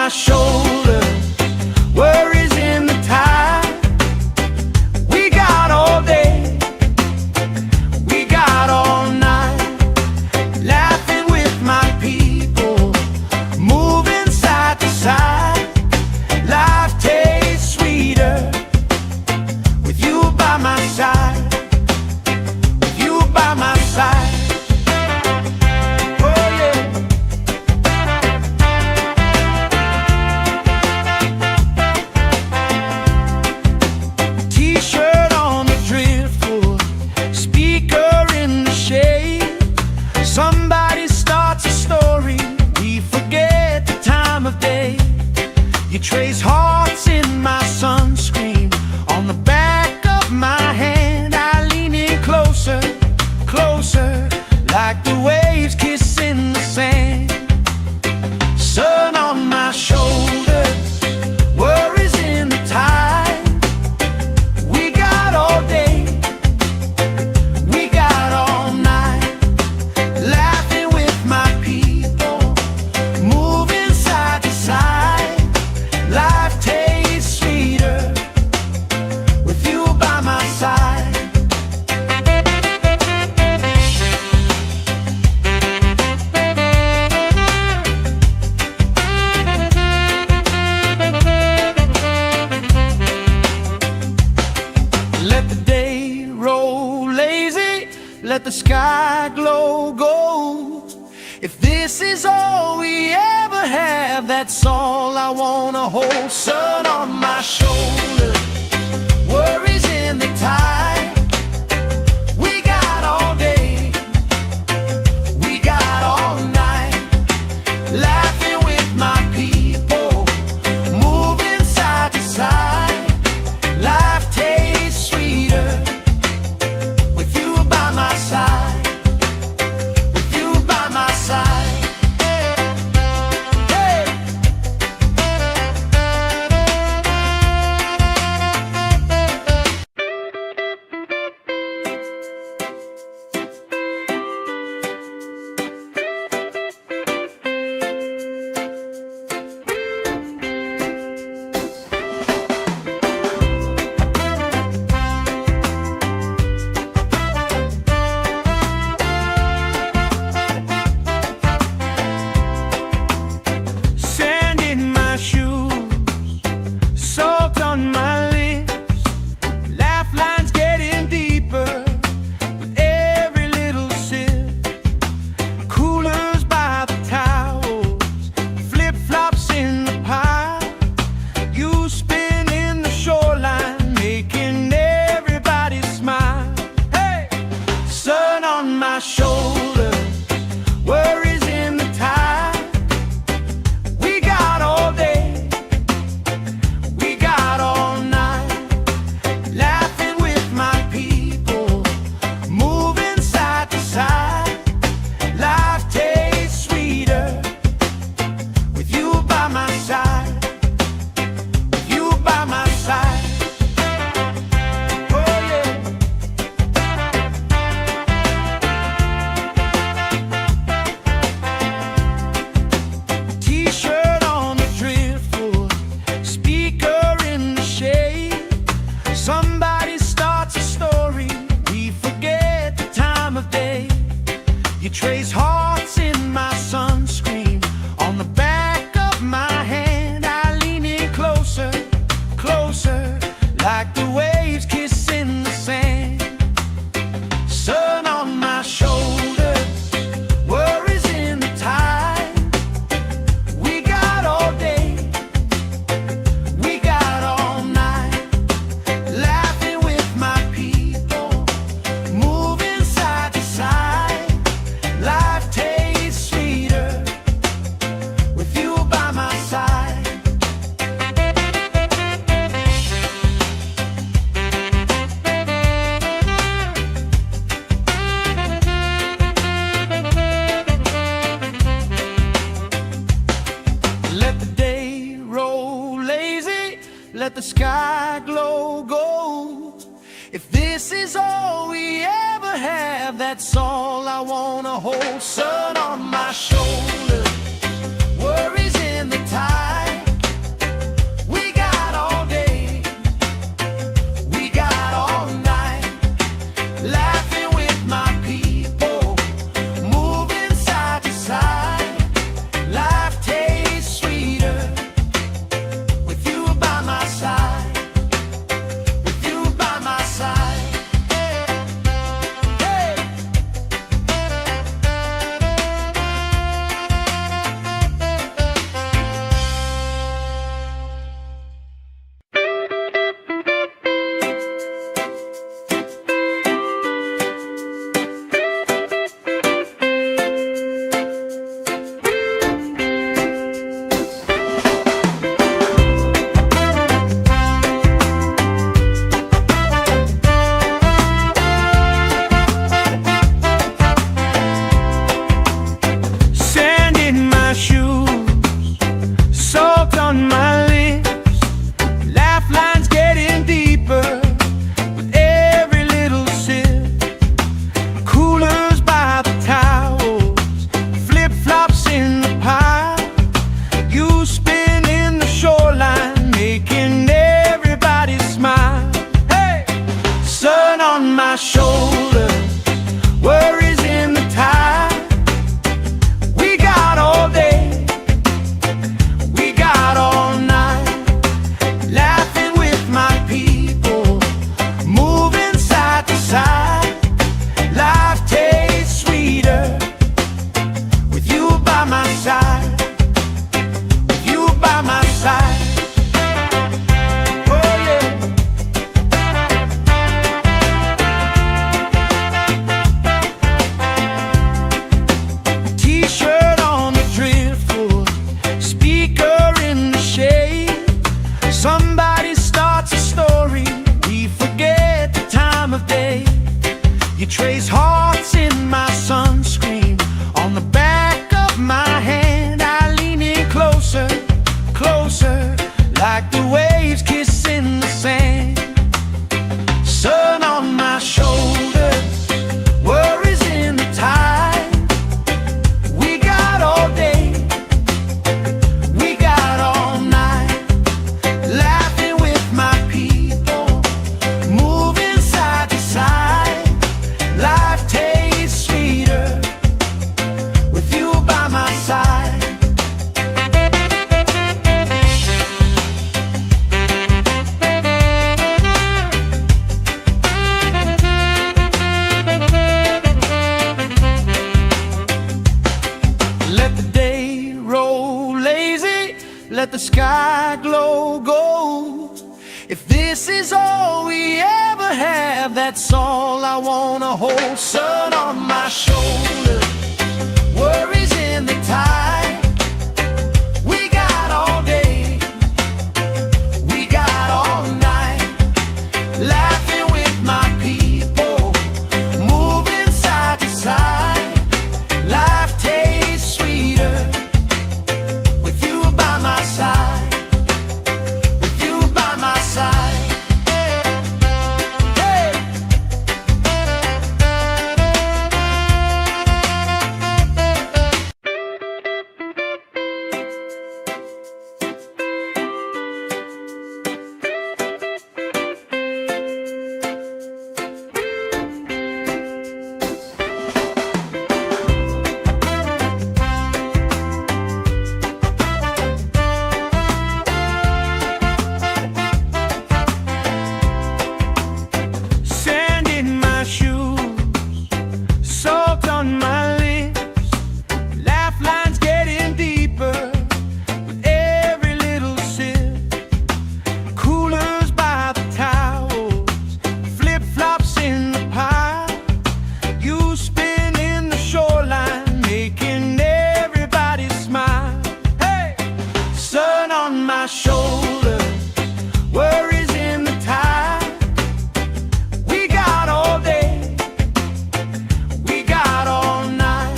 my shoulder, worries in the tide. We got all day, we got all night, laughing with my people, moving side to side. Life tastes sweeter with you by my side, with you by my side. Somebody starts a story, we forget the time of day. You trace hearts in my sunscreen, on the back of my hand. I lean in closer, closer, like the waves kissing the sand. Sun on my shoulders, worries in the tide. We got all day, we got all night, laughing with my people, moving side to side. Life tastes sweeter with you by my side. Let the day roll lazy, let the sky glow gold. If this is all we ever have, that's all I wanna hold. Sun on my shoulder, worries in the tide. We got all day, we got all night, laughing with my people, moving side to side. Life tastes sweeter with you by my side, with you by my side. Hey. Sand in my shoes, salt on my lips, laugh lines getting deeper with every little sip. Coolers by the towels, flip-flops in the pile. You spin in the shoreline, making everybody smile. Hey! Sun on my shoulders, worries in the tide. We got all day, we got all night, laughing with my people, moving side to side. Life tastes sweeter with you by my side, with you by my side. Oh yeah. T-shirt on the driftwood, speaker in the shade. Somebody starts a story, we forget the time of day. You trace hearts in my sunscreen, on the back of my hand. I lean in closer, closer, like the waves kissing the sand. Sun on my shoulders, worries in the tide. We got all day, we got all night, laughing with my people, moving side to side. Life tastes sweeter with you by my side. Let the day roll lazy, let the sky glow gold. If this is all we ever have, that's all I wanna hold. Sun on my shoulder, worries in the tide. You spin in the shoreline, making everybody smile. Hey! Sun on my shoulder, worries in the tide. We got all day, we got all night, laughing with my people, moving side to side. Life tastes sweeter with you by my side, with you by my side. Oh yeah. T-shirt on the driftwood, speaker in the shade. Somebody starts a story, we forget the time of day. You trace hearts in my sunscreen, on the back of my hand. I lean in closer, closer, like the waves kissing the sand. Sun on my shoulders, worries in the tide. We got all day, we got all night, laughing with my people, moving side to side. Life tastes sweeter with you by my side. Let the day roll lazy, let the sky glow gold. If this is all we ever have, that's all I wanna hold. Sun on my shoulders, worries in the tide. We got all day, we got all night, laughing with my people, moving side to side. Life tastes sweeter with you by my side, with you by my side. Hey! Sand in my shoes, salt on my lips, laugh lines getting deeper with every little sip. Coolers by the towels, flip-flops in the pile. You spin in the shoreline, making everybody smile. Hey! Sun on my shoulders, worries in the tide. We got all day, we got all night,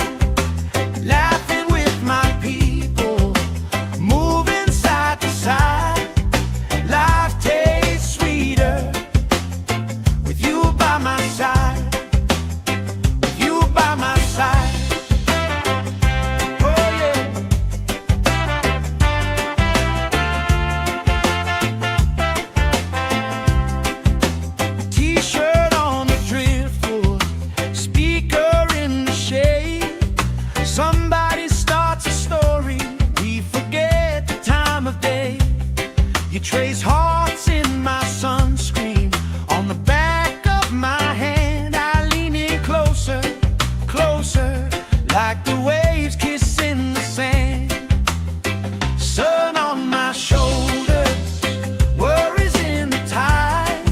laughing with my people, moving side to side. Life tastes sweeter with you by my side, with you by my side. Oh yeah. T-shirt on the driftwood, speaker in the shade. Somebody starts a story, we forget the time of day. You trace hearts in my sunscreen, on the back of my hand. I lean in closer, closer, like the waves kissing the sand. Sun on my shoulders, worries in the tide.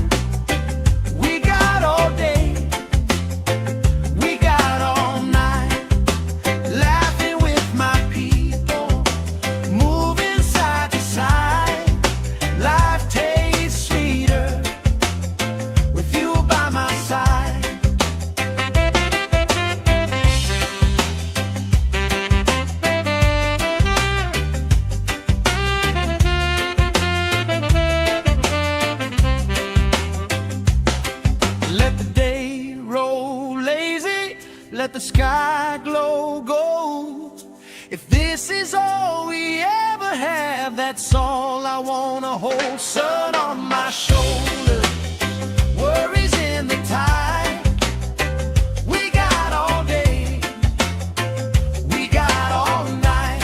We got all day, we got all night, laughing with my people, moving side to side. Life tastes sweeter with you by my side. Let the day roll lazy, let the sky glow gold. If this is all we ever have, that's all I wanna hold. Sun on my shoulder, worries in the tide. We got all day, we got all night,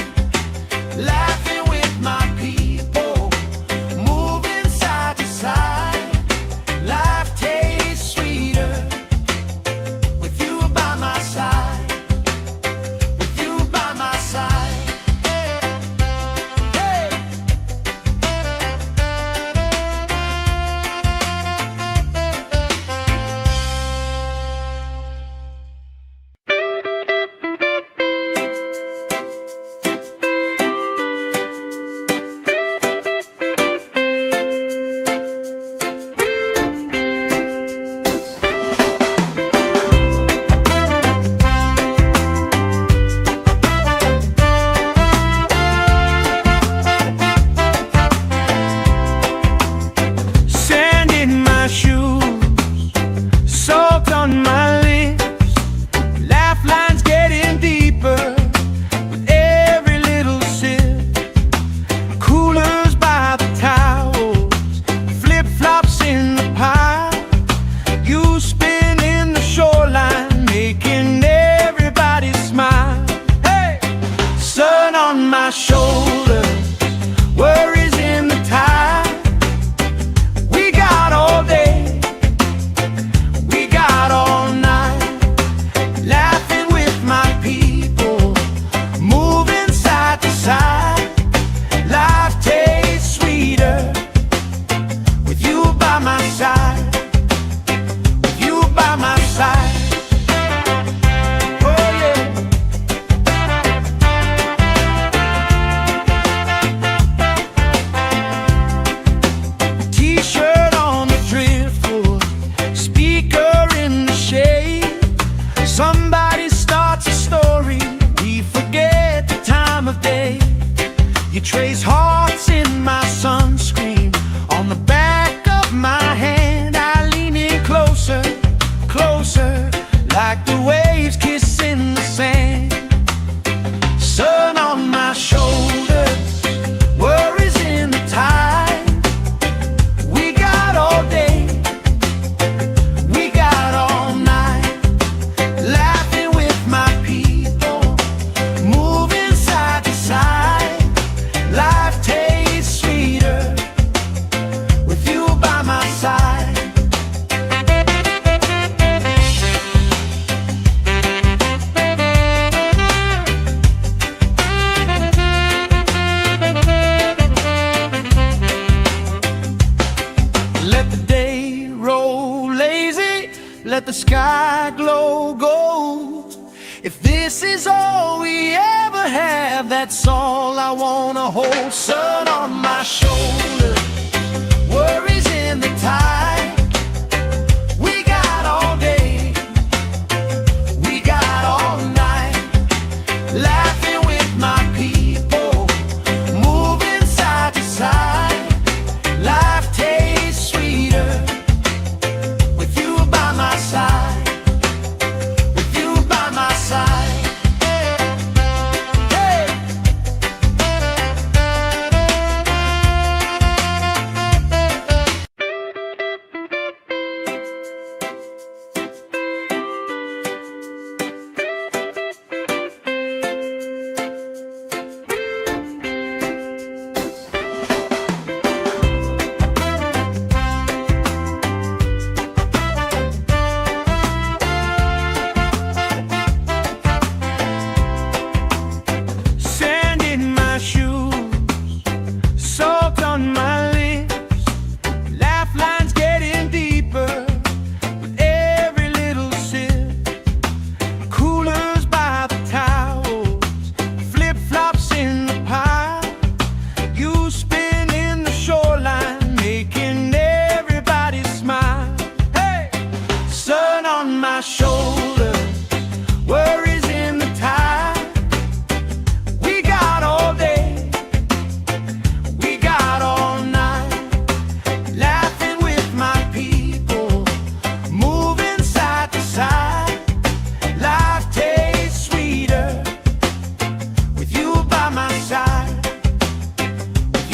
laughing with my people, moving side to side. Life tastes sweeter with you by my side, with you by my side. My shoulder, worries in the tide. We got all day, we got all night, laughing with my people, moving side to side. Life tastes sweeter with you by my side, with you by my side. Somebody starts a story, we forget the time of day. You trace hearts in my sunscreen, on the back of my hand. I lean in closer, closer, like the waves kissing the sand. Sun on my shoulders, worries in the tide. We got all day, we got all night, laughing with my people, moving side to side. Life tastes sweeter with you by my side. Let the day roll lazy, let the sky glow gold. If this is all we ever have, that's all I wanna hold. Sun on my shoulder, worries in the tide. We got all day, we got all night, laughing with my people, moving side to side. Life tastes sweeter with you by my side, with you by my side. Sand in my shoes, salt on my lips, laugh lines getting deeper with every little sip. Coolers by the towels, flip-flops in the pile. You spin in the shoreline, making everybody smile. Hey! Sun on my shoulder, worries in the tide. We got all day, we got all night, laughing with my people, moving side to side. Life tastes sweeter with you by my side, with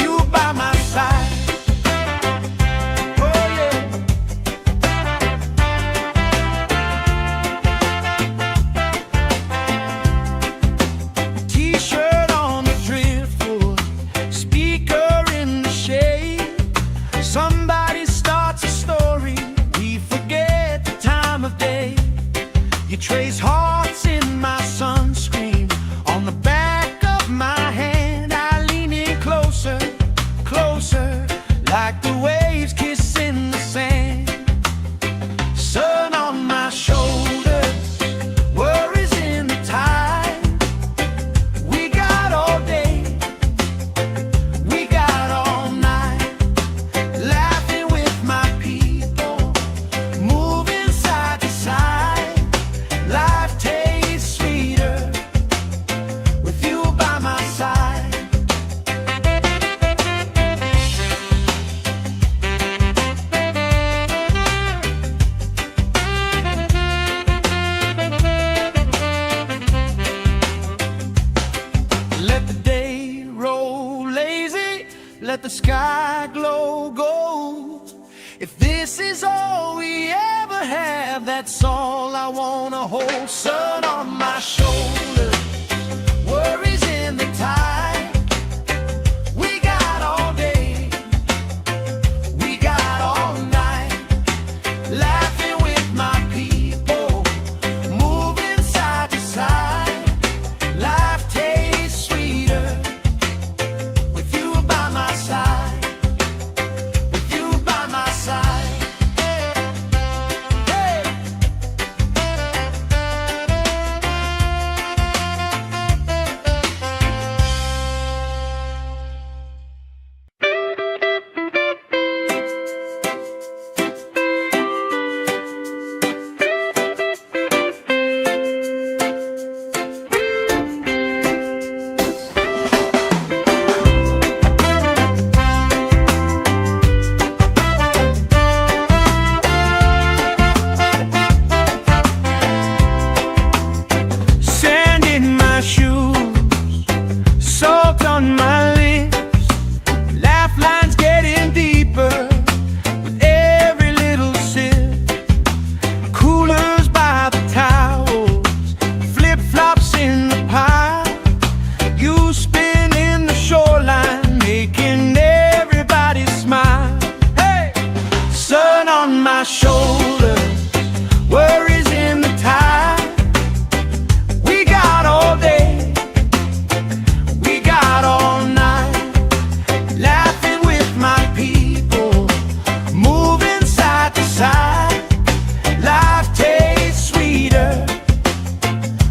let the sky glow gold. If this is all we ever have, that's all I wanna hold. Sun on my shoulders, worries in the tide. We got all day, we got all night, laughing with my people, moving side to side. Life tastes sweeter with you by my side, with you by my side. Hey! Sand in my shoes, salt on my lips, laugh lines getting deeper with every little sip. Coolers by the towels, flip-flops in the pile. You spin in the shoreline, making everybody smile. Hey! Sun on my shoulders, worries in the tide. We got all day, we got all night, laughing with my people, moving side to side. Life tastes sweeter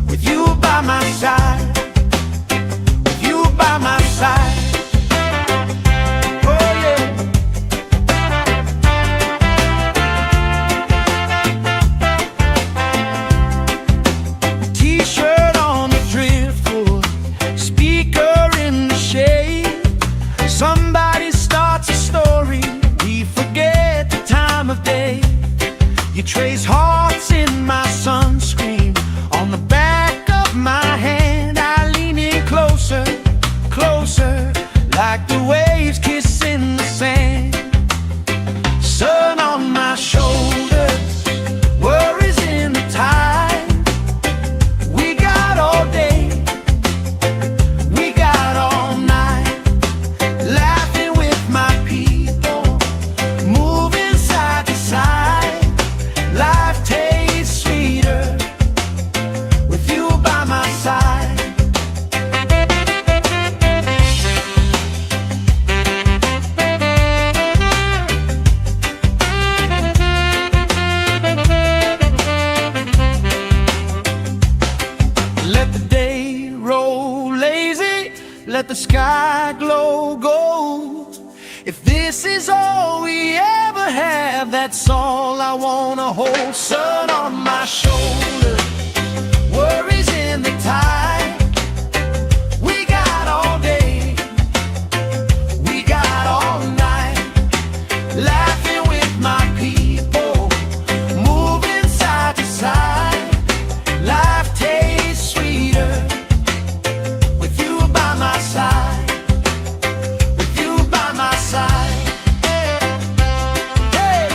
with you by my side, with you by my side. Oh yeah. T-shirt on the driftwood, speaker in the shade. Somebody starts a story, we forget the time of day. You trace hearts in my sunscreen, on the back of my hand. I lean in closer, closer, like the waves kissing the sand. Sun on my shoulders, worries in the tide. We got all day, we got all night, laughing with my people, moving side to side. Life tastes sweeter with you by my side. Let the day roll lazy, let the sky glow gold. If this is all we ever have, that's all I wanna hold. Sun on my shoulders, worries in the tide. We got all day, we got all night, laughing with my people, moving side to side. Life tastes sweeter with you by my side, with you by my side. Hey!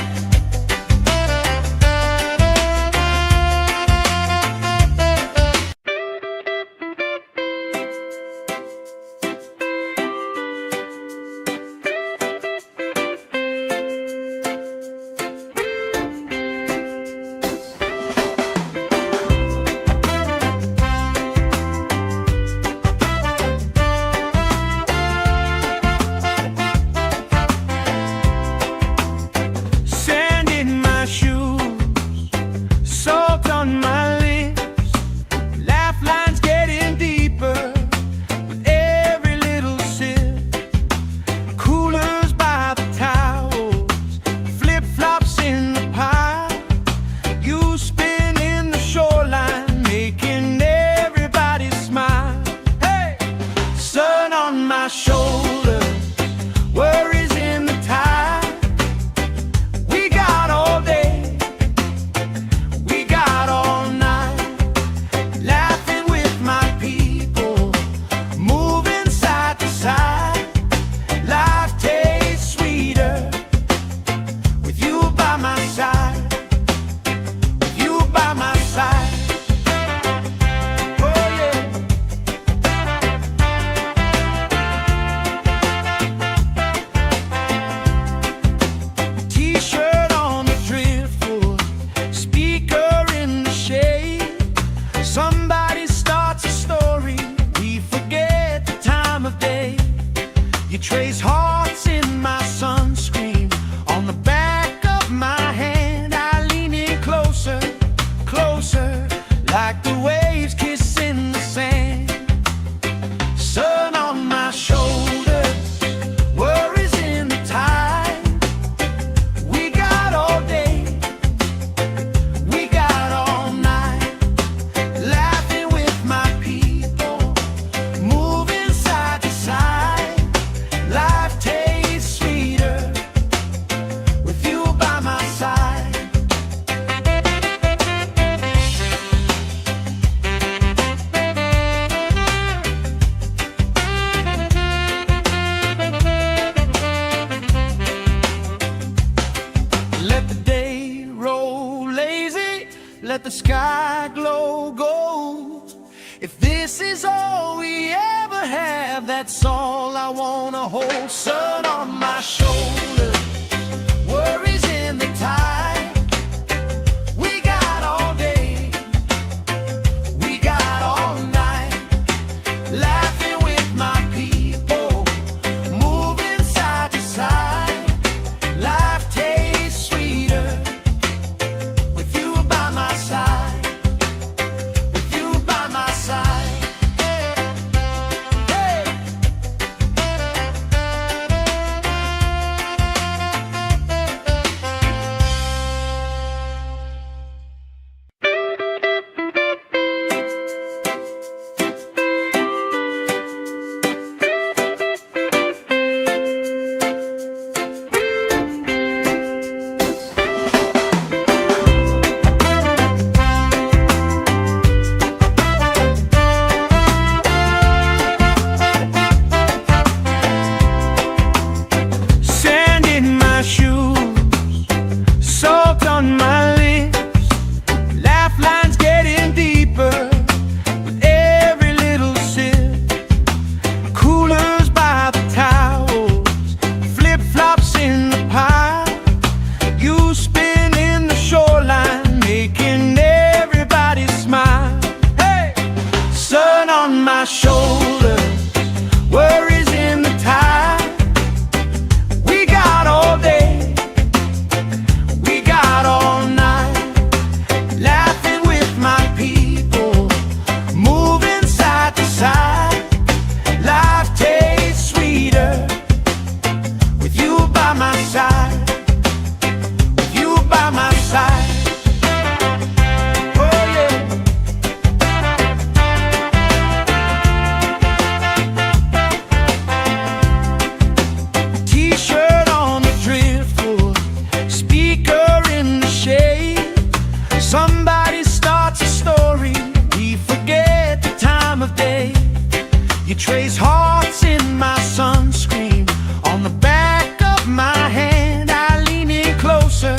the sky glow gold. If this is all we ever have, that's all I wanna hold. Sun on my shoulder, worries in the tide. We got all day, we got all night, laughing with my people, moving side to side. Life tastes sweeter with you by my side, with you by my side. Hey. Sand in my shoes, salt on my lips, laugh lines getting deeper with every little sip. Coolers by the towels, flip-flops in the pile, you spinning the shoreline, making everybody smile. Hey! Sun on my shoulders, worries in the tide. We got all day, we got all night, laughing with my people, moving side to side. Life tastes sweeter with you by my side, with you by my side. Oh yeah. T-shirt on the driftwood, speaker in the shade. Somebody starts a story, we forget the time of day. You trace hearts in my sunscreen, on the back of my hand. I lean in closer,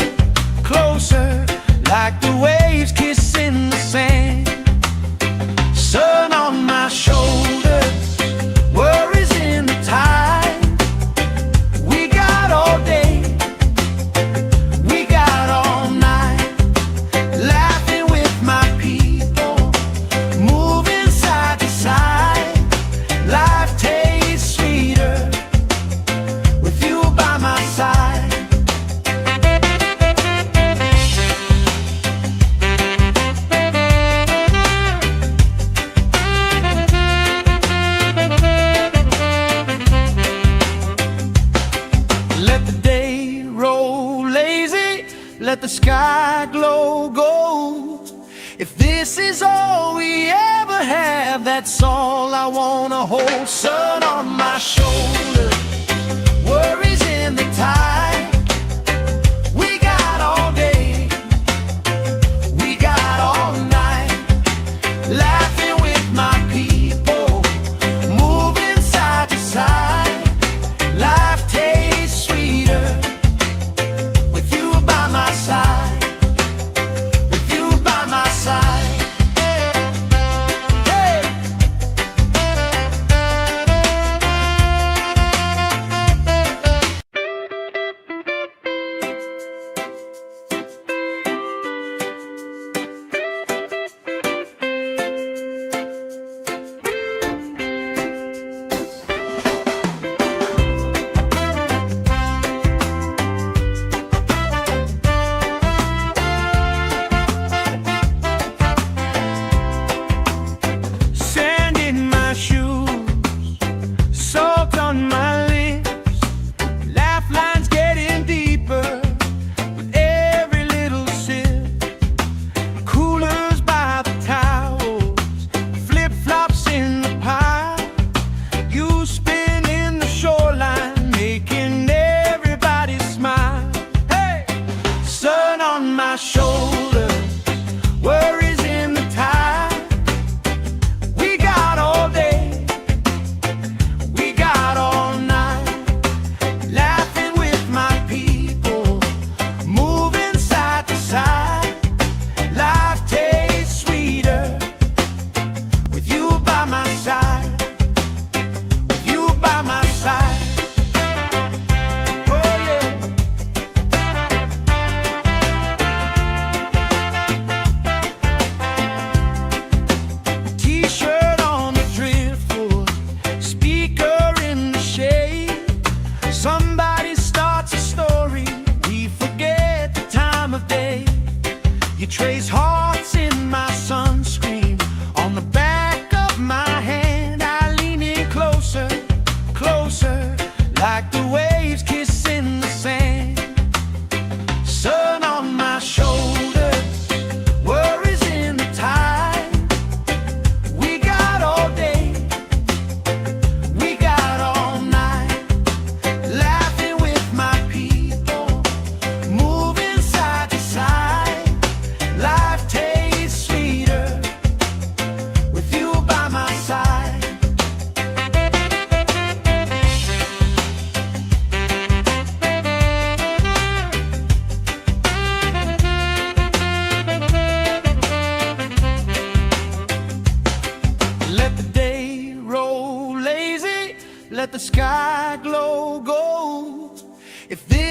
closer, like the waves kissing the sand. Sun on my shoulders, worries in the tide. We got all day, we got all night, laughing with my people, moving side to side. Life tastes sweeter with you by my side. Let the day roll lazy, let the sky glow gold. If this is all we ever have, that's all I wanna hold. Sun on my shoulder, worries in the tide. We got all day, we got all night, laughing with my people, moving side to side. Life tastes sweeter with you by my side, with you by my side. Hey.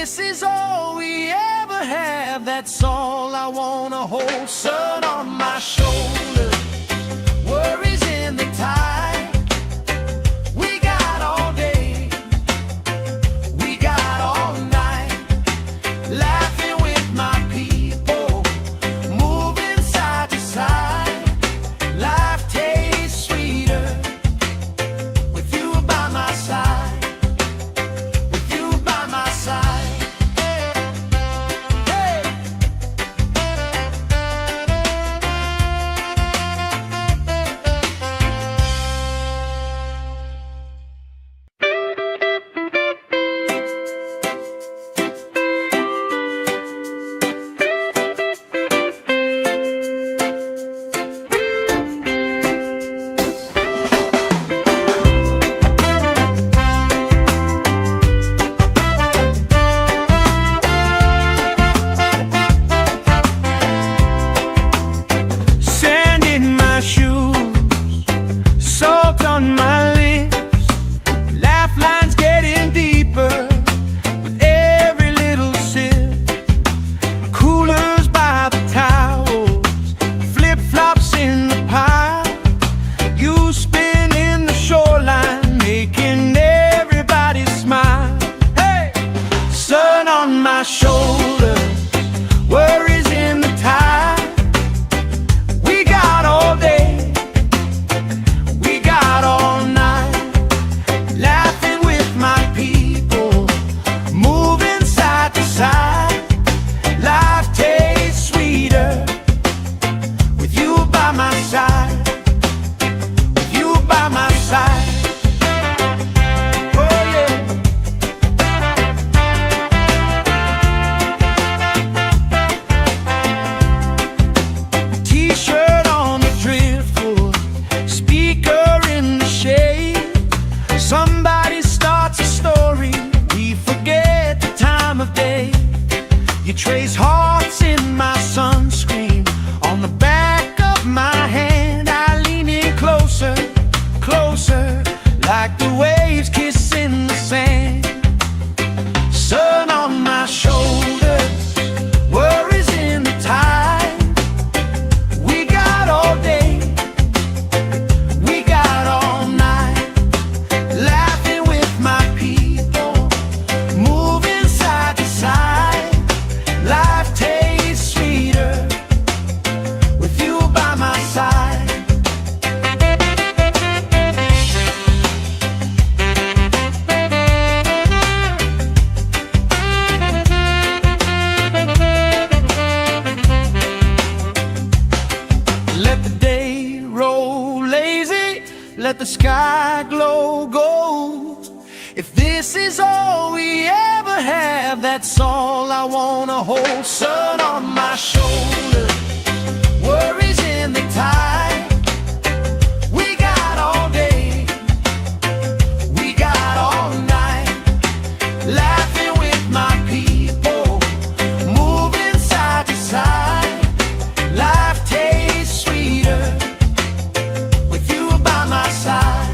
this is all we ever have, that's all I wanna hold. Sun on my shoulder, worries in the tide. We got all day, we got all night, laughing with my people, moving side to side. Life tastes sweeter with you by my side. Trace hearts in my sunscreen, on the back of my hand. I lean in closer, closer, like the waves kissing the sand. Sun on my shoulders, worries in the tide. We got all day, we got all night, laughing with my people, moving side to side. Life tastes sweeter with you by my side. Let the day roll lazy, let the sky glow gold. If this is all we ever have, that's all I wanna hold. Sun on my shoulder, worries in the tide. We got all day, we got all night, laughing with my people, moving side to side. Life tastes sweeter with you by my side.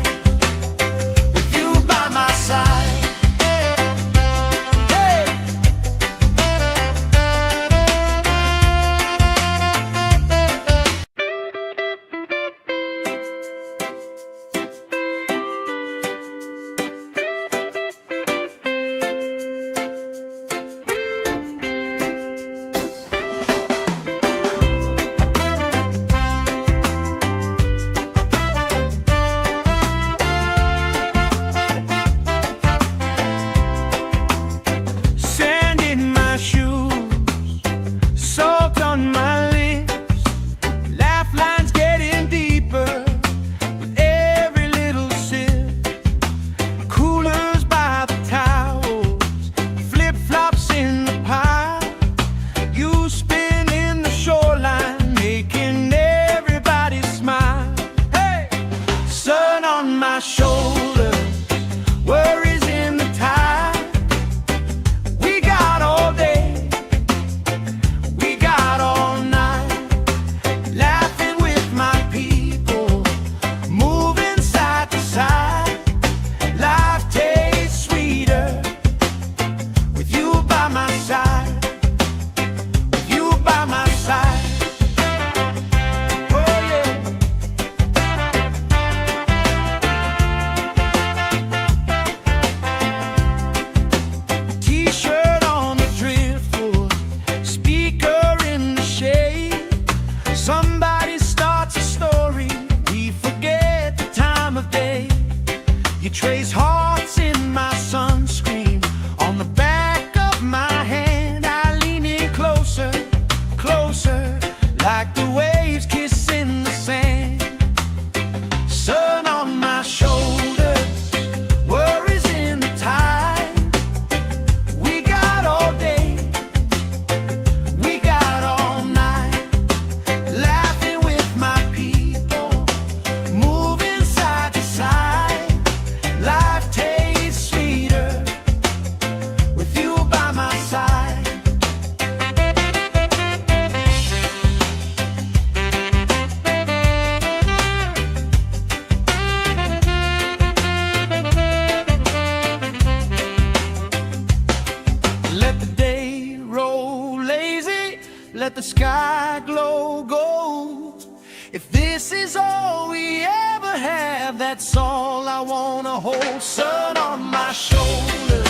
let the sky glow gold. If this is all we ever have, that's all I wanna hold. Sun on my shoulder,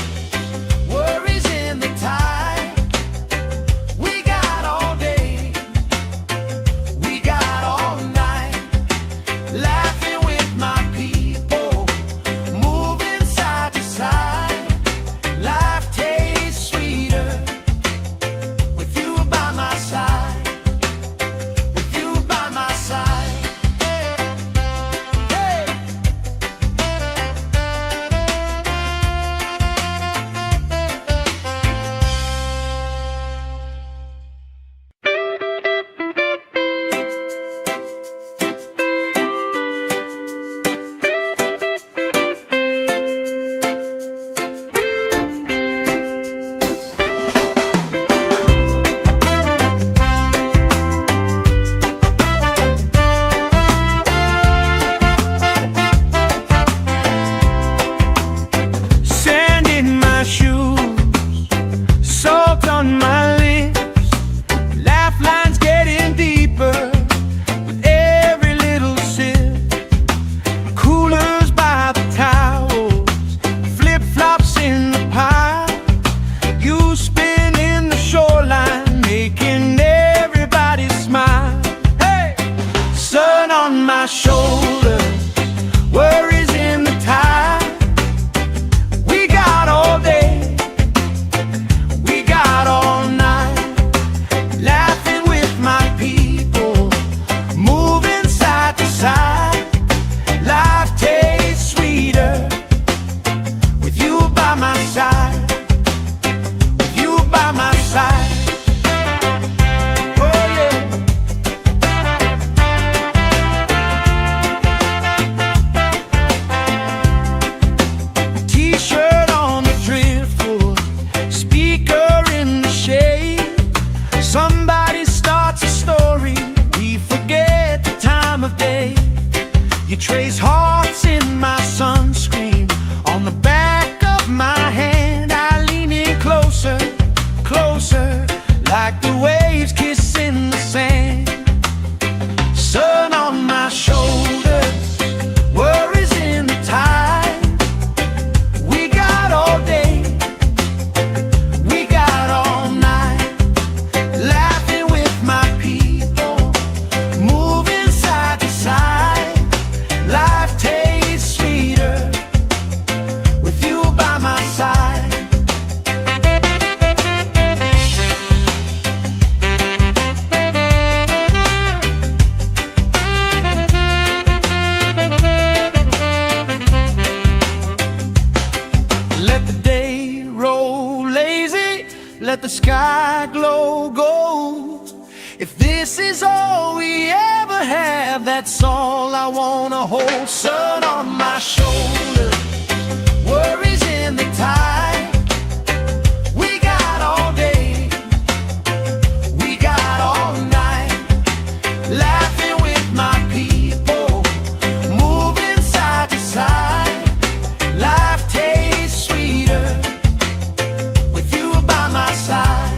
worries in the tide. We got all day, we got all night, laughing with my people, moving side to side. Life tastes sweeter with you by my side. My shoulder, worries in the tide. We got all day, we got all night, laughing with my people, moving side to side. Life tastes sweeter with you by my side, with you by my side. You trace hearts in my sunscreen, on the back of my hand. I lean in closer, closer, like the waves kissing the sand. Sun on my shoulders, worries in the tide. We got all day, we got all night, laughing with my people, moving side to side. Life tastes sweeter with you by my side. Let the day roll lazy, let the sky glow gold. If this is all we ever have, that's all I wanna hold. Sun on my shoulder, worries in the tide. We got all day, we got all night, laughing with my people, moving side to side. Life tastes sweeter with you by my side.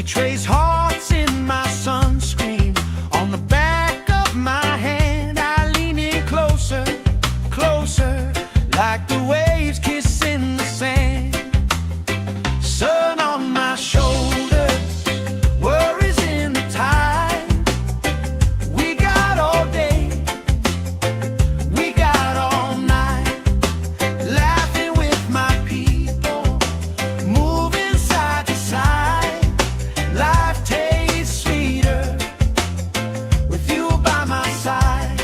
trace hearts in my sunscreen. On the back of my hand, I lean in closer, closer, like the waves kissing the sand. Sun on my shoulders, worries in the tide. We got all day, we got all night, laughing with my people, moving side to side. Life tastes sweeter with you by my side.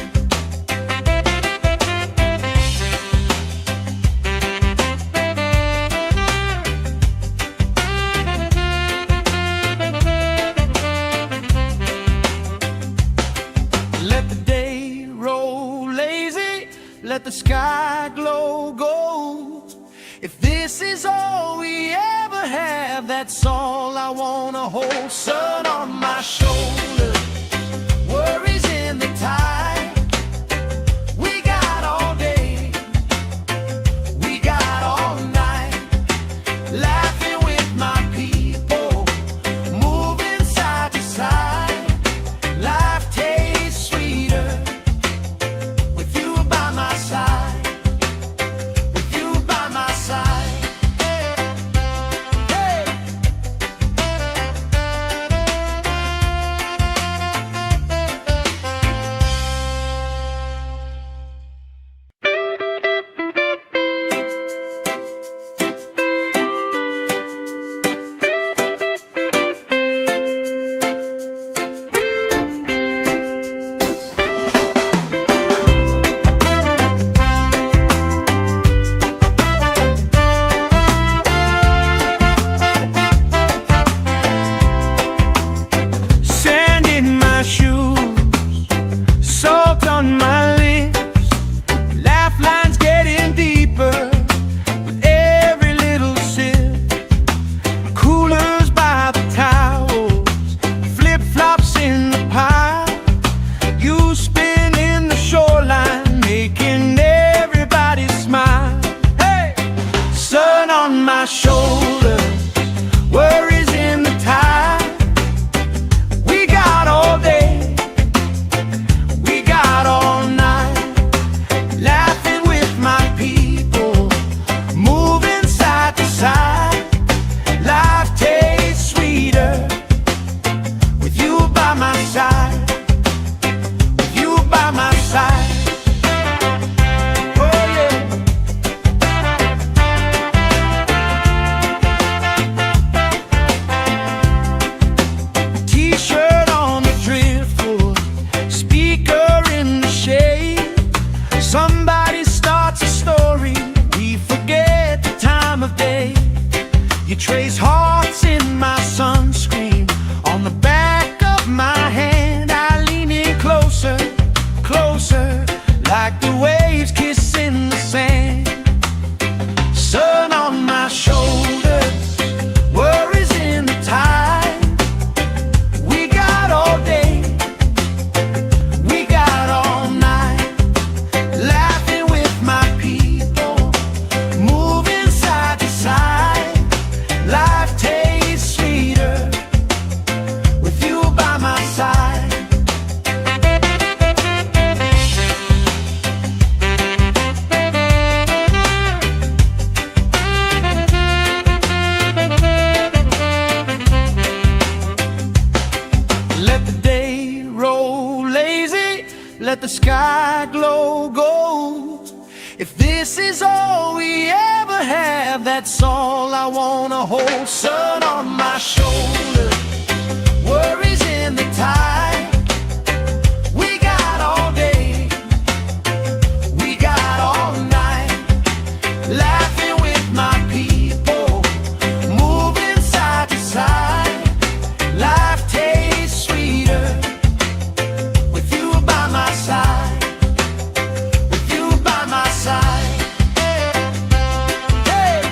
Let the day roll lazy, let the sky glow gold. If this is all we ever have, that's all I wanna hold. Sun on my shoulders, worries in the tide. We got all day, we got all night, laughing with my people, moving side to side. Life tastes sweeter with you by my side, with you by my side. Hey. Sand in my shoes, salt on my lips, laugh lines getting deeper with every little sip. Coolers by the towels, flip-flops in the pile. You spin in the shoreline, making everybody smile. Hey! Sun on my shoulders, worries in the tide. We got all day, we got all night, laughing with my people, moving side to side. Life tastes sweeter with you by my side, with you by my side. Oh yeah. T-shirt on the driftwood, speaker in the shade. Somebody starts a story, we forget the time of day. You trace hearts in my sunscreen. On the back of my hand, I lean in closer, closer, like the waves kissing the sand. Sun on my shoulders, worries in the tide. We got all day, we got all night, laughing with my people, moving side to side. Life tastes sweeter with you by my side. Let the day roll lazy, let the sky glow gold. If this is all we ever have, that's all I wanna hold. Sun on my shoulders, worries in the tide. We got all day, we got all night, laughing with my people, moving side to side. Life tastes sweeter with you by my side, with you by my side. Hey.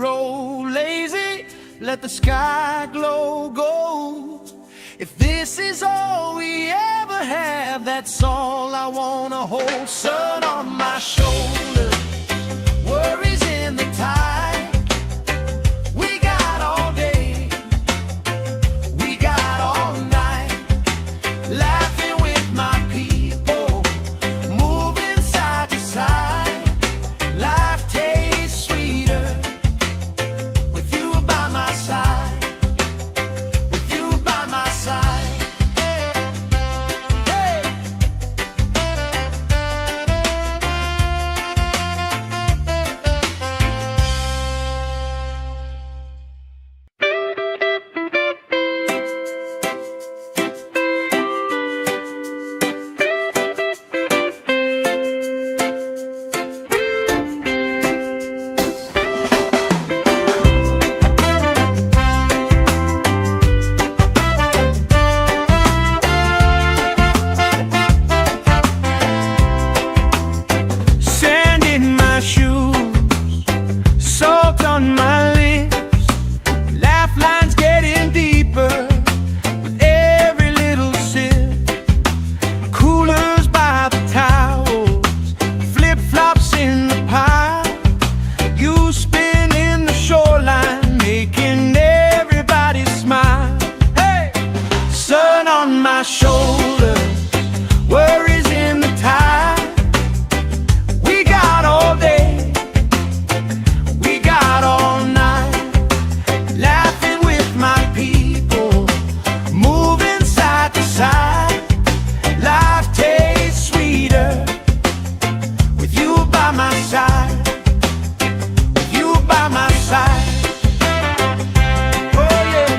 roll lazy, let the sky glow gold. If this is all we ever have, that's all I wanna hold. Sun on my shoulder, worries in the tide. We got all day, we got all night, laughing with my people, moving side to side. Life tastes sweeter with you by my side, with you by my side. Hey. Sand in my shoes, salt on my lips, laugh lines getting deeper with every little sip. Coolers by the towels, flip-flops in the pile, you spinning the shoreline, making everybody smile. Hey! Sun on my shoulders, worries in the tide. We got all day, we got all night, laughing with my people, moving side to side. Life tastes sweeter with you by my side, with you by my side. Oh yeah.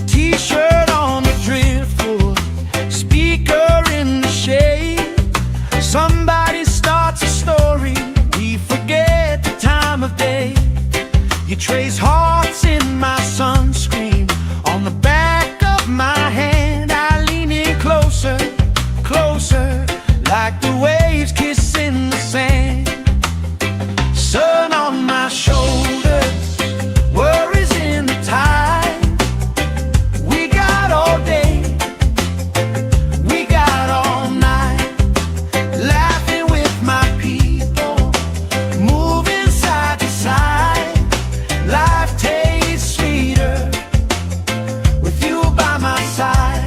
T-shirt on the driftwood, speaker in the shade. Somebody starts a story, we forget the time of day. You trace hearts in my sunscreen, on the back of my hand. I lean in closer, closer, like the waves kissing the sand. Sun on my shoulders, worries in the tide. We got all day, we got all night, laughing with my people, moving side to side. Life tastes sweeter with you by my side.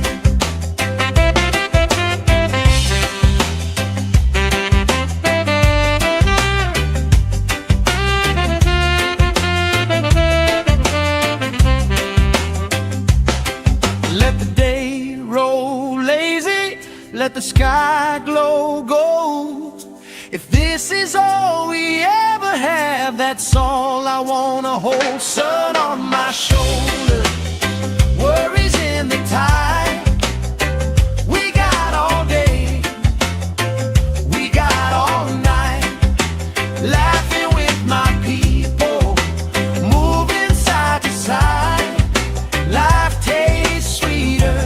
Let the day roll lazy, let the sky glow gold. If this is all we ever have, that's all I wanna hold. Sun on my shoulder, worries in the tide. We got all day, we got all night, laughing with my people, moving side to side. Life tastes sweeter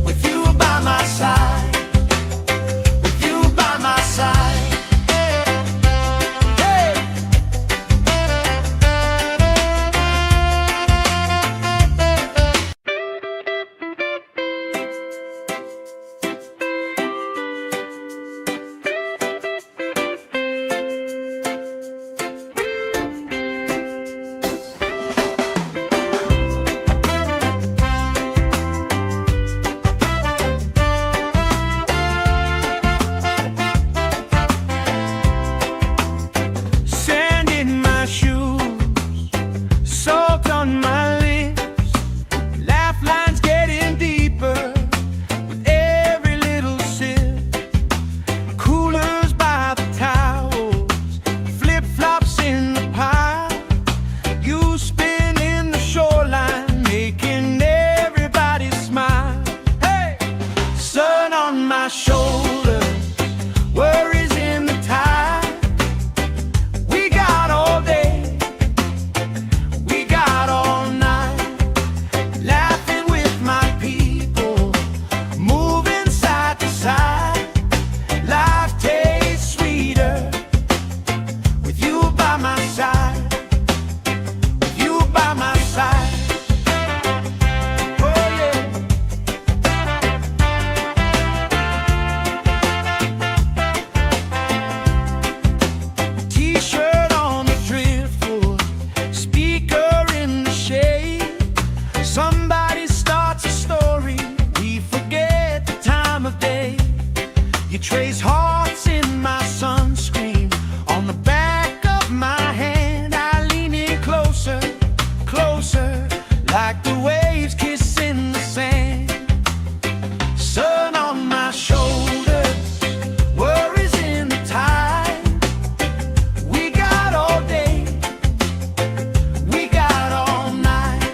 with you by my side, with you by my side. Hey. You trace hearts in my sunscreen. On the back of my hand, I lean in closer, closer, like the waves kissing the sand. Sun on my shoulders, worries in the tide. We got all day, we got all night,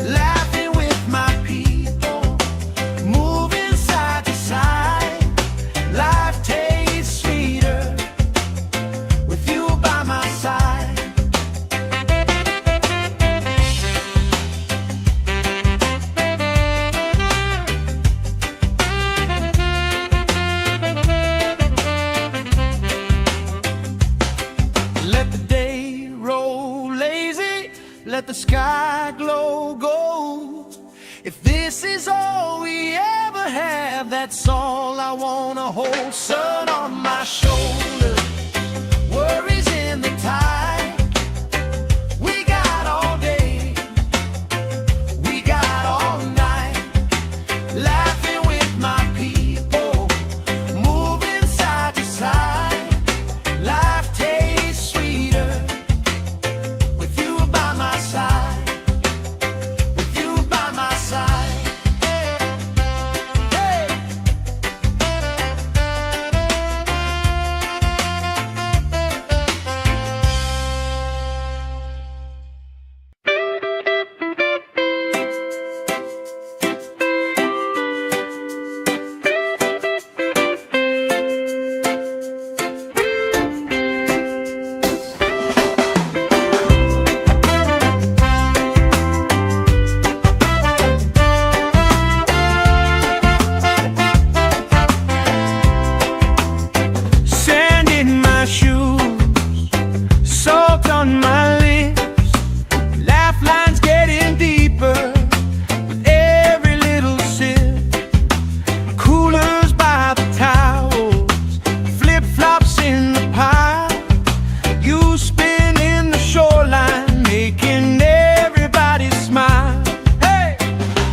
laughing with my people, moving side to side. Life tastes sweeter with you by my side. Let the day roll lazy, let the sky glow gold. If this is all we ever have, that's all I wanna hold. Sun on my shoulders, worries in the tide. We got all day, we got all night, laughing with my people, moving side to side. Life tastes sweeter with you by my side, with you by my side. Hey. Sand in my shoes, salt on my lips, laugh lines getting deeper with every little sip. Coolers by the towels, flip-flops in the pile. You spin in the shoreline, making everybody smile. Hey!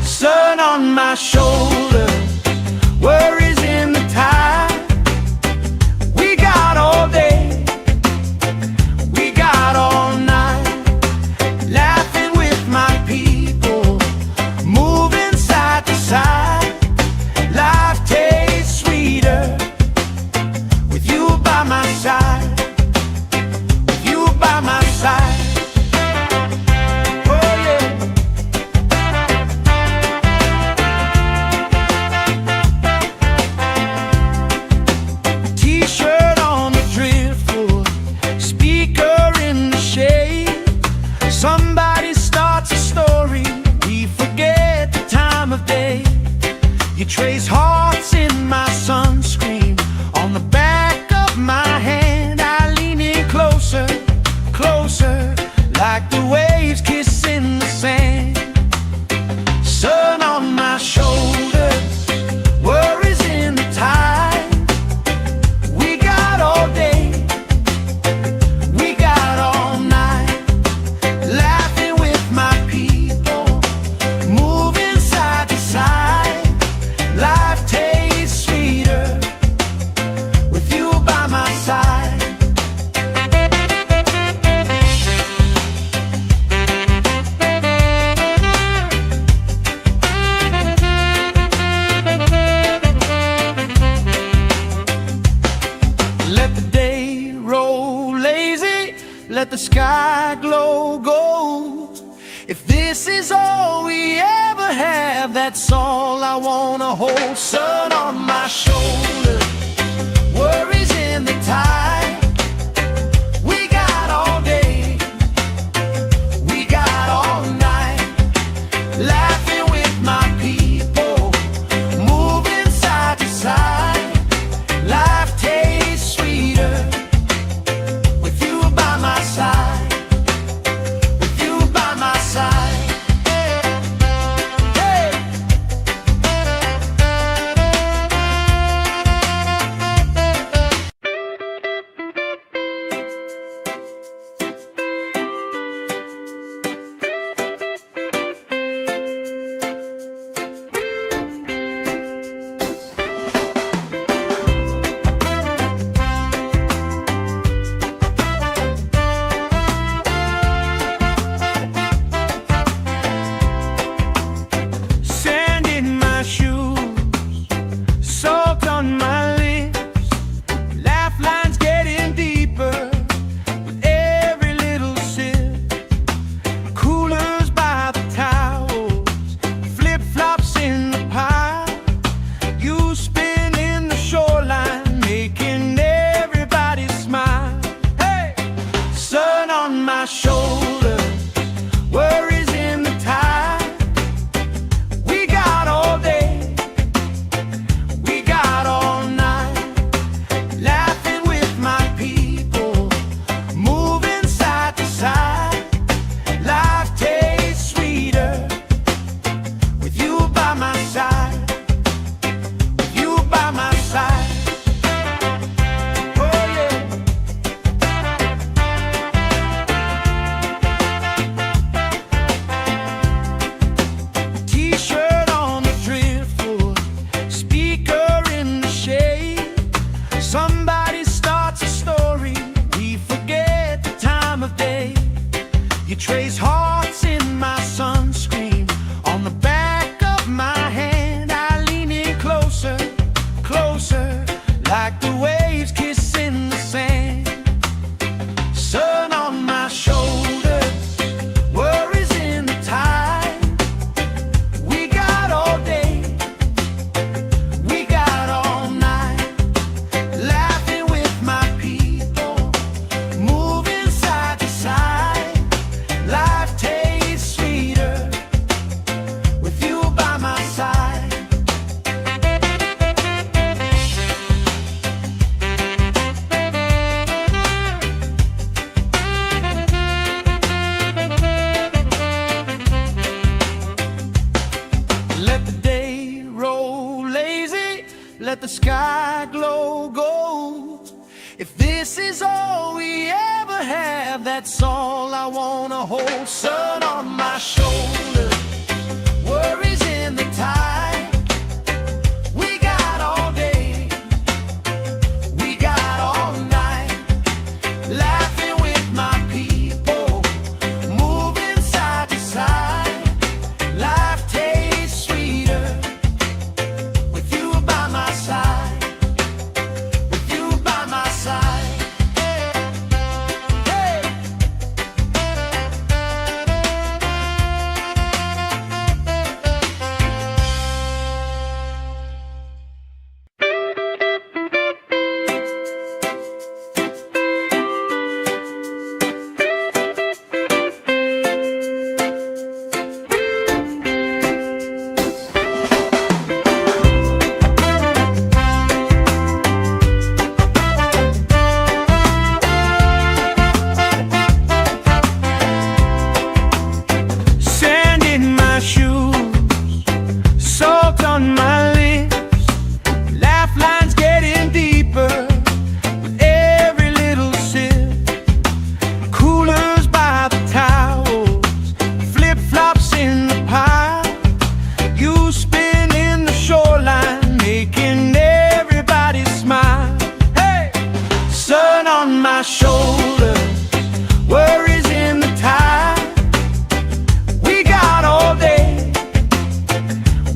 Sun on my shoulders, worries in the tide. We got all day, we got all night, laughing with my people, moving side to side. Life tastes sweeter with you by my side, with you by my side. Oh yeah. T-shirt on the driftwood, speaker in the shade. Somebody starts a story, we forget the time of day. You trace hearts in my sunscreen. On the back of my hand, I lean in closer, closer, like the waves kissing the sand. Sun on my shoulders, worries in the tide. We got all day, we got all night, laughing with my people, moving side to side. Life tastes sweeter with you by my side. Let the day roll lazy, let the sky glow gold. If this is all we ever have, that's all I wanna hold. Sun on my shoulders, worries in the tide. We got all day, we got all night, laughing with my people, moving side to side. Life tastes sweeter with you by my side, with you by my side. Hey. like the waves kissing the sand. Sun on my shoulders, worries in the tide. We got all day, we got all night, laughing with my people, moving side to side. Life tastes sweeter with you by my side. Let the day roll lazy, let the sky glow gold. If this is all we ever have, that's all I wanna hold. Sun on my shoulders, worries in the tide. We got all day, we got all night, laughing with my people, moving side to side. Life tastes sweeter with you by my side, with you by my side. Hey! Sand in my shoes, salt on my lips, laugh lines getting deeper with every little sip. Coolers by the towels, flip-flops in the pile. You spin in the shoreline, making everybody smile. Hey! Sun on my shoulders, worries in the tide. We got all day,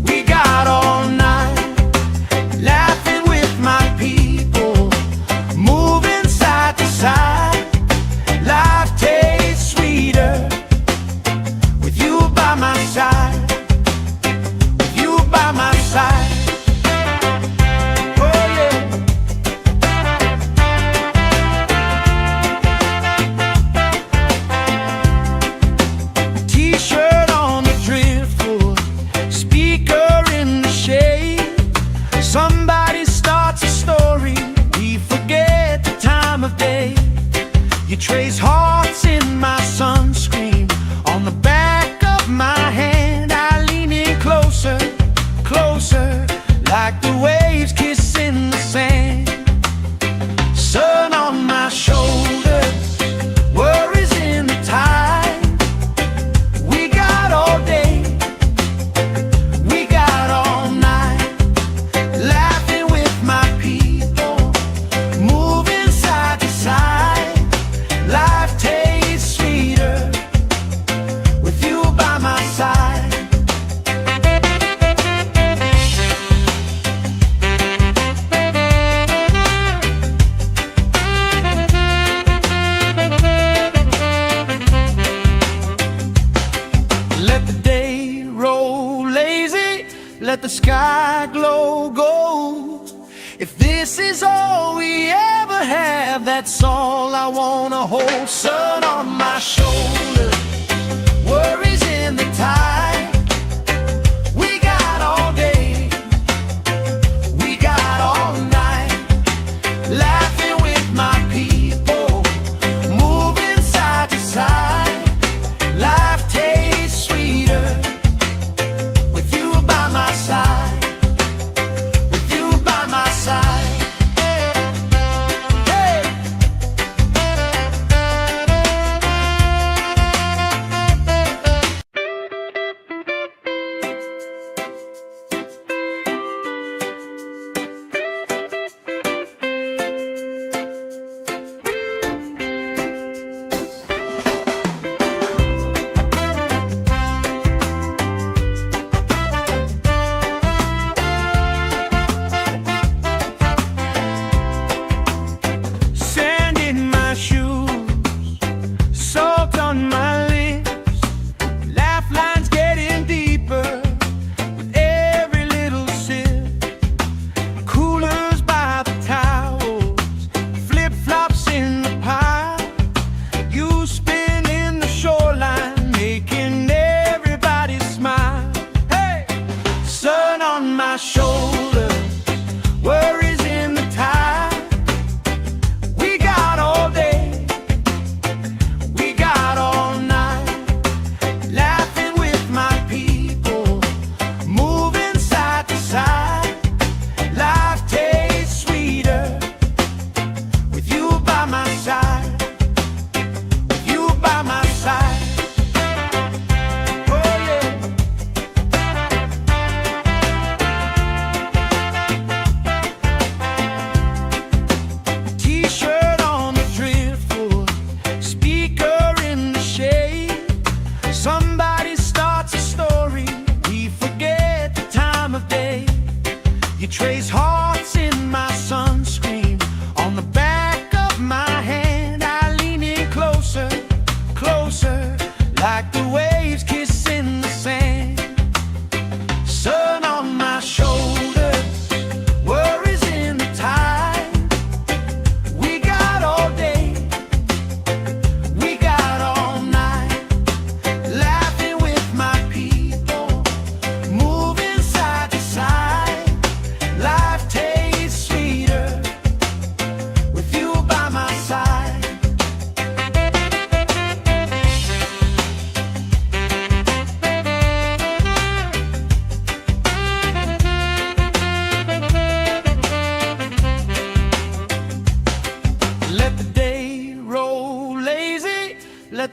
we got all night, laughing with my people, moving side to side. Life tastes sweeter with you by my side, with you by my side. Oh yeah. T-shirt on the driftwood, speaker in the shade. Somebody starts a story, we forget the time of day. You trace hearts in my sunscreen, on the back of my hand. I lean in closer, closer, like the waves kissing the sand. Sun on my shoulders, worries in the tide. We got all day, we got all night, laughing with my people, moving side to side. Life tastes sweeter with you by my side. Let the day roll lazy, let the sky glow gold. If this is all we ever have, that's all I wanna hold. Sun on my shoulders, worries in the tide. We got all day, we got all night, laughing with my people, moving side to side. Life tastes sweeter with you by my side, with you by my side. Hey!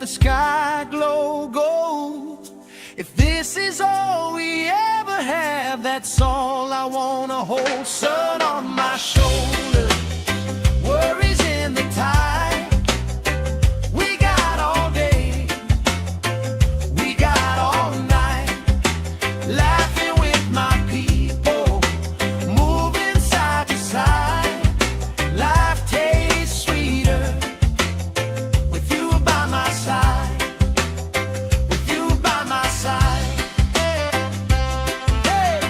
let the sky glow gold. If this is all we ever have, that's all I wanna hold. Sun on my shoulder, worries in the tide. We got all day, we got all night, laughing with my people, moving side to side. Life tastes sweeter with you by my side, with you by my side. Hey.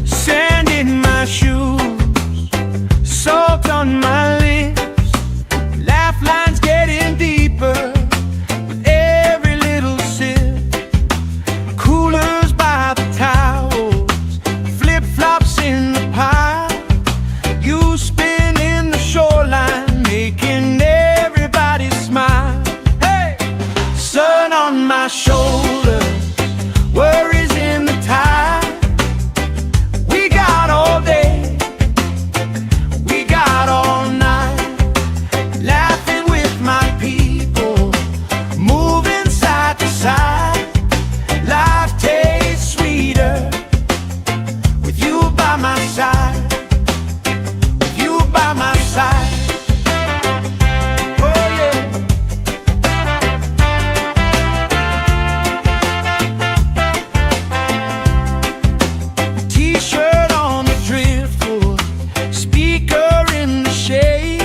Sand in my shoes, salt on my lips, laugh lines getting deeper with every little sip. Coolers by the towels, flip-flops in the pile. You spinning the shoreline, making everybody smile. Hey! Sun on my shoulder, worries in the tide. We got all day, we got all night, laughing with my people, moving side to side. Life tastes sweeter with you by my side, with you by my side. Oh yeah. T-shirt on the driftwood, speaker in the shade.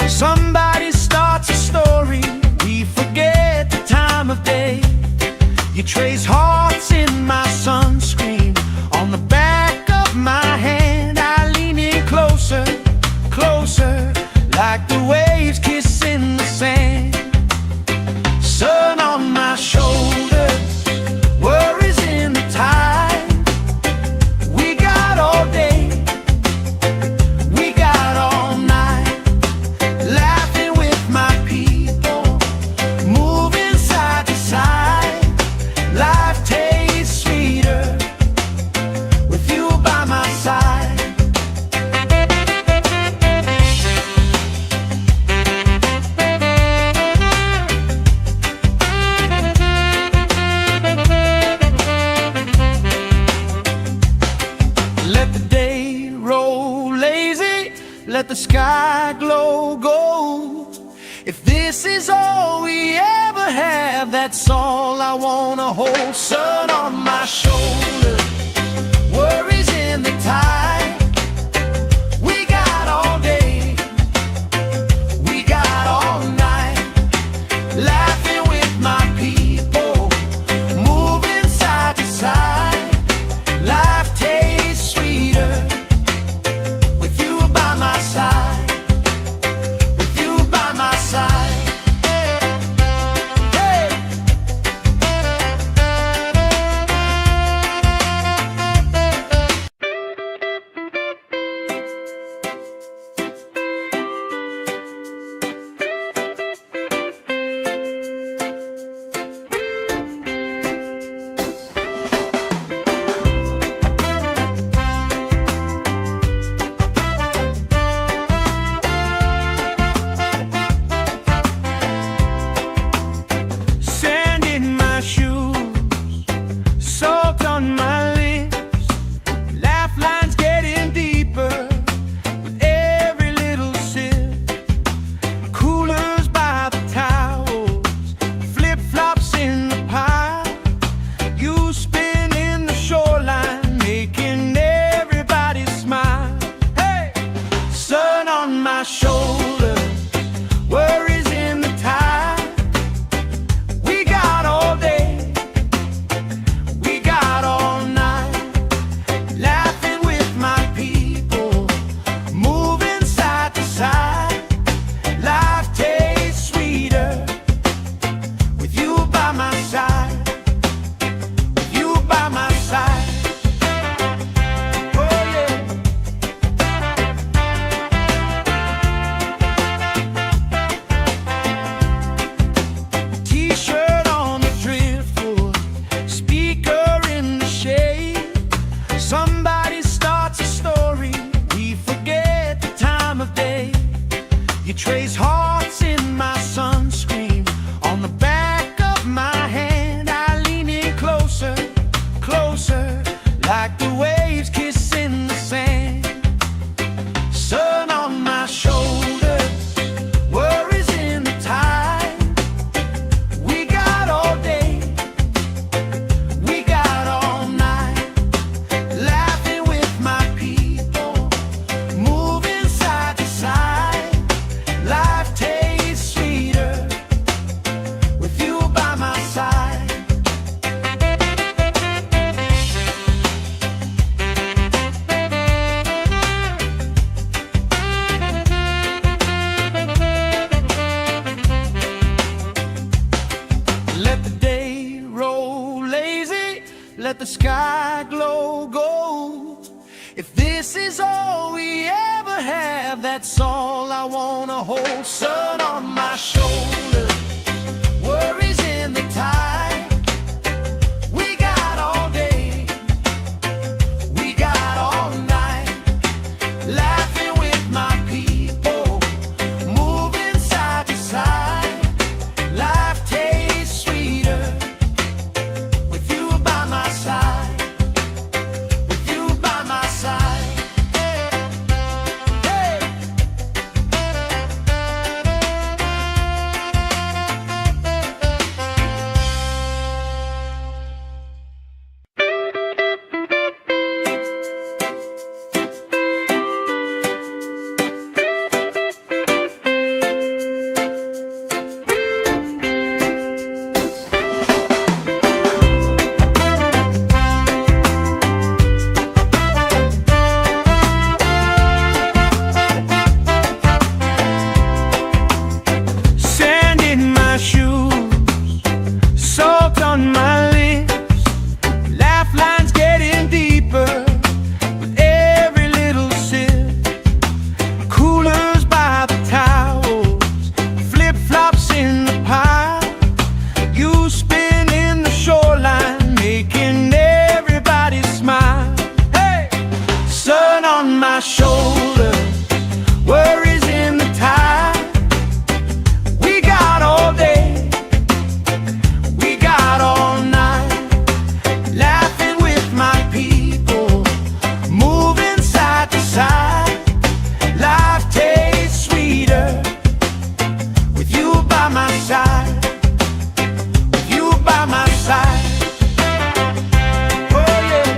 Somebody starts a story, we forget the time of day. You trace hearts in my sunscreen, on the back of my hand. I lean in closer, closer, like the waves kissing the sand. Sun on my shoulders, worries in the tide. We got all day, we got all night, laughing with my people, moving side to side. Life tastes sweeter with you by my side. Let the day roll lazy, let the sky glow gold. If this is all we ever have, that's all I wanna hold. Sun on my shoulder, worries in the tide. We got all day, we got all night, laughing with my people, moving side to side. Life tastes sweeter with you by my side, with you by my side. Hey. If this is all we ever have, that's all I wanna hold. Sun on my shoulder, worries in the tide. We got all day, we got all night, laughing with my people, moving side to side. Life tastes sweeter with you by my side. On my lips, lifelines getting deeper with every little sip. Coolers by the towels, flip-flops in the pile. You spinning the shoreline, making everybody smile. Hey, sun on my shoulder, worries in the tide. We got all day, all night, laughing with my people, moving side to side. Life tastes sweeter with you by my side, with you by my side. Oh yeah.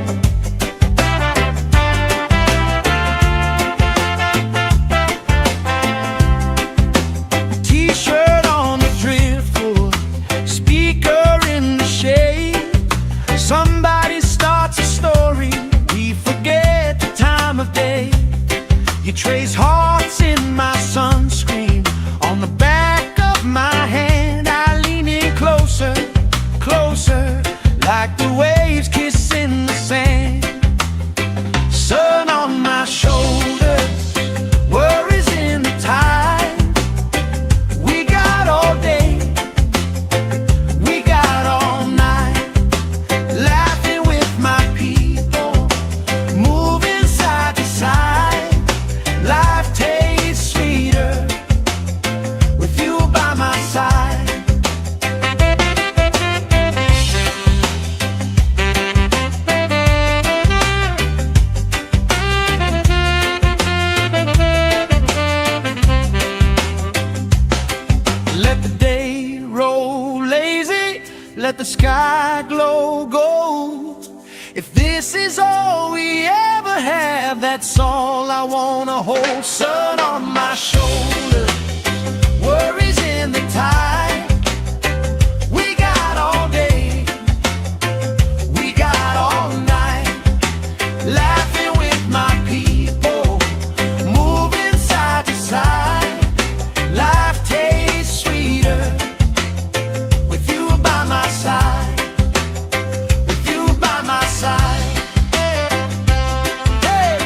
T-shirt on the driftwood, speaker in the shade. Somebody starts a story, we forget the time of day. You trace hearts in my sunscreen, on the back of my hand. I lean in closer, closer, like the waves kissing the sand. Sun on my shoulders, worries in the tide. We got all day, we got all night, laughing with my people, moving side to side. Life tastes sweeter with you by my side. Let the day roll lazy, let the sky glow gold. If this is all we ever have, that's all I wanna hold. Sun on my shoulder, worries in the tide. We got all day, we got all night, laughing with my people, moving side to side. Life tastes sweeter with you by my side, with you by my side. Hey.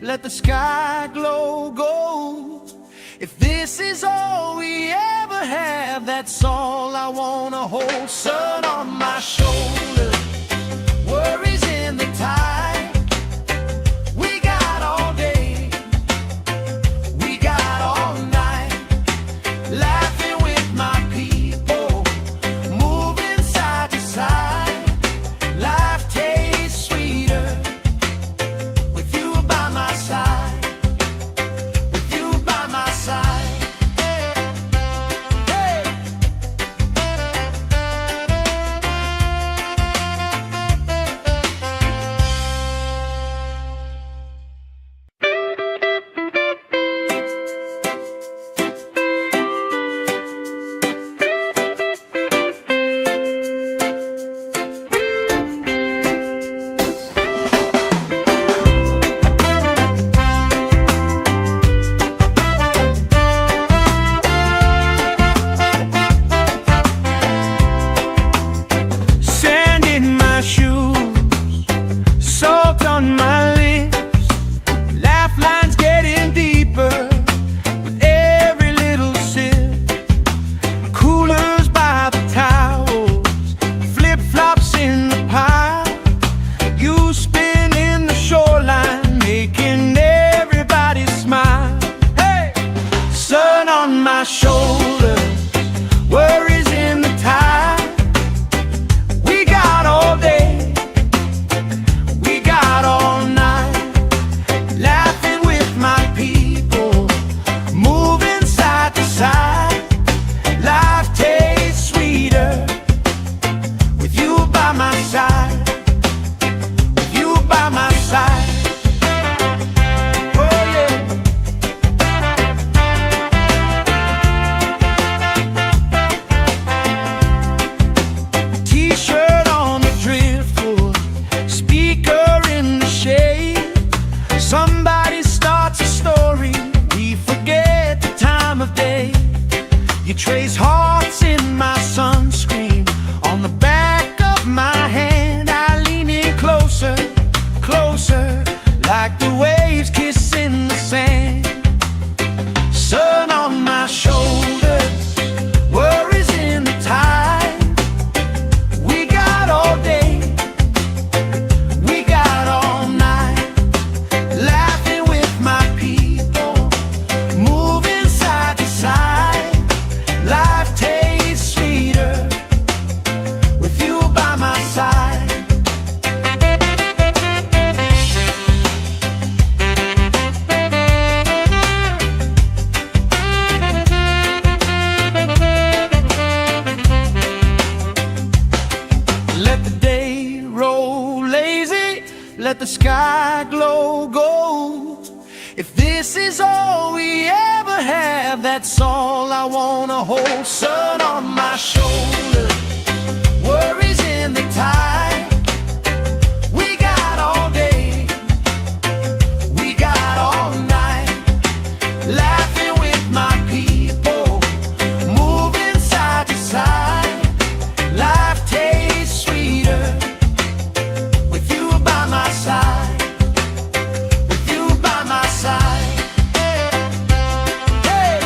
let the sky glow gold. If this is all we ever have, that's all I wanna hold. Sun on my shoulder, worries in the tide. We got all day, we got all night, laughing with my people, moving side to side. Life tastes sweeter with you by my side, with you by my side. Hey. Sand in my shoes, salt on my lips, laugh lines getting deeper with every little sip. Coolers by the towels, flip-flops in the pile. You spin in the shoreline, making everybody smile. Hey! Sun on my shoulder, worries in the tide. We got all day, we got all night, laughing with my people, moving side to side. Life tastes sweeter with you by my side, with you by my side. Oh yeah. T-shirt on the driftwood, speaker in the shade. Somebody starts a story, we forget the time of day. You trace hearts in my sunscreen, on the back of my hand. I lean in closer, closer, like the waves kissing the sand. Sun on my shoulders, worries in the tide. We got all day, we got all night, laughing with my people, moving side to side. Life tastes sweeter with you by my side. Let the day roll lazy, let the sky glow gold. If this is all we ever have, that's all I wanna hold. Sun on my shoulder, worries in the tide. We got all day, we got all night, laughing with my people, moving side to side. Life tastes sweeter with you by my side, with you by my side. Hey.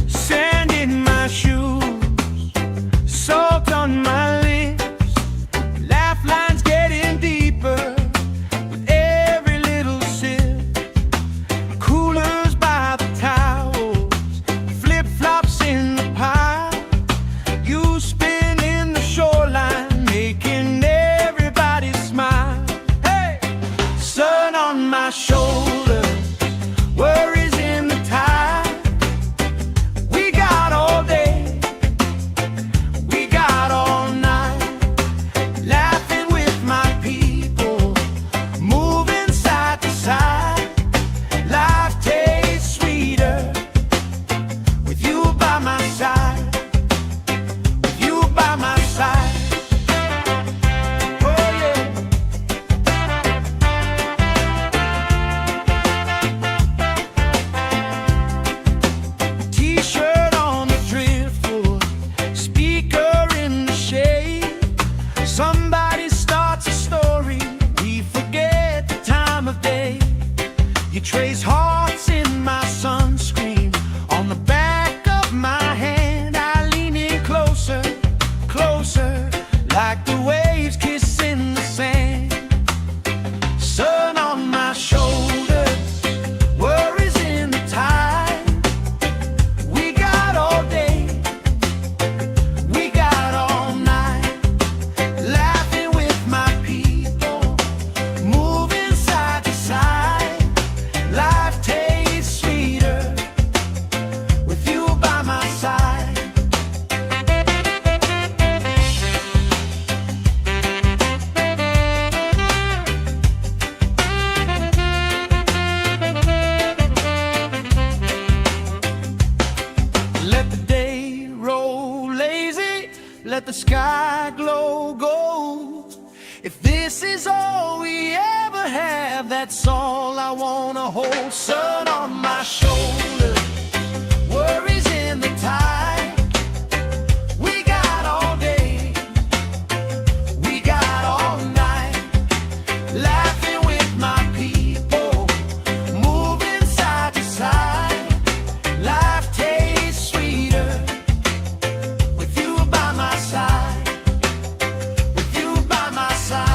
Sand in my shoes, salt on my lips, laugh lines getting deeper with every little sip. Coolers by the towels, flip-flops in the pile. You spin in the shoreline, making everybody smile. Hey! Sun on my shoulder, worries in the tide. We got all day, we got all night, laughing with my people, moving side to side. Life have, that's all I wanna hold. Sun on my shoulder, worries in the tide. We got all day, we got all night, laughing with my people, moving side to side. Life tastes sweeter with you by my side, with you by my side.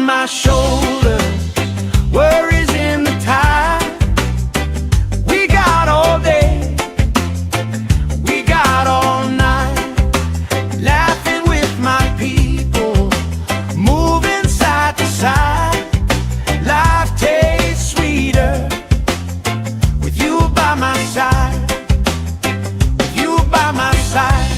My shoulders, worries in the tide. We got all day, we got all night, laughing with my people, moving side to side. Life tastes sweeter with you by my side, with you by my side.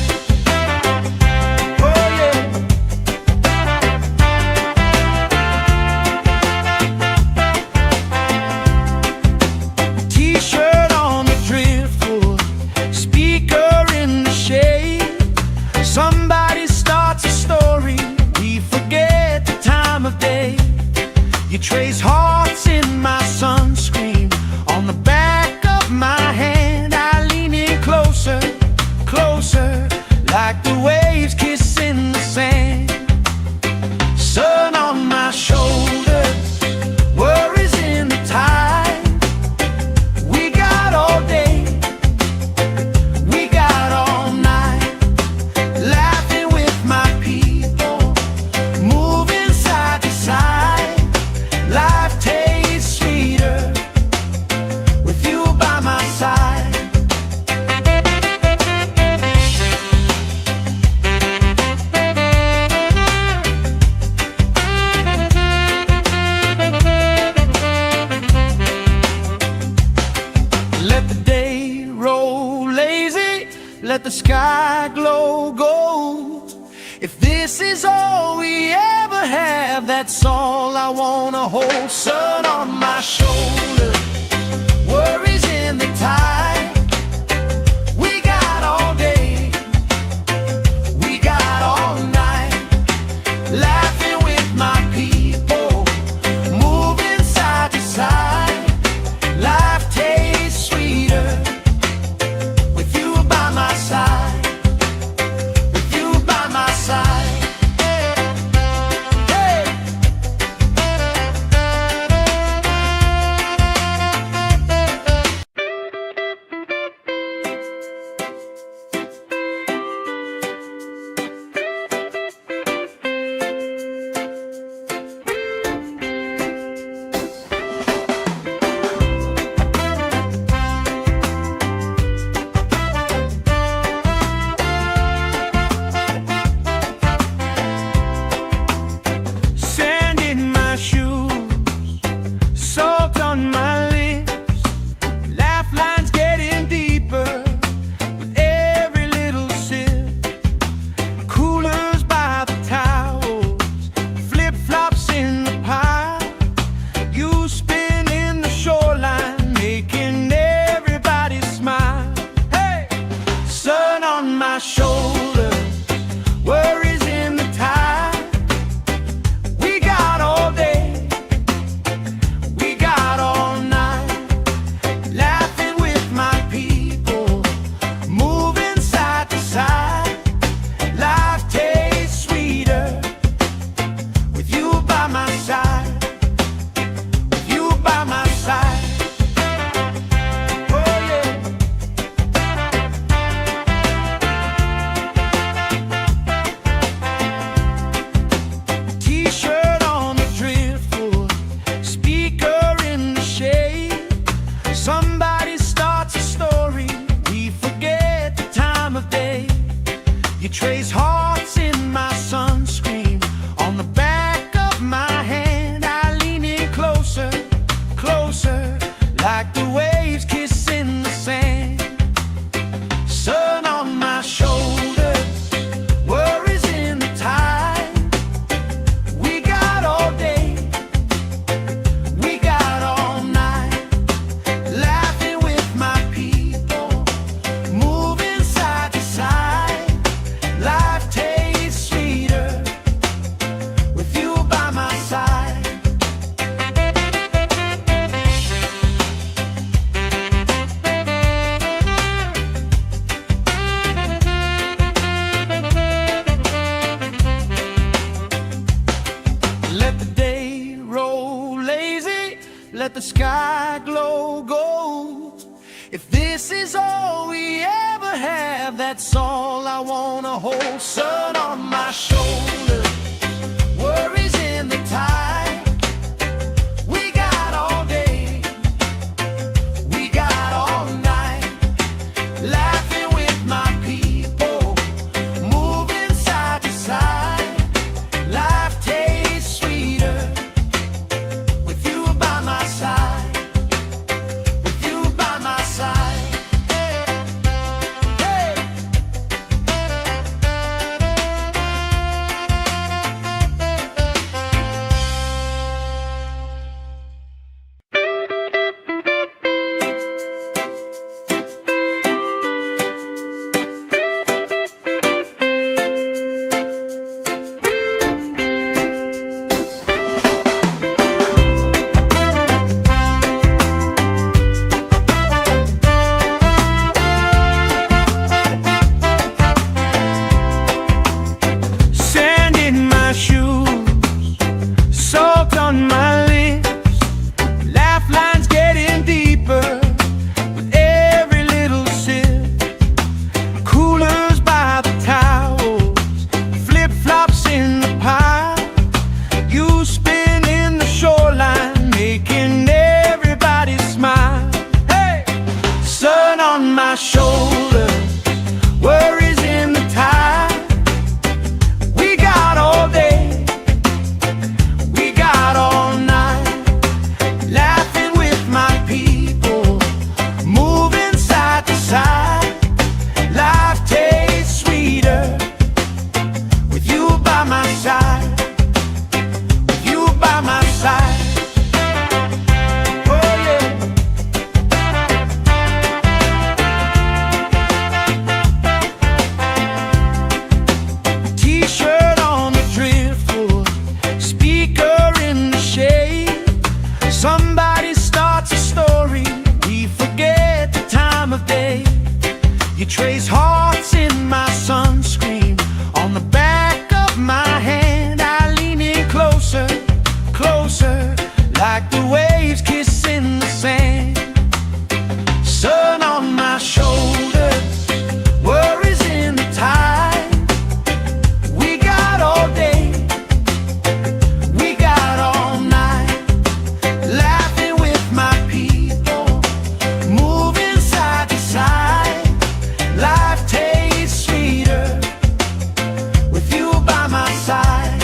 Somebody starts a story, we forget the time of day. You trace hearts in my sunscreen, on the back of my hand. I lean in closer, closer, like the waves kissing the sand. Sun on my shoulders, worries in the tide. We got all day, we got all night, laughing with my people, moving side to side. Life tastes sweeter with you by my side. Let the day roll lazy, let the sky glow gold. If this is all we ever have, that's all I wanna hold. Sun on my shoulder, worries in the tide. We got all day, we got all night, laughing with my people, moving side to side. Life tastes sweeter with you by my side, with you by my side. Hey. let the sky glow gold. If this is all we ever have, that's all I wanna hold. Sun on my shoulder, worries in the tide. We got all day, we got all night, laughing with my people, moving side to side. Life tastes sweeter with you by my side, with you by my side. Hey. Sand in my shoes, salt on my lips, laugh lines getting deeper with every little sip. Coolers by the towels, flip-flops in the pile. You spinning the shoreline, making everybody smile. Hey! Sun on my shoulder, worries in the tide. We got all day, we got all night, laughing with my people, moving side to side. Life tastes sweeter with you by my side, with you by my side. Oh yeah. T-shirt on the driftwood, speaker in the shade. Somebody starts a story, we forget the time of day. You trace hearts in my sunscreen, on the back of my hand. I lean in closer, closer, like the waves kissing the sand. Sun on my shoulders, worries in the tide. We got all day, we got all night, laughing with my people, moving side to side. Life tastes sweeter with you by my side.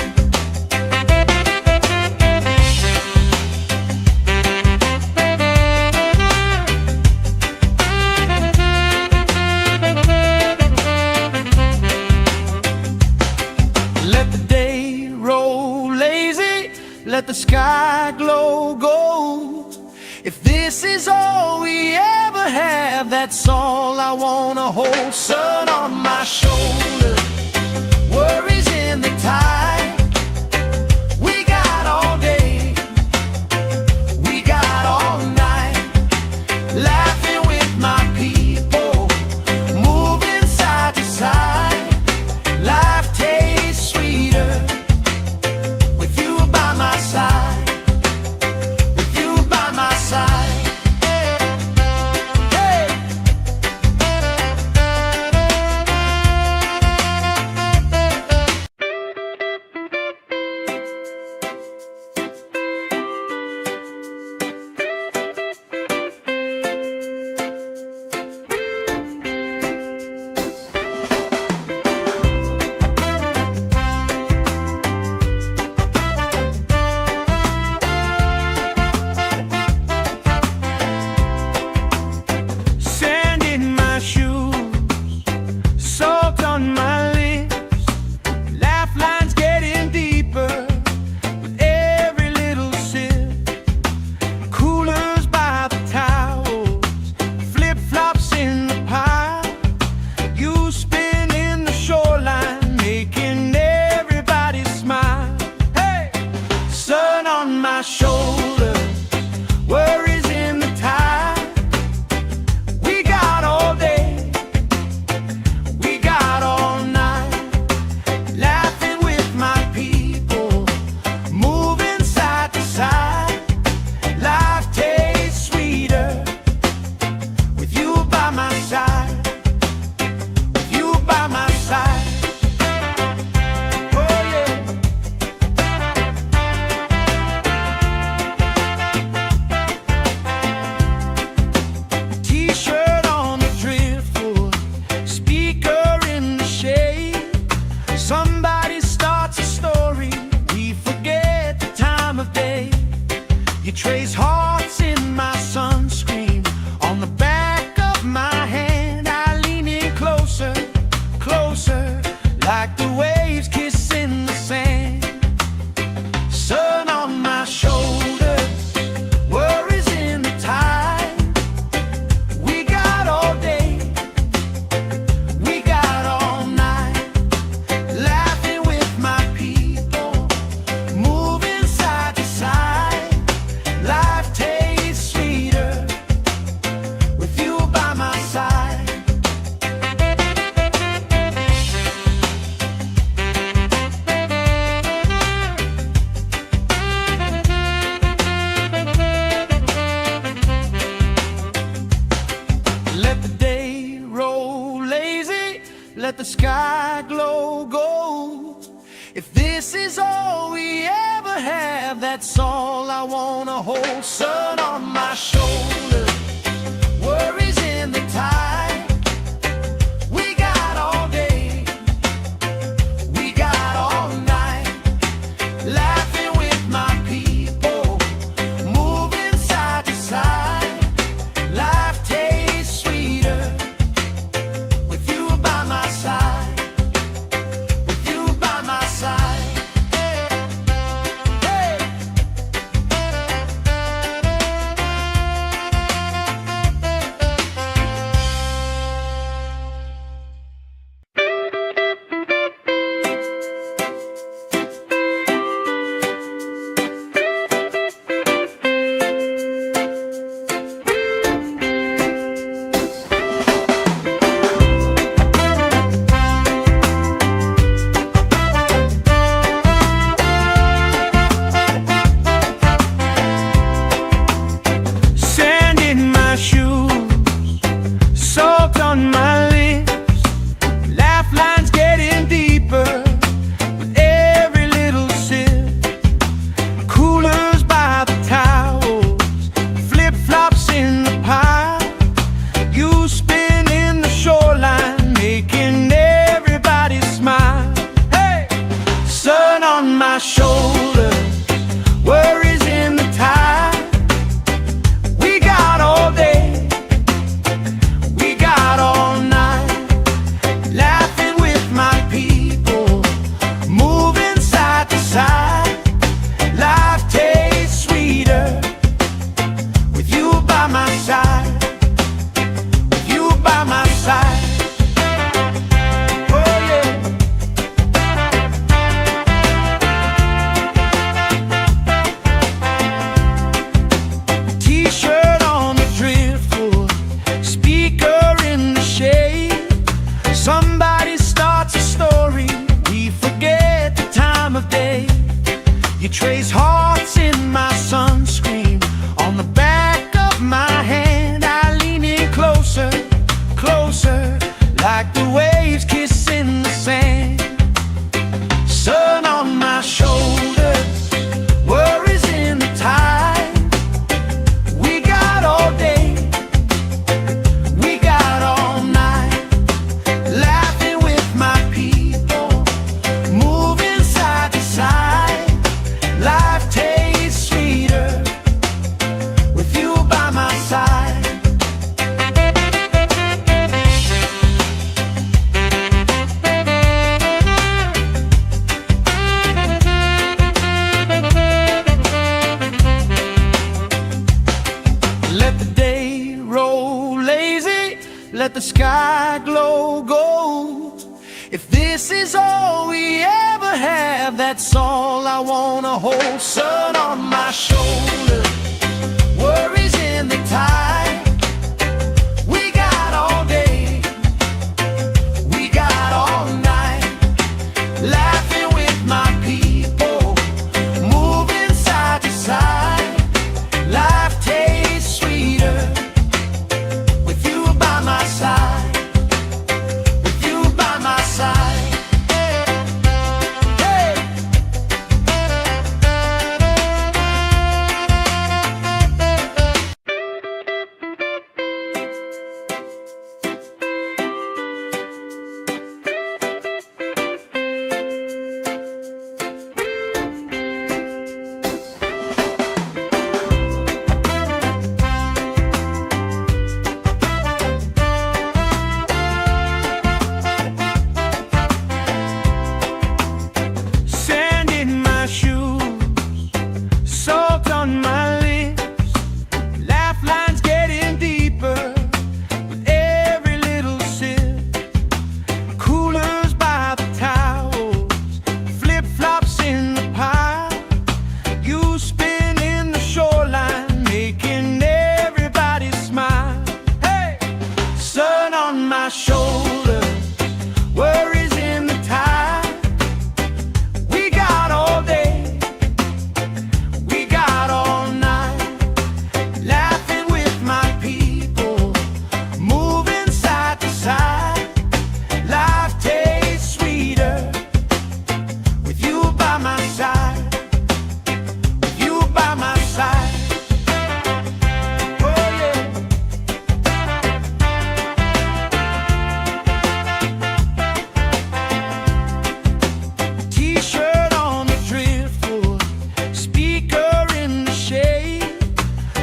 Let the day roll lazy, let the sky glow gold. If this is all we ever have, that's all I wanna hold. Sun on my shoulder, worries in the tide. We got all day, we got all night, laughing with my people, moving side to side. Life tastes sweeter with you by my side, with you by my side. Hey. You trace hearts in my sunscreen on the back of my hand. I lean in closer, closer, like the waves kissing the sand. Sun on my shoulders, worries in the tide. We got all day, we got all night, laughing with my people, moving side to side. Life tastes sweeter with you by my side. Let the day roll lazy, let the sky glow gold. If this is all we ever have, that's all I wanna hold. Sun on my shoulders, worries in the tide. We got all day, we got all night, laughing with my people, moving side to side. Life tastes sweeter with you by my side, with you by my side. Hey. Sand in my shoes, salt on my lips, laugh lines getting deeper with every little sip. Coolers by the towels, flip-flops in the pile. You spin in the shoreline, making everybody smile. Hey! Sun on my shoulders, worries in the tide. We got all day, we got all night, laughing with my people, moving side to side. Life tastes sweeter with you by my side, with you by my side. Oh yeah. T-shirt on the driftwood, speaker in the shade. Somebody starts a story, we forget the time of day. You trace hearts in my sunscreen on the back of my hand. I lean in closer, closer, like the waves kissing the sand. Sun on my shoulders, worries in the tide. We got all day, we got all night, laughing with my people, moving side to side. Life tastes sweeter with you by my side. Let the day roll lazy, let the sky glow gold. If this is all we ever have, that's all I wanna hold. Sun on my shoulders, worries in the tide. We got all day, we got all night, laughing with my people, moving side to side. Life tastes sweeter with you by my side, with you by my side. Hey.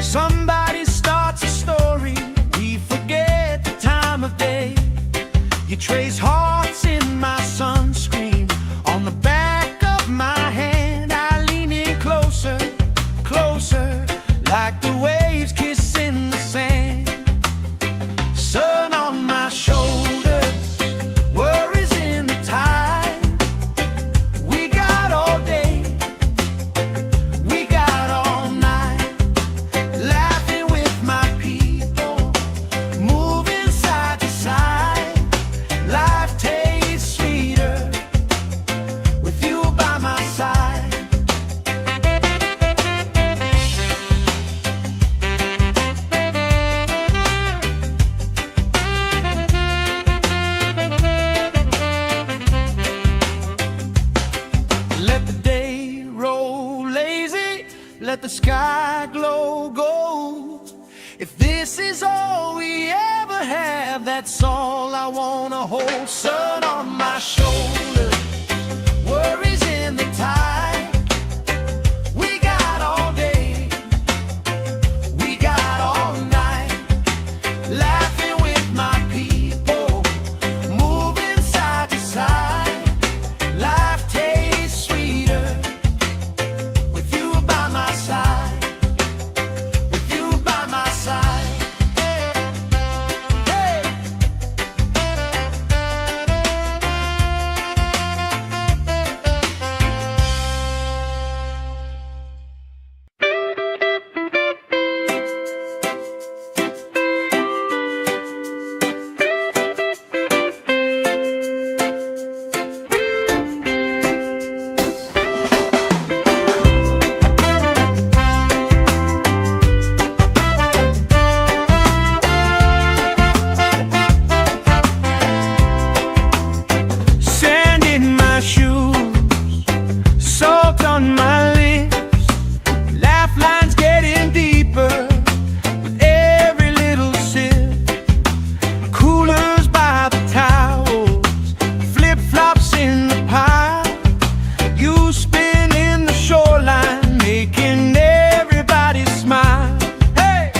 Somebody starts a story, we forget the time of day. You trace hearts in my sunscreen, on the back of my hand. I lean in closer, closer, like the waves kissing the sand. Sun on my shoulders, worries in the tide. We got all day, we got all night, laughing with my people, moving side to side. Life tastes sweeter with you by my side. Let the day roll lazy, let the sky glow gold. If this is all we ever have, that's all I wanna hold. Sun on my shoulders, worries in the tide. We got all day, we got all night, laughing with my people, moving side to side. Life tastes sweeter with you by my side, with you by my side. Hey. Sand in my shoes, salt on my lips, laugh lines getting deeper with every little sip. Coolers by the towels, flip-flops in the pile. You spin in the shoreline, making everybody smile. Hey!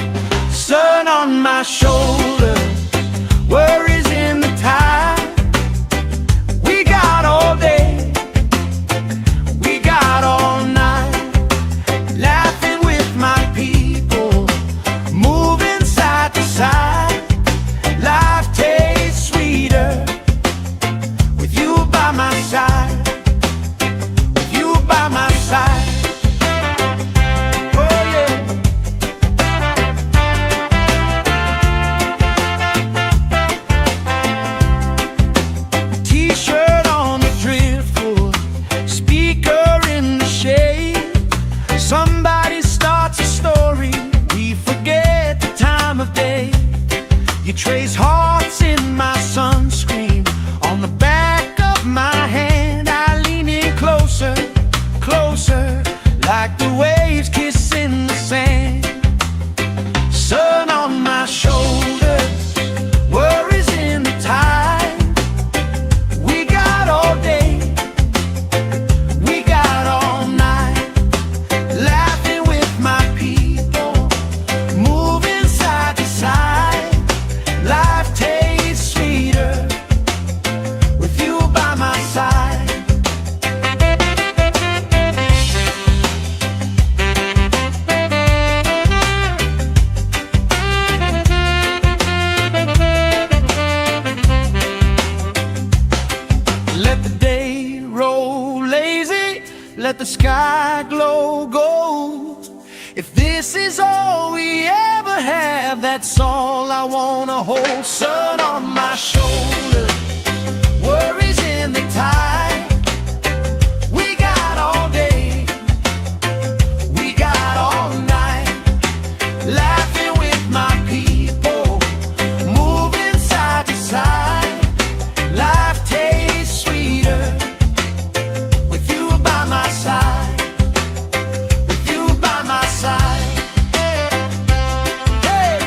Sun on my shoulders, worries in the tide. We got all day, we got all night, laughing with my people, moving side to side. Life tastes sweeter with you by my side, with you by my side. Oh yeah. T-shirt on the driftwood, speaker in the shade. Somebody starts a story, we forget the time of day. You trace hearts in my sunscreen, on the back of my hand. I lean in closer, closer, like the waves kissing the sand. Sun on my shoulders, worries in the tide. We got all day, we got all night, laughing with my people, moving side to side. Life tastes sweeter with you by my side. Let the day roll lazy, let the sky glow gold. If this is all we ever have, that's all I wanna hold. Sun on my shoulders, worries in the tide. We got all day, we got all night, laughing with my people, moving side to side. Life tastes sweeter with you by my side, with you by my side. Hey.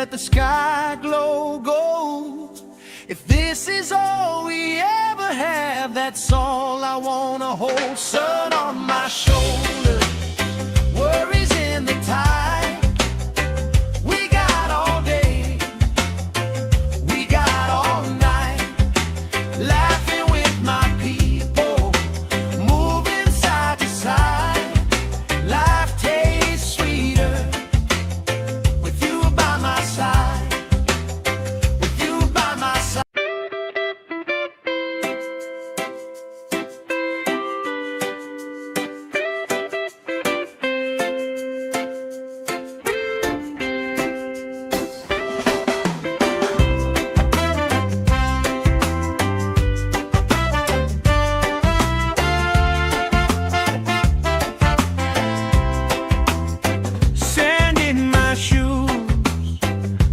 let the sky glow gold. If this is all we ever have, that's all I wanna hold. Sun on my shoulder, worries in the tide. We got all day, we got all night, laughing with my people, moving side to side. Life tastes sweeter with you by my side, with you by my side. Sand in my shoes,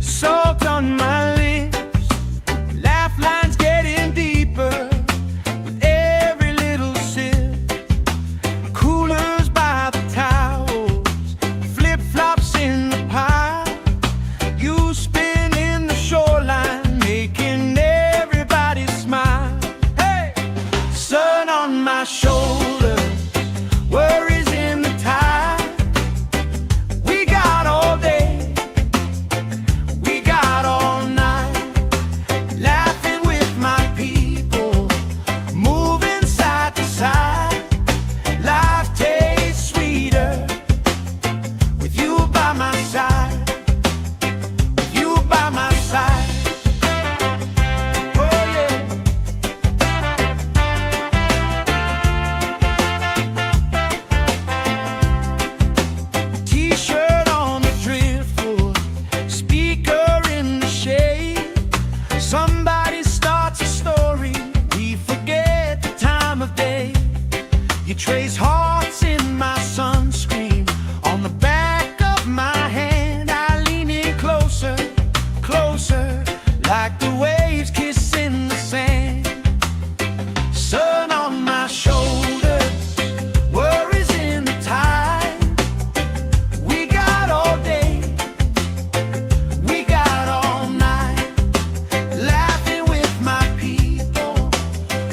salt on my lips, laugh lines getting deeper with every little sip. Coolers by the towels, flip-flops in the pile. You spin in the shoreline, making everybody smile. Hey! Sun on my shoulder, worries in the tide. We got all day, we got all night, laughing with my people, moving side to side. Life tastes sweeter with you by my side, with you by my side. Oh yeah. T-shirt on the driftwood, speaker in the shade. Somebody starts a story, we forget the time of day. You trace hearts in my sunscreen, on the back of my hand. I lean in closer, closer, like the waves kissing the sand. Sun on my shoulder, worries in the tide. We got all day, we got all night, laughing with my people,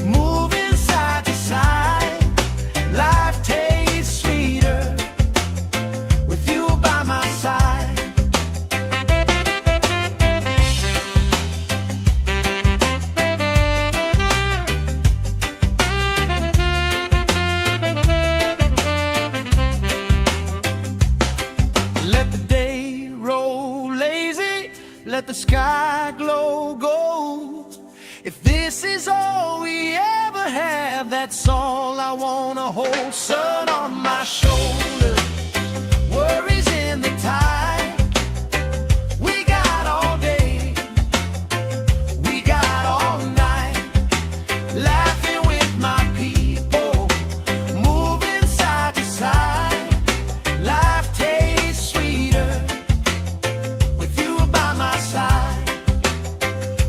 moving side to side. Life tastes sweeter with you by my side. Let the day roll lazy, let the sky glow gold. If this is all we ever have, that's all I wanna hold. Sun on my shoulder, worries in the tide. We got all day, we got all night, laughing with my people, moving side to side. Life tastes sweeter with you by my side,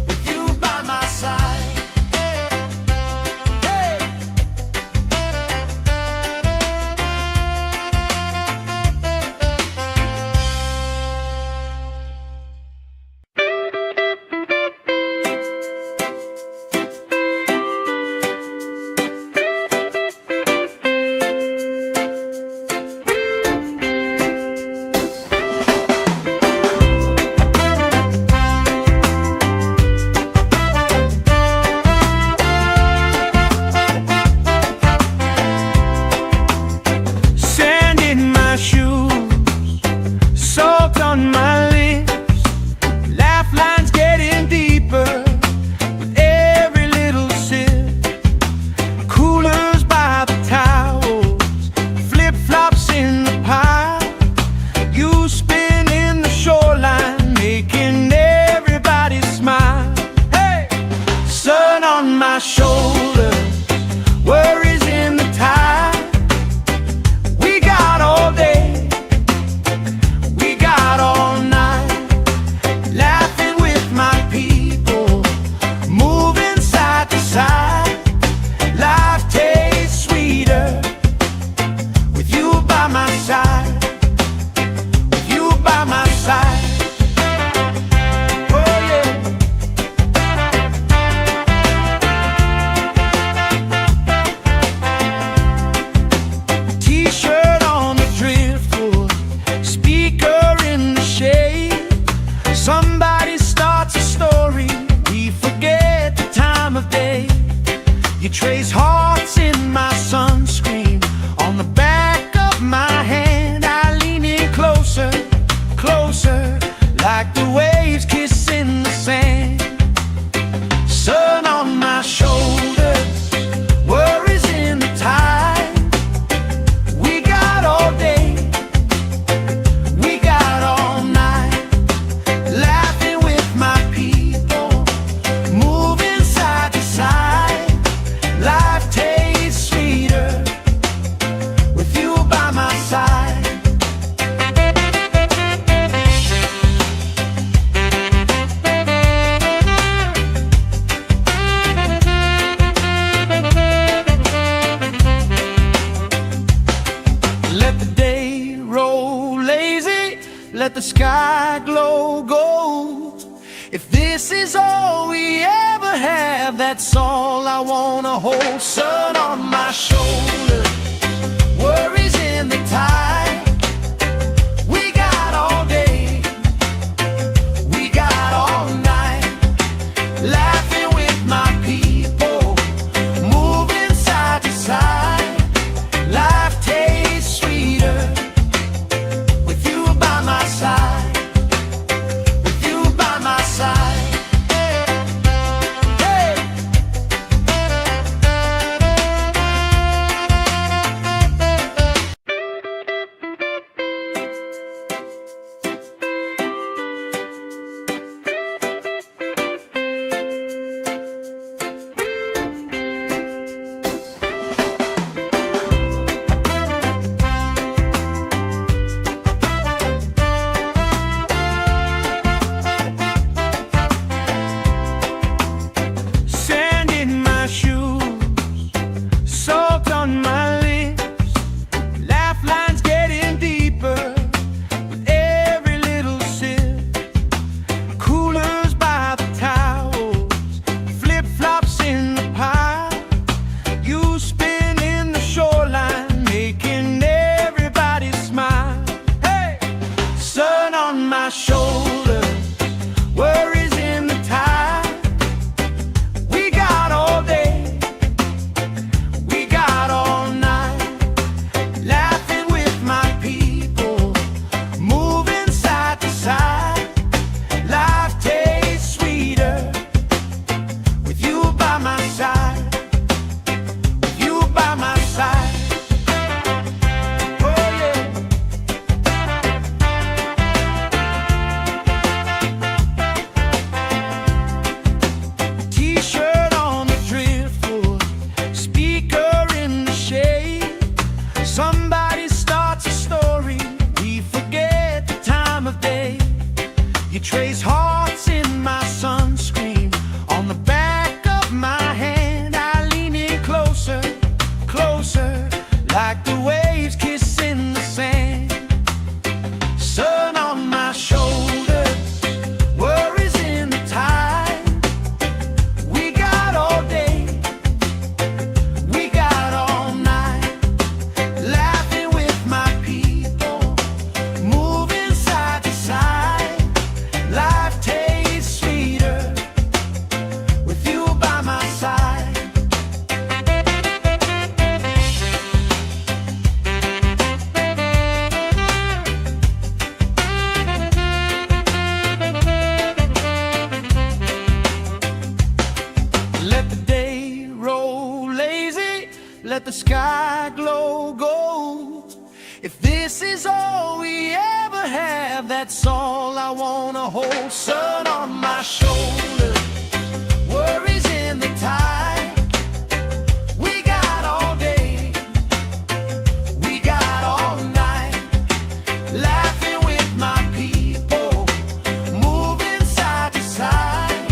with you by my side. Hey! let the sky glow gold. If this is all we ever have, that's all I wanna hold. Sun on my shoulder, worries in the tide. We got all day, we got all night, laughing with my people, moving side to side. Life tastes sweeter with you by my side, with you by my side. My shoulder, worries in the tide. We got all day, we got all night, laughing with my people, moving side to side. Life tastes sweeter with you by my side, with you by my side. Somebody starts a story, we forget the time of day. You trace hearts in my sunscreen, on the back of my hand. I lean in closer, closer, like the waves kissing the sand. Sun on my shoulders, worries in the tide. We got all day, we got all night, laughing with my people, moving side to side. Life tastes sweeter with you by my side. Let the day roll lazy, let the sky glow gold. If this is all we ever have, that's all I wanna hold. Sun on my shoulder, worries in the tide. We got all day, we got all night, laughing with my people, moving side to side.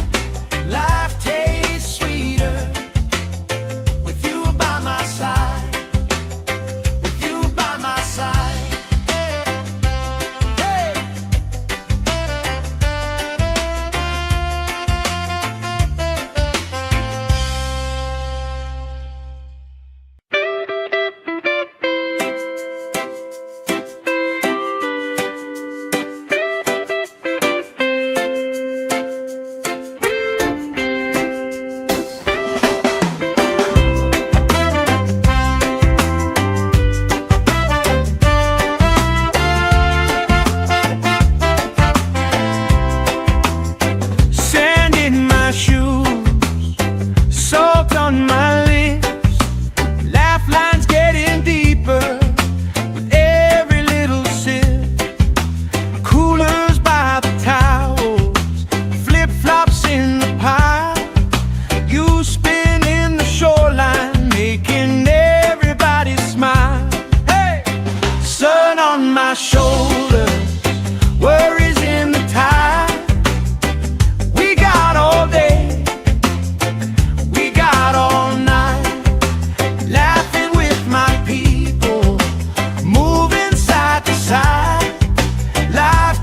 Life tastes sweeter with you by my side, with you by my side. Sand in my shoes, salt on my lips, laugh lines getting deeper with every little sip. Coolers by the towels, flip-flops in the pile. You spin in the shoreline, making everybody smile. Hey! Sun on my shoulders, worries in the tide. We got all day, we got all night, laughing with my people, moving side to side. Life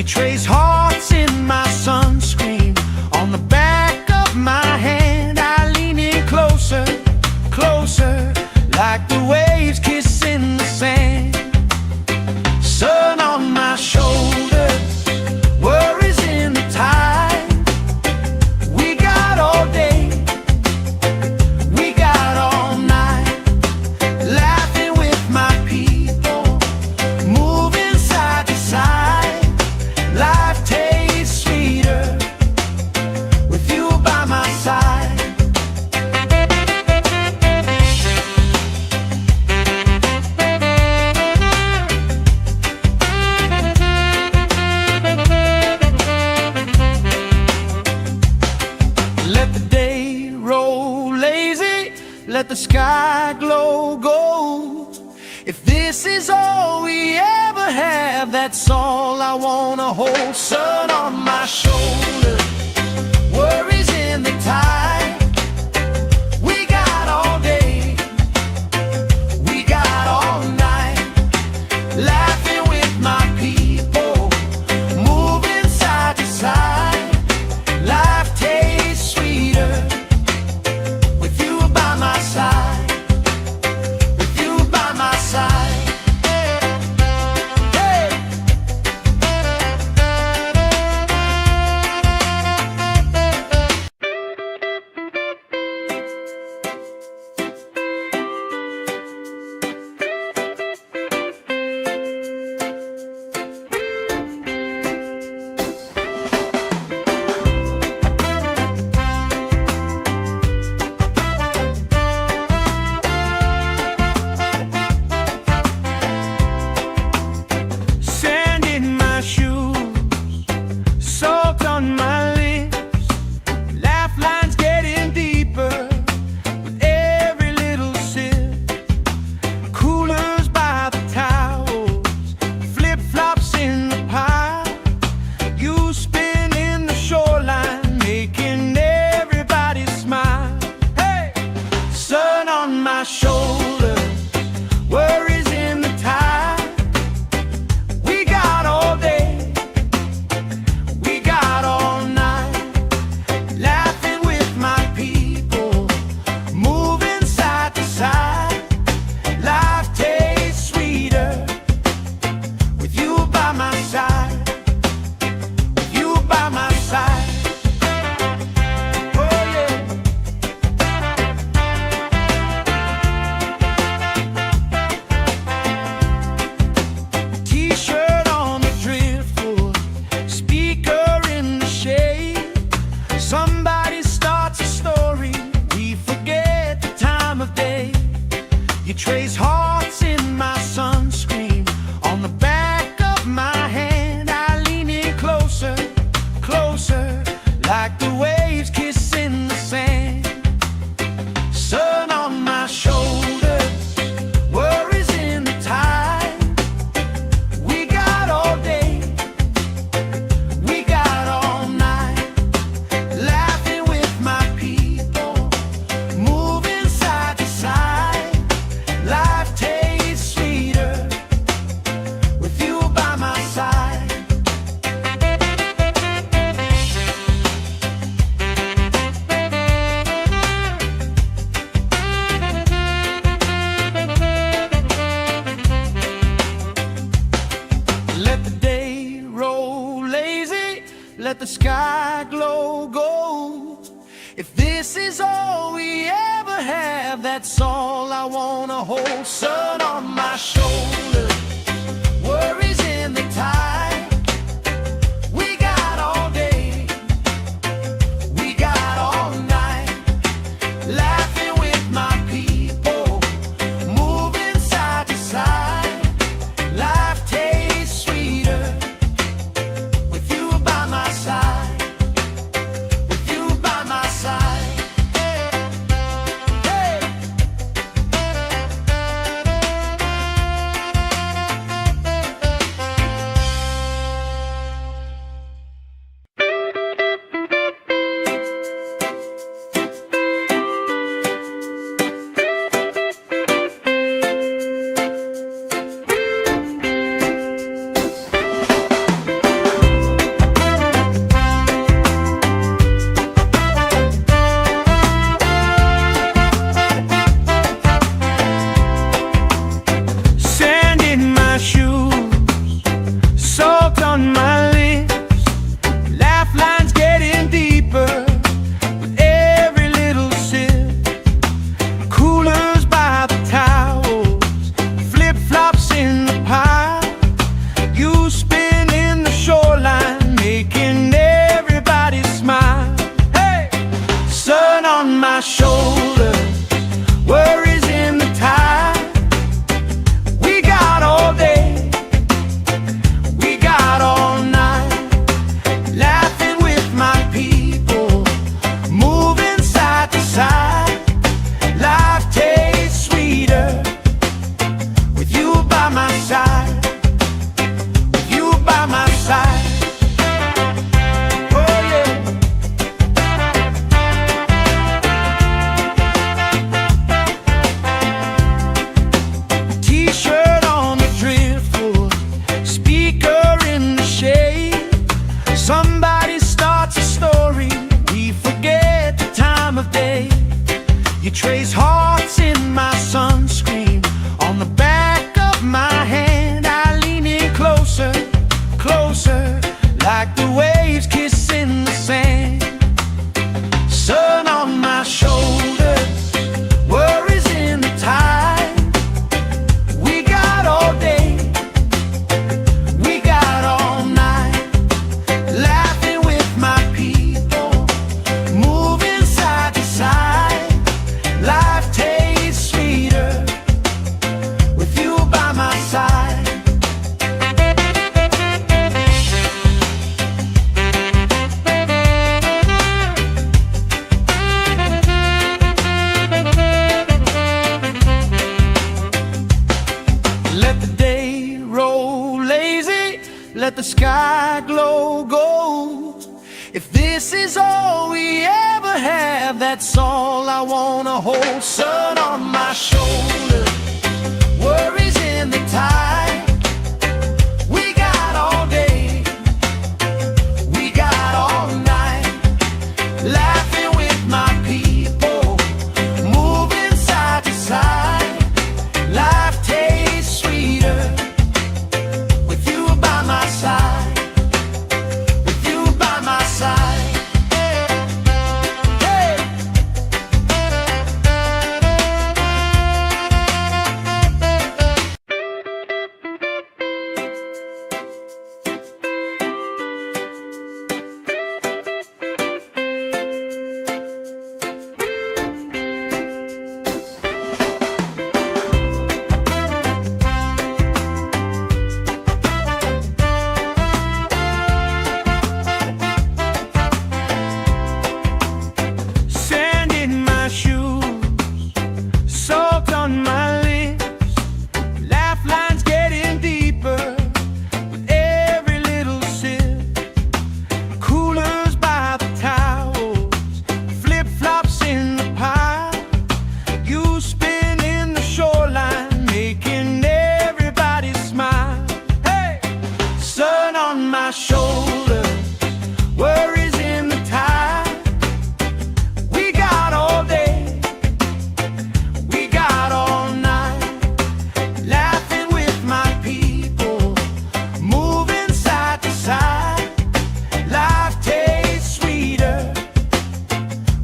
You trace hearts in my sunscreen on the back of my hand. I lean in closer, closer, like the waves kissing the sand. Sun on my shoulders, worries in the tide. We got all day, we got all night, laughing with my people, moving side to side. Life tastes sweeter with you by my side. Let the day roll lazy, let the sky glow gold. If this is all we ever have, that's all I wanna hold. Sun on my shoulder, worries in the tide. We got all day, we got all night, laughing with my people, moving side to side. Life tastes sweeter with you by my side. Shoulder, worries in the tide. We got all day, we got all night, laughing with my people, moving side to side. Life tastes sweeter with you by my side, with you by my side. You trace hearts in my sunscreen on the back of my hand. I lean in closer, closer, like the waves kissing the sand. Sun on my shoulders, worries in the tide. We got all day, we got all night, laughing with my people, moving side to side. Life tastes sweeter with you by my side. Let the day roll lazy, let the sky glow gold. If this is all we ever have, that's all I wanna hold. Sun on my shoulder, worries in the tide. We got all day, we got all night, laughing with my people, moving side to side. Life tastes sweeter with you by my side. closer, like the waves kissing the sand. Sun on my shoulders, worries in the tide. We got all day, we got all night, laughing with my people, moving side to side. Life tastes sweeter with you by my side. Let the day roll lazy, let the sky glow gold. If this is all we ever have, that's all I wanna hold. Sun on my shoulders, worries in the tide. We got all day, we got all night, laughing with my people, moving side to side. Life tastes sweeter with you by my side, with you by my side. Hey! Sand in my shoes, salt on my lips, laugh lines getting deeper with every little sip. Coolers by the towels, flip-flops in the pile. You spinning the shoreline, making everybody smile. Hey! Sun on my shoulders, worries in the tide. We got all day, we got all night, laughing with my people, moving side to side. Life tastes sweeter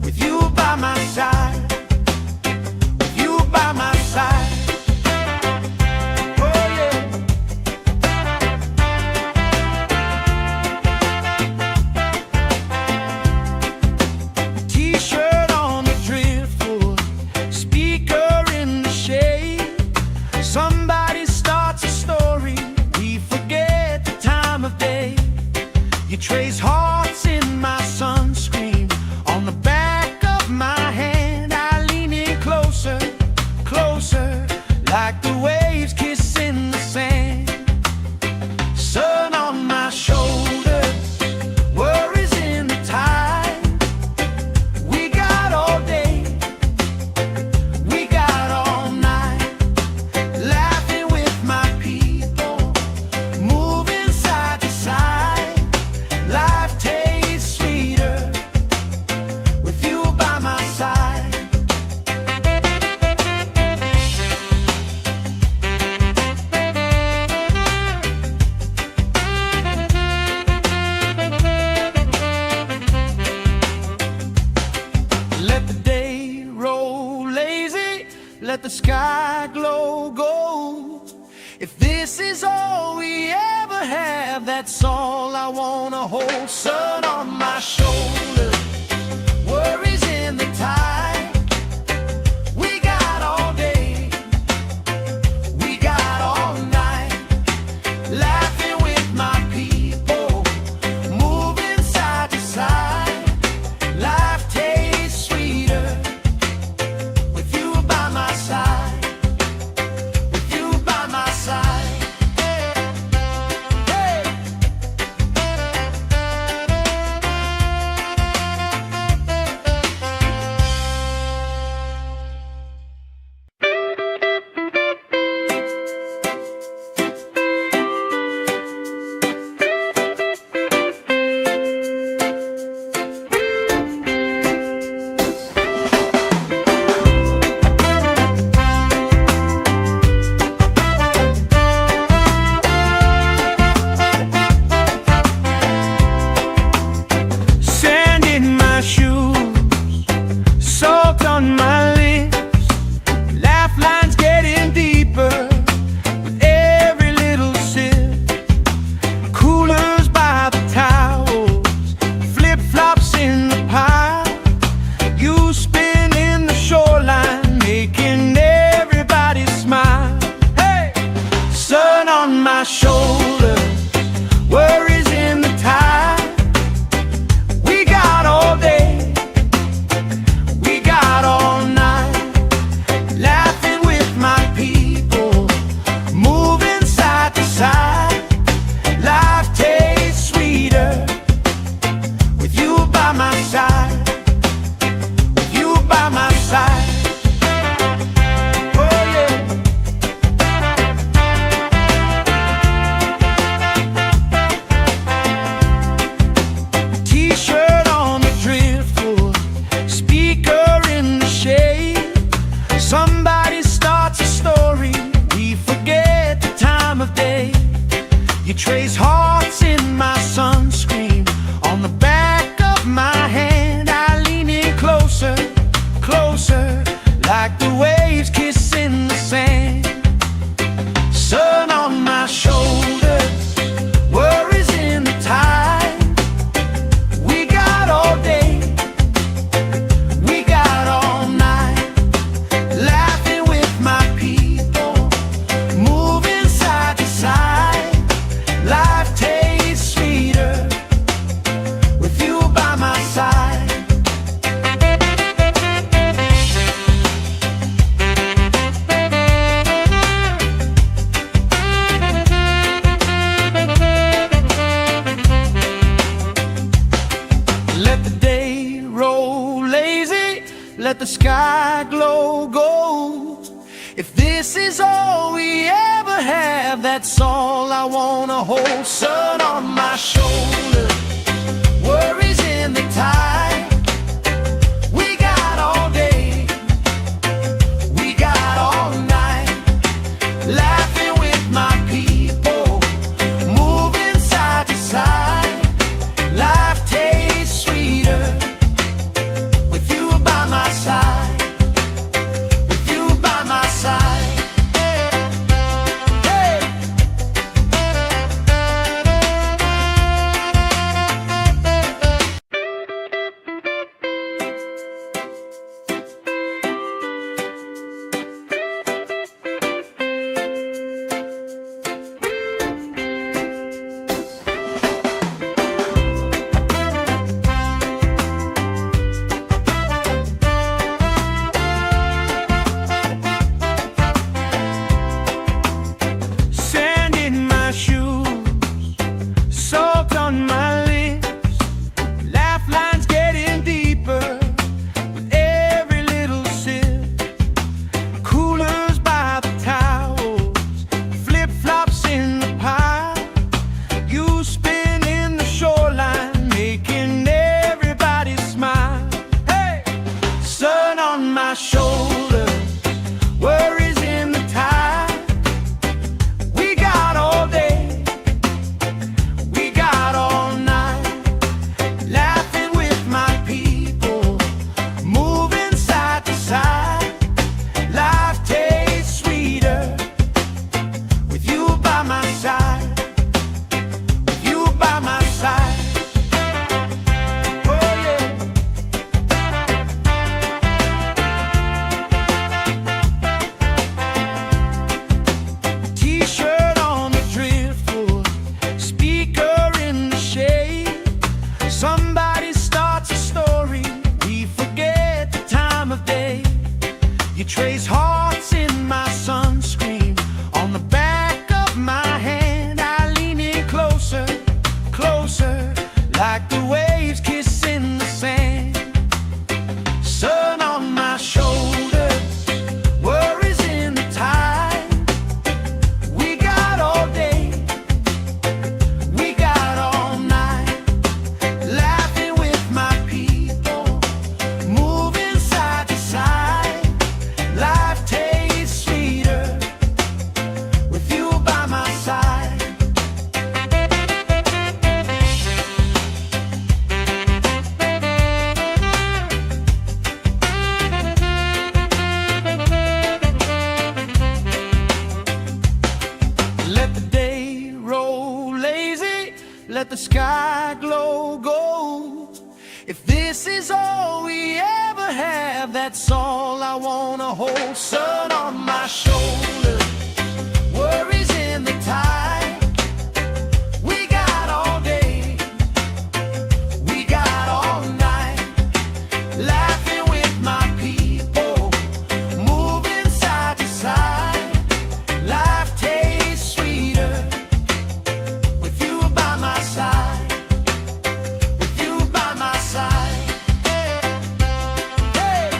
with you by my side, with you by my side. Oh yeah. T-shirt on the driftwood, speaker in the shade. Somebody starts a story, we forget the time of day. You trace hearts in my sunscreen, on the back of my hand. I lean in closer, closer, like the waves kissing the sand. Sun on my shoulders, worries in the tide. We got all day, we got all night, laughing with my people, moving side to side. Life tastes sweeter with you by my side. Let the day roll lazy, let the sky glow gold. If this is all we ever have, that's all I wanna hold. Sun on my shoulders, worries in the tide. We got all day, we got all night, laughing with my people, moving side to side. Life tastes sweeter with you by my side, with you by my side. Hey! hearts in my sunscreen. On the back of my hand, I lean in closer, closer, like the waves kissing the sand. Sun on my shoulders, worries in the tide. We got all day, we got all night, laughing with my people, moving side to side. Life tastes sweeter with you by my side. Let the day roll lazy, let the sky glow gold. If this is all we ever have, that's all I wanna hold. Sun on my shoulders, worries in the tide. We got all day, we got all night, laughing with my people, moving side to side. Life tastes sweeter with you by my side, with you by my side. Hey. Sand in my shoes, salt on my lips, laugh lines getting deeper with every little sip. Coolers by the towels, flip-flops in the pile. You spin in the shoreline, making everybody smile. Hey! Sun on my shoulders, worries in the tide. We got all day, we got all night, laughing with my people, moving side to side. Life tastes sweeter with you by my side, with you by my side. Oh yeah. T-shirt on the driftwood, speaker in the shade. Somebody starts a story, we forget the time of day. You trace hearts in my sunscreen. On the back of my hand, I lean in closer, closer, like the waves kissing the sand. Sun on my shoulders, worries in the tide. We got all day, we got all night, laughing with my people, moving side to side. Life tastes sweeter with you by my side. Let the day roll lazy, let the sky glow gold. If this is all we ever have, that's all I wanna hold. Sun on my shoulders, worries in the tide. We got all day, we got all night, laughing with my people, moving side to side. Life tastes sweeter with you by my side, with you by my side. Hey.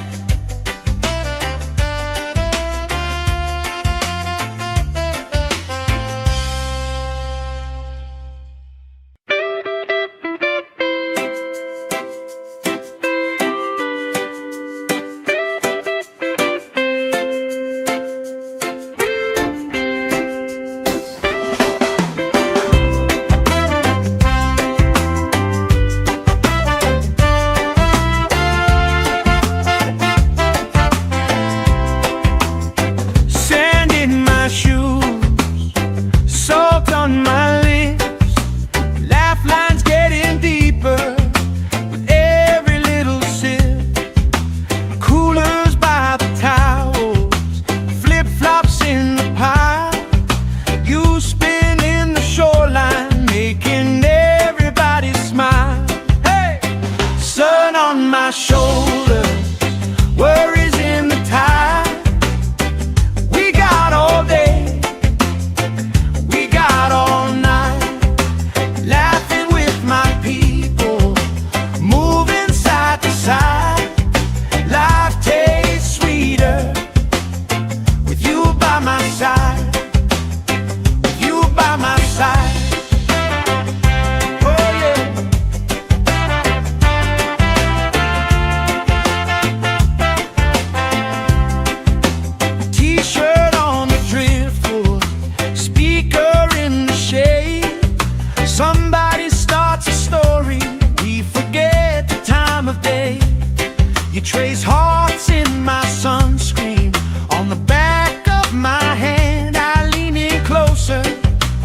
trace hearts in my sunscreen. On the back of my hand I lean in closer,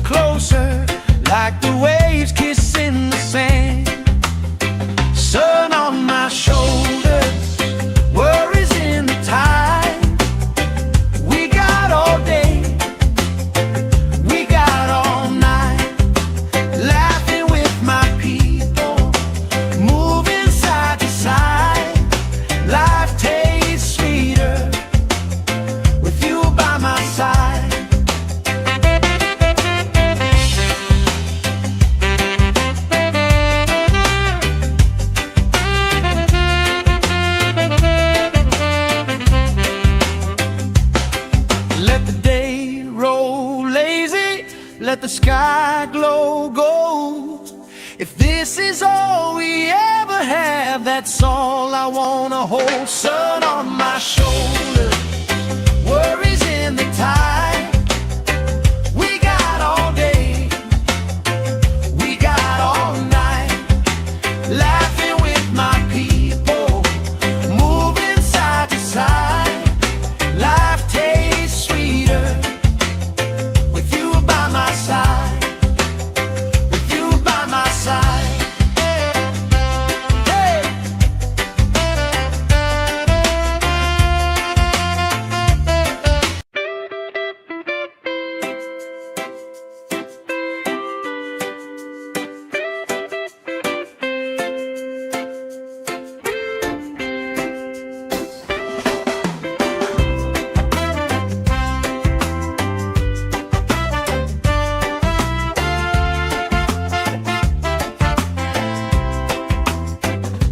closer, like the waves kissing the sand. Sun on my shoulders, worries in the tide. We got all day, we got all night, laughing with my people, moving side to side. Life tastes sweeter with you by my side. Let the day roll lazy, let the sky glow gold. If this is all we ever have, that's all I wanna hold. Sun on my shoulders, worries in the tide. We got all day, we got all night, laughing with my people, moving side to side. Life tastes sweeter with you by my side, with you by my side. Hey!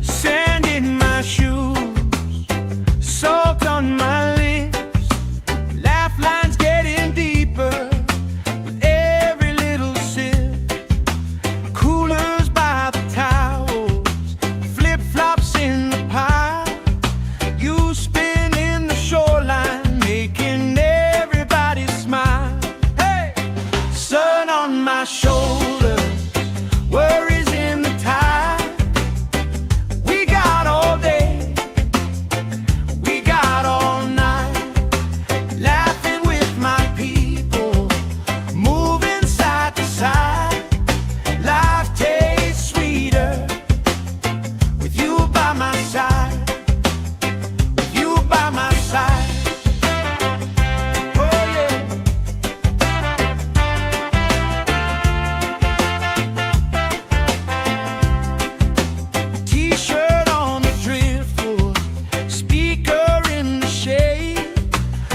Sand in my shoes, salt on my lips, laugh lines getting deeper with every little sip. Coolers by the towels, flip-flops in the pile. You spin in the shoreline, making everybody smile. Hey! Sun on my shoulders, worries in the tide. We got all day, we got all night, laughing with my people, moving side to side. Life tastes sweeter with you by my side, with you by my side. Oh yeah. T-shirt on the driftwood, speaker in the shade.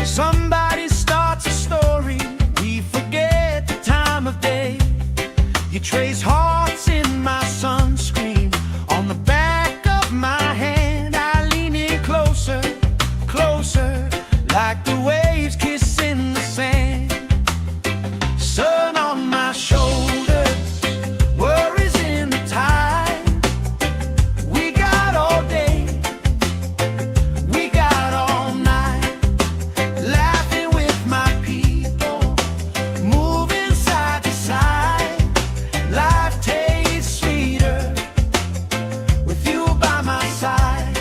Somebody starts a story, we forget the time of day. You trace hearts in my sunscreen. On the back of my hand I lean in closer, closer, like the waves kissing the sand. Sun on my shoulders, worries in the tide. We got all day, we got all night, laughing with my people, moving side to side. Life tastes sweeter with you by my side.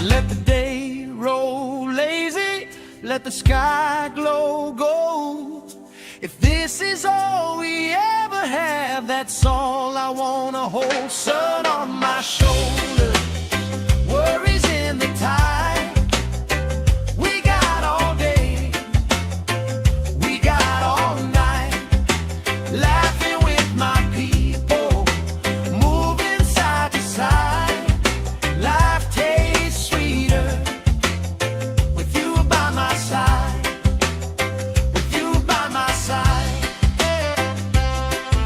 Let the day roll lazy, let the sky glow gold. If this is all we ever have, that's all I wanna hold. Sun on my shoulders, worries in the tide. We got all day, we got all night, laughing with my people, moving side to side. Life tastes sweeter with you by my side, with you by my side.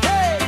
Hey!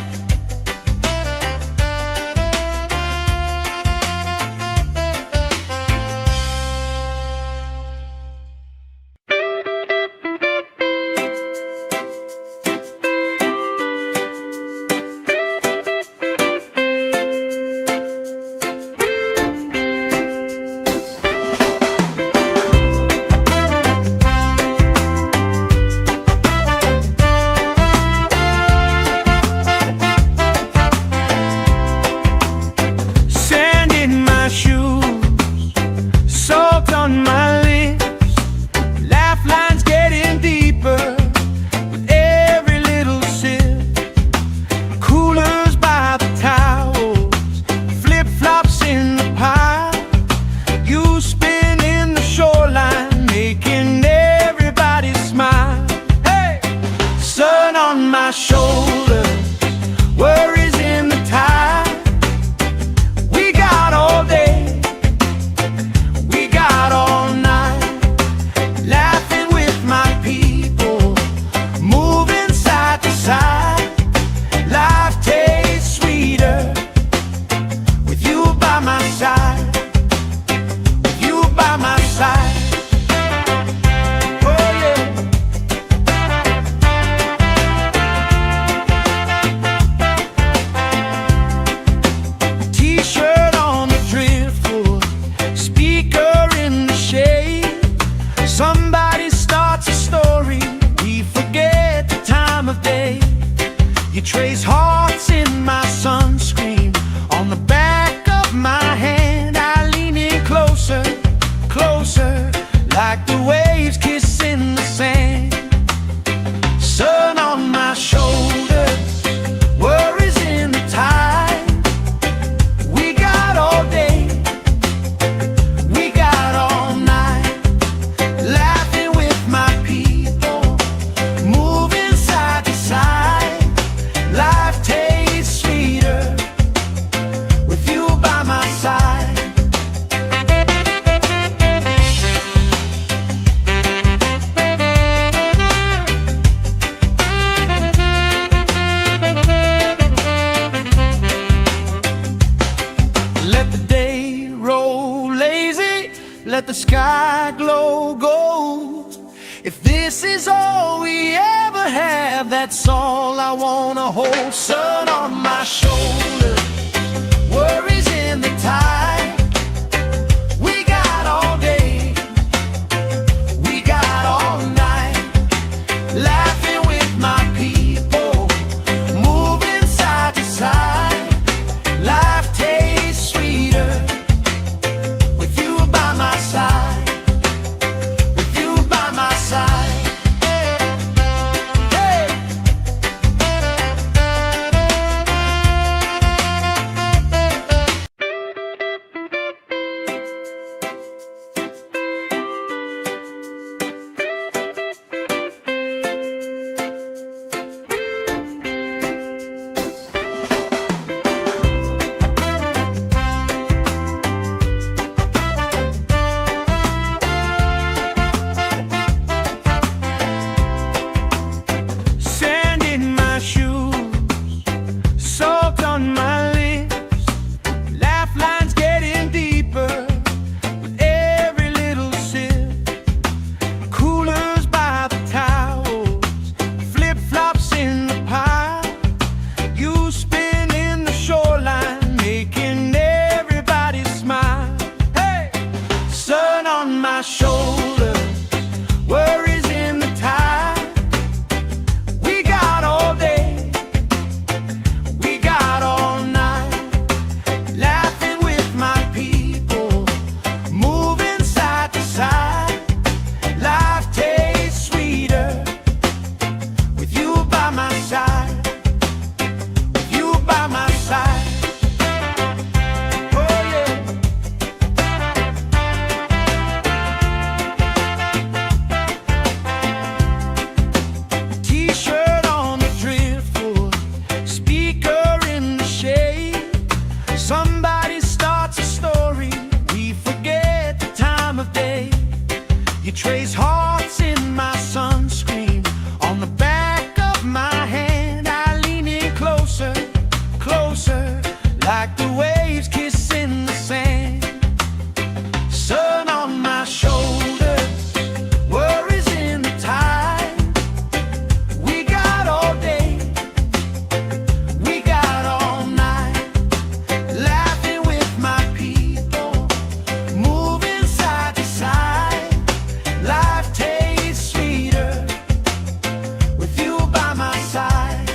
by my side, with you by my side. Oh yeah. T-shirt on the driftwood, speaker in the shade. Somebody starts a story, we forget the time of day. You trace hearts in my sunscreen, on the back of my hand. I lean in closer, closer, like the waves kissing the sand. Sun on my shoulders, worries in the tide. We got all day, we got all night, laughing with my people, moving side to side. Life tastes sweeter with you by my side. Let the day roll lazy, let the sky glow gold. If this is all we ever have, that's all I wanna hold. Sun on my shoulders, worries in the tide. We got all day, we got all night, laughing with my people, moving side to side. Life tastes sweeter with you by my side, with you by my side. Hey. Sand in my shoes, salt on my lips, laugh lines getting deeper with every little sip. Coolers by the towels, flip-flops in the pile. You spinning the shoreline, making everybody smile. Hey! Sun on my shoulders, worries in the tide. We got all day, we got all night, laughing with my people, moving side to side. Life tastes sweeter with you by my side, with you by my side. Oh yeah. T-shirt on the driftwood, speaker in the shade. Somebody starts a story, we forget the time of day. You trace hearts in my sunscreen, on the back of my hand. I lean in closer, closer, like the waves kissing the sand. Sun on my shoulders, worries in the tide. We got all day, we got all night, laughing with my people, moving side to side. Life tastes sweeter with you by my side.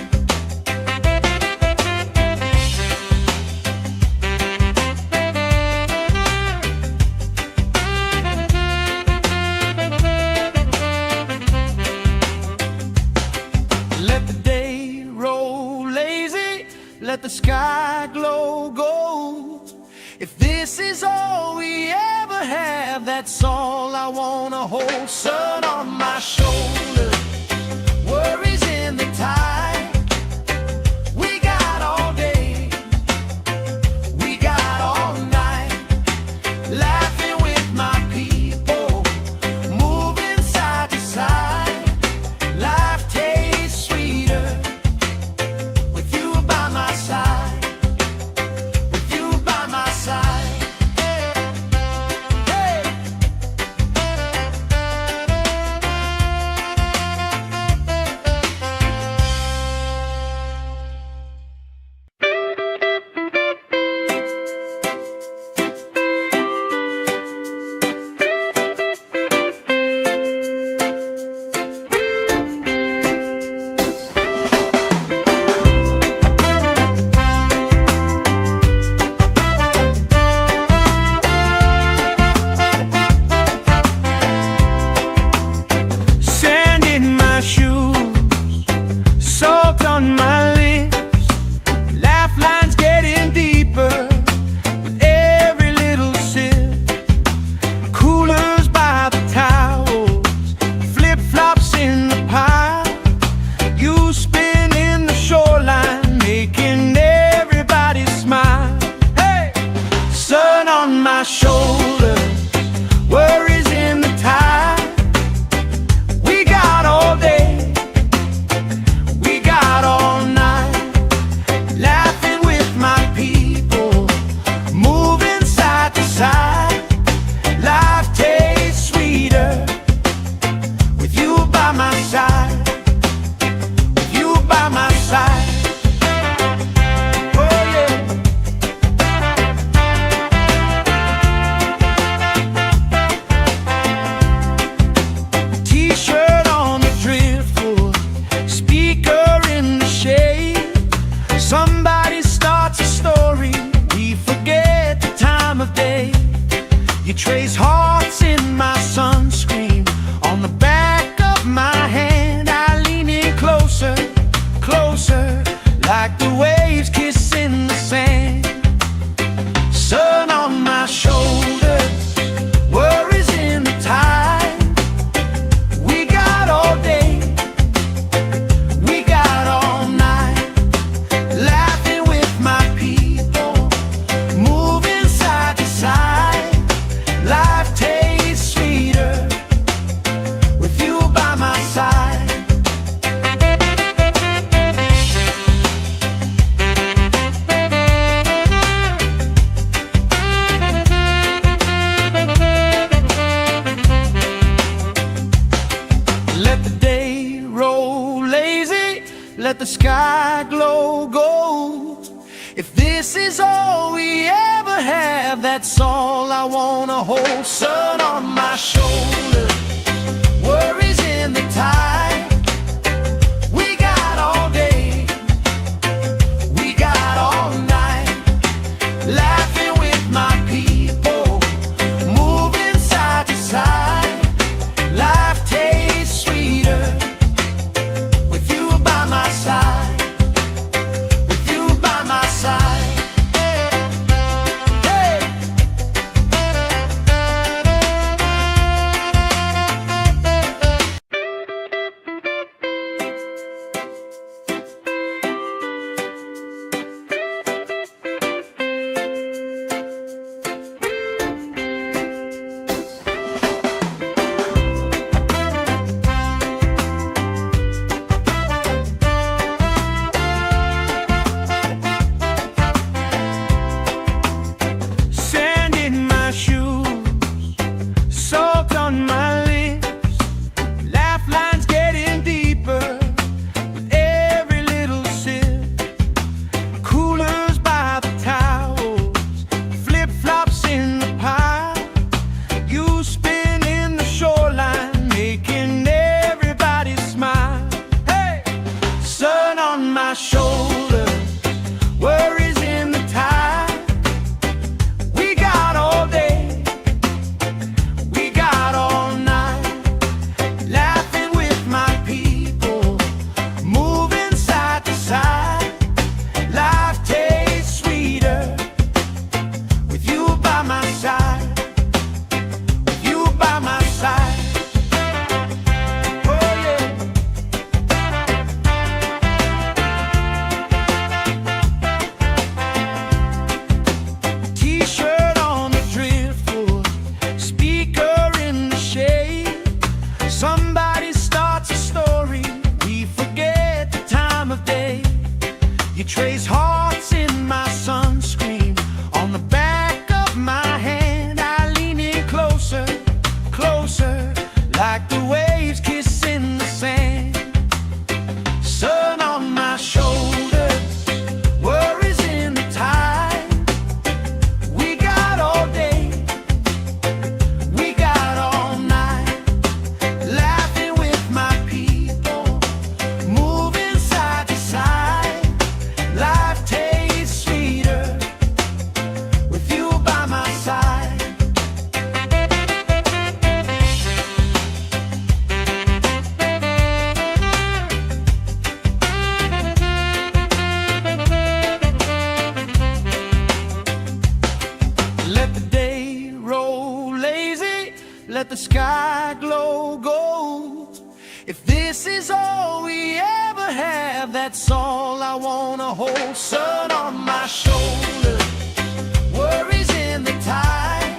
Let the day roll lazy, let the sky glow gold. If this is all we ever have, that's all I wanna hold. Sun on my shoulders, worries in the tide. We got all day, we got all night, laughing with my people, moving side to side. Life tastes sweeter with you by my side, with you by my side. my shoulder, worries in the tide. We got all day, we got all night, laughing with my people, moving side to side. Life tastes sweeter with you by my side, with you by my side. Somebody starts a story, we forget the time of day. You trace hearts in my sunscreen, on the back of my hand. I lean in closer, closer, like the waves kissing the sand. Sun on my shoulders, worries in the tide. We got all day, we got all night, laughing with my people, moving side to side. Life tastes sweeter with you by my side. Let the day roll lazy, let the sky glow gold. If this is all we ever have, that's all I wanna hold. Sun on my shoulder, worries in the tide. We got all day, we got all night, laughing with my people, moving side to side. Life tastes sweeter with you by my side, with you by my side. Hey! Sand in my shoes, salt on my lips, laugh lines getting deeper with every little sip. Coolers by the towels, flip-flops in the pile. You spin in the shoreline, making everybody smile. Hey! Sun on my shoulder, worries in the tide. We got all day, we got all night, laughing with my people, moving side to side. Life tastes sweeter with you by my side, with you by my side. Oh yeah. T-shirt on the driftwood, speaker in the shade. Somebody starts a story, we forget the time of day. You trace hearts in my sunscreen, on the back of my hand. I lean in closer, closer, like the waves kissing the sand. Sun on my shoulders, worries in the tide. We got all day, we got all night, laughing with my people, moving side to side. Life tastes sweeter with you by my side. Let the day roll lazy, let the sky glow gold. If this is all we ever have, that's all I wanna hold. Sun on my shoulder, worries in the tide.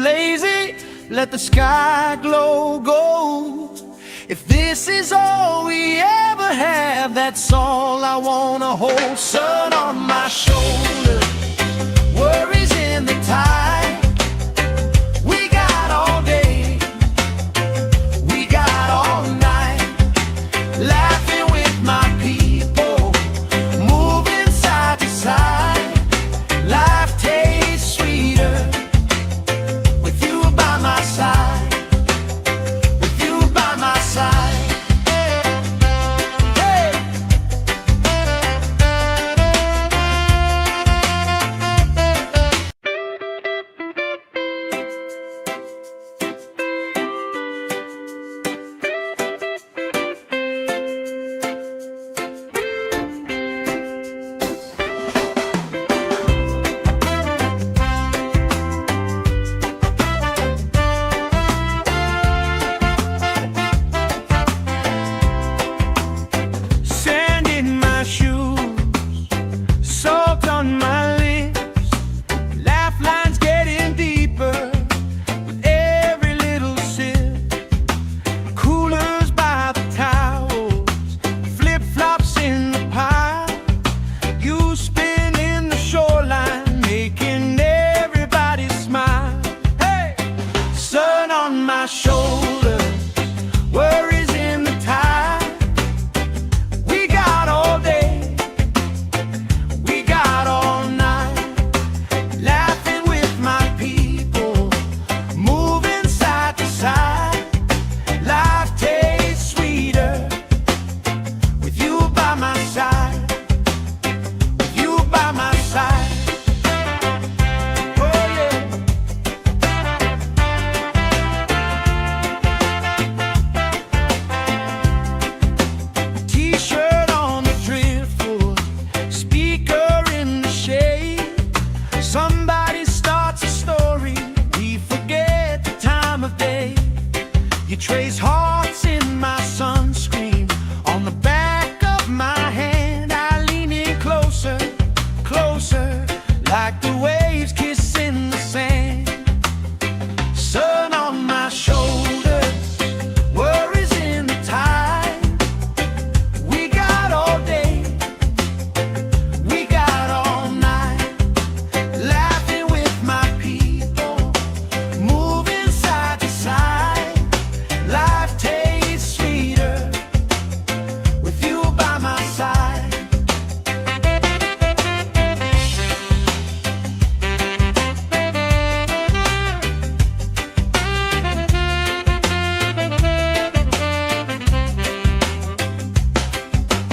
lazy, let the sky glow gold. If this is all we ever have, that's all I wanna hold. Sun on my shoulder, worries in the tide. We got all day, we got all night, laughing with my people, moving side to side. Life tastes sweeter with you by my side, with you by my side. Hey! Sand in my shoes, salt on my lips, laugh lines getting deeper with every little sip. Coolers by the towels, flip-flops in the pile. You spin in the shoreline, making everybody smile. Hey! Sun on my shoulder, worries in the tide. We got all day, we got all night, laughing with my people, moving side to side. Life tastes sweeter with you by my side, with you by my side. Oh yeah. T-shirt on the driftwood, speaker in the shade. Somebody starts a story, we forget the time of day. You trace hearts in my sunscreen, on the back of my hand. I lean in closer, closer, like the waves kissing the sand. Sun on my shoulders, worries in the tide. We got all day, we got all night, laughing with my people, moving side to side. Life tastes sweeter with you by my side.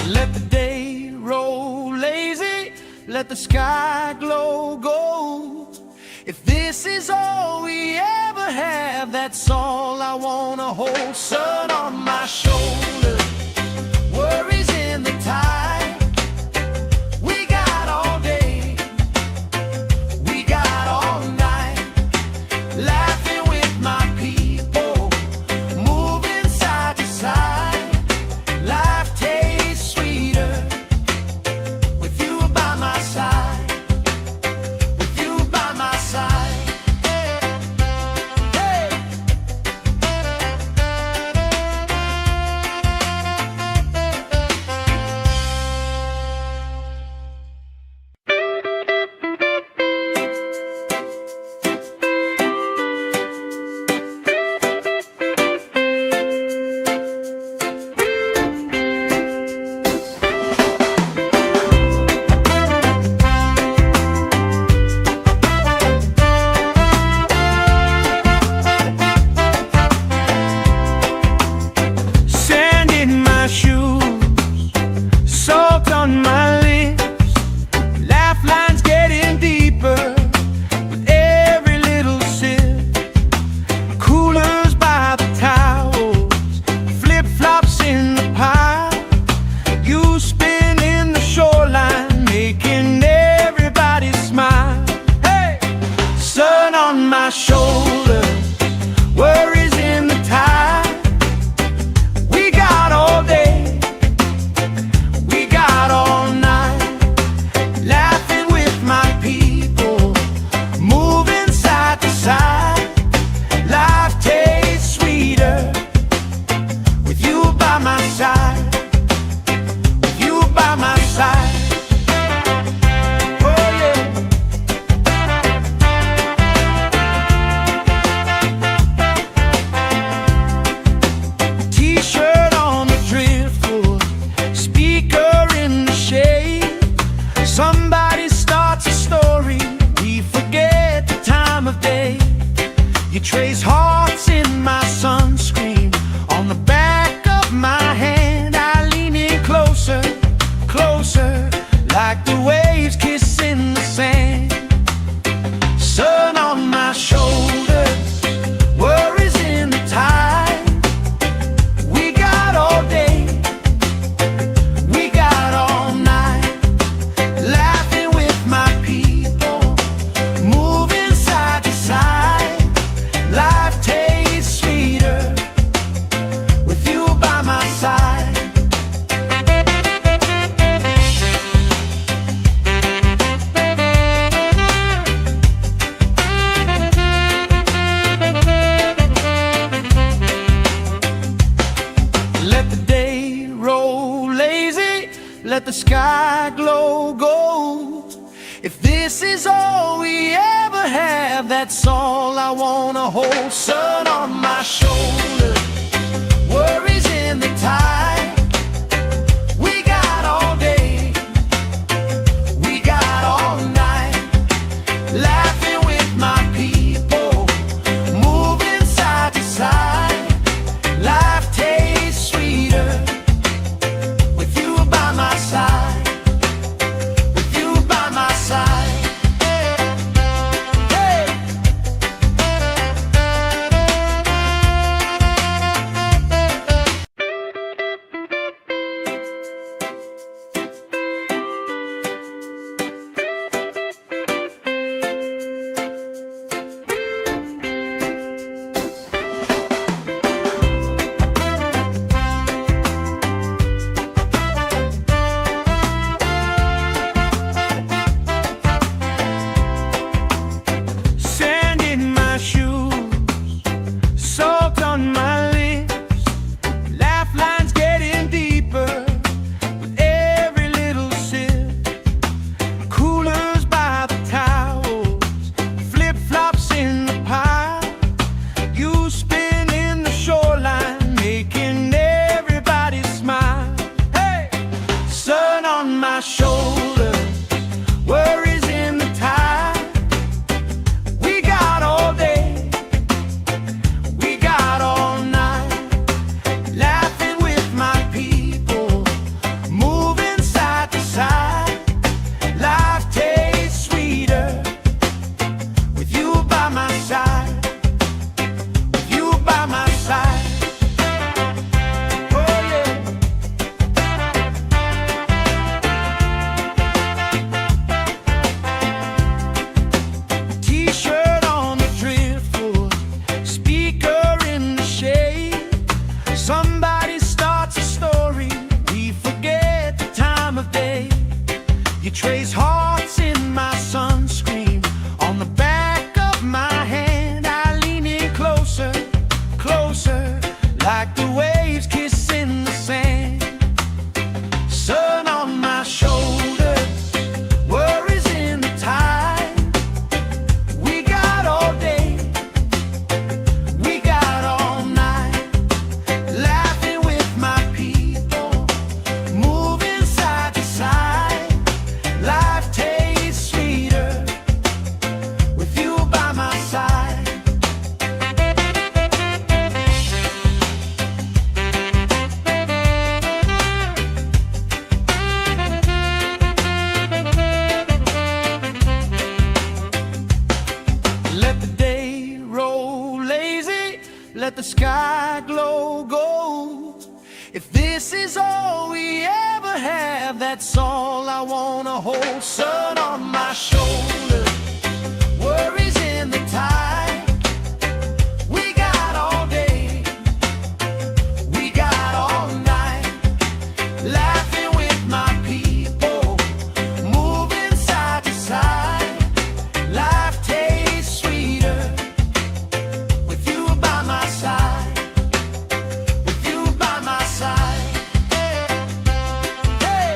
Let the day roll lazy, let the sky glow gold. If this is all we ever have, that's all I wanna hold. Sun on my shoulder, worries in the tide. We got all day, we got all night, laughing with my people, moving side to side. Life tastes sweeter with you by my side, with you by my side. Hey! Sand in my shoes, salt on my lips, laugh lines getting deeper with every little sip. Coolers by the towels, flip-flops in the pile. You spin in the shoreline, making everybody smile. Hey! Sun on my shoulder, worries in the tide. We got all day, we got all night, laughing with my people, moving side to side. trace hearts in my sunscreen. On the back of my hand I lean in closer, closer, like the waves kissing the sand. Sun on my shoulders, worries in the tide. We got all day, we got all night, laughing with my people, moving side to side. Life tastes sweeter with you by my side. Let the day roll lazy, let the sky glow gold. If this is all we ever have, that's all I wanna hold. Sun on my shoulder, worries in the tide. We got all day, we got all night, laughing with my people, moving side to side. Life tastes sweeter with you by my side, with you by my side. Hey! Sand in my shoes, salt on my lips, laugh lines getting deeper with every little sip. Coolers by the towels, flip-flops in the pile. You spin in the shoreline, making everybody smile. Hey! Sun on my shoulders, worries in the tide. We got all day, we got all night, laughing with my people, moving side to side. Life tastes sweeter with you by my side, with you by my side. Oh yeah. T-shirt on the driftwood, speaker in the shade. Somebody starts a story, we forget the time of day. You trace hearts in my sunscreen. On the back of my hand I lean in closer, closer, like the waves kissing the sand. Sun on my shoulders, worries in the tide. We got all day, we got all night, laughing with my people, moving side to side. Life tastes sweeter with you by my side. Let the day roll lazy, let the sky glow gold. If this is all we ever have, that's all I wanna hold. Sun on my shoulder, worries in the tide. We got all day, we got all night, laughing with my people, moving side to side. Life tastes sweeter with you by my side, with you by my side. Hey!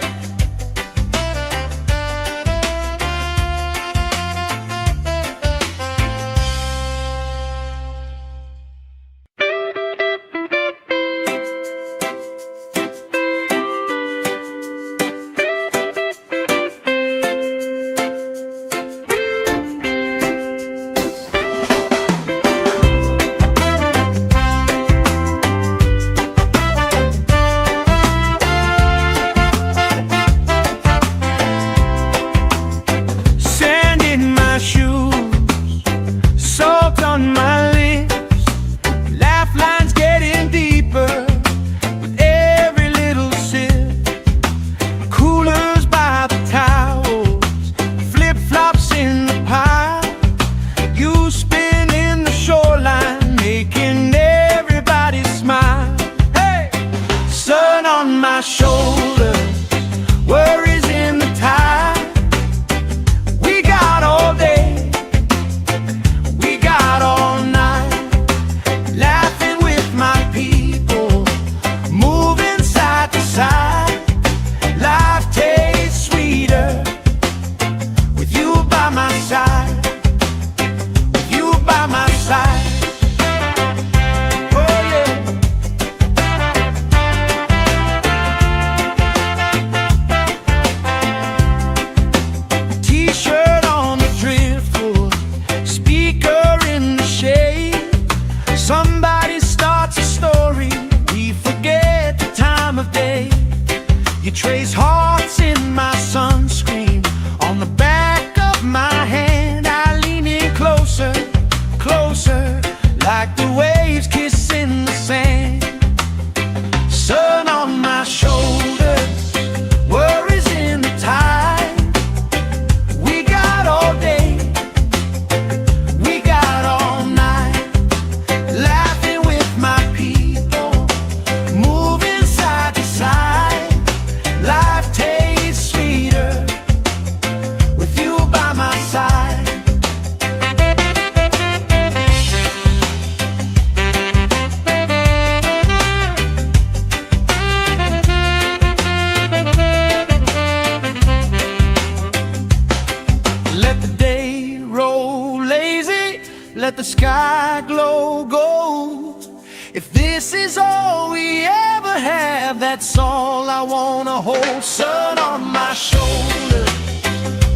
sky glow gold. If this is all we ever have, that's all I wanna hold. Sun on my shoulder,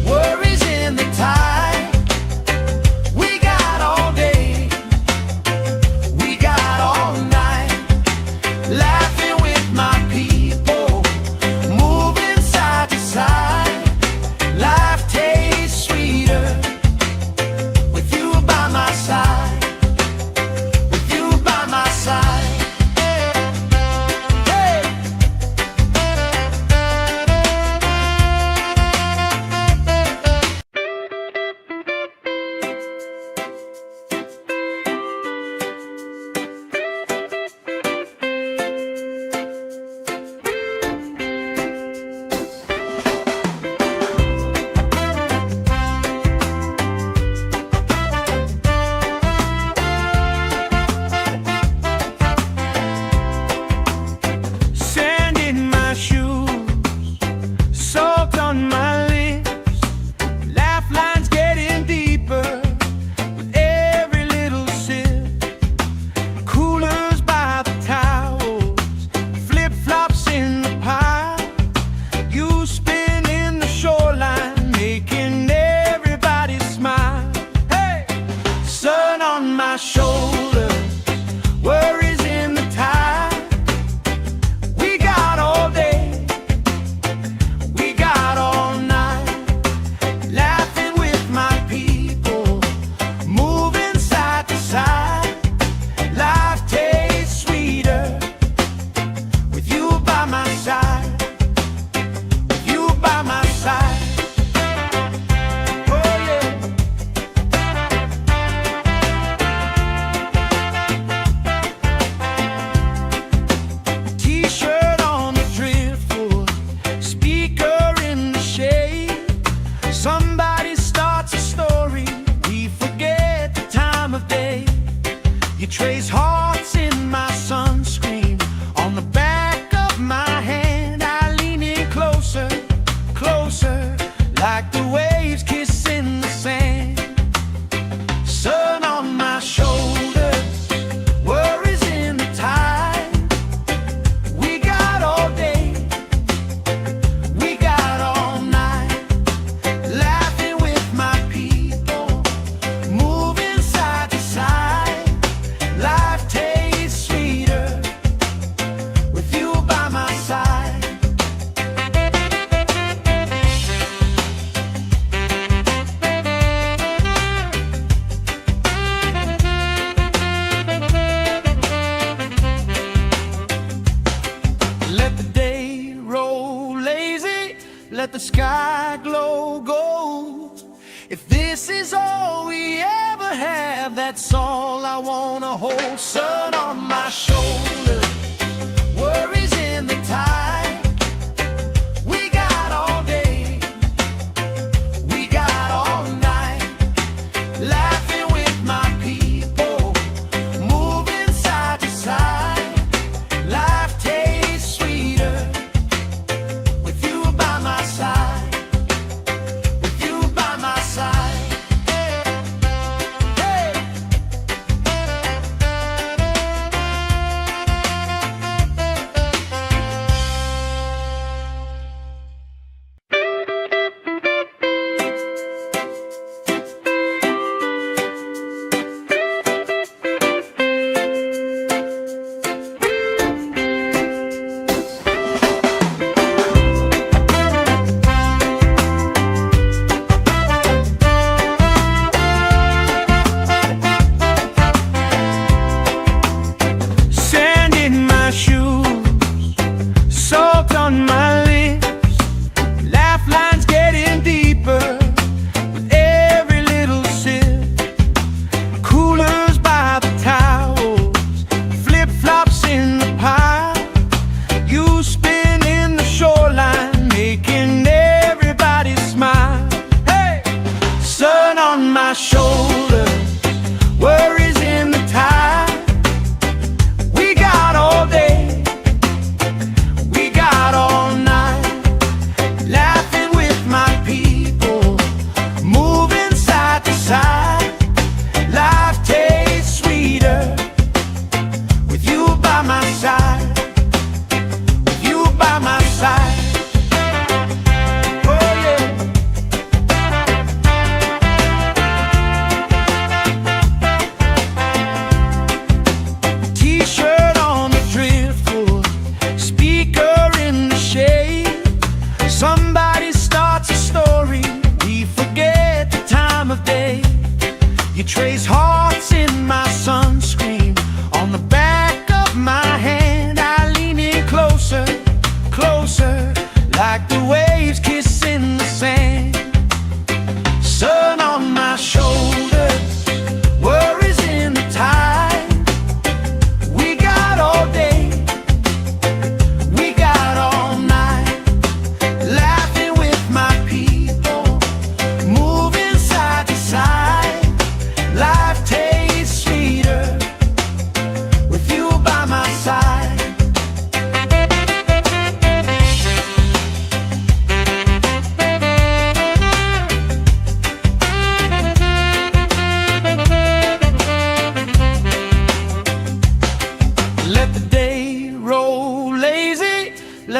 worries in the tide. We got all day, we got all night, laughing with my people, moving side to side. Life tastes sweeter with you by my side, with you by my side. Hey! Sand in my shoes, salt on my lips, laugh lines getting deeper with every little sip. Coolers by the towels, flip-flops in the pile, you spinning the shoreline, making everybody smile. Hey! Sun on my shoulders, worries in the tide. We got all day, we got all night, laughing with my people, moving side to side. Life tastes sweeter with you by my side, with you by my side. Oh yeah. T-shirt on the driftwood, speaker in the shade. Somebody starts a story, we forget the time of day. You trace hearts in my sunscreen, on the back of my hand. I lean in closer, closer, like the waves kissing the sand. Sun on my shoulders, worries in the tide. We got all day, we got all night, laughing with my people, moving side to side. Life tastes sweeter with you by my side. Let the day roll lazy, let the sky glow gold. If this is all we ever have, that's all I wanna hold. Sun on my shoulder, worries in the tide. We got all day, we got all night, laughing with my people, moving side to side. Life tastes sweeter with you by my side, with you by my side. Hey!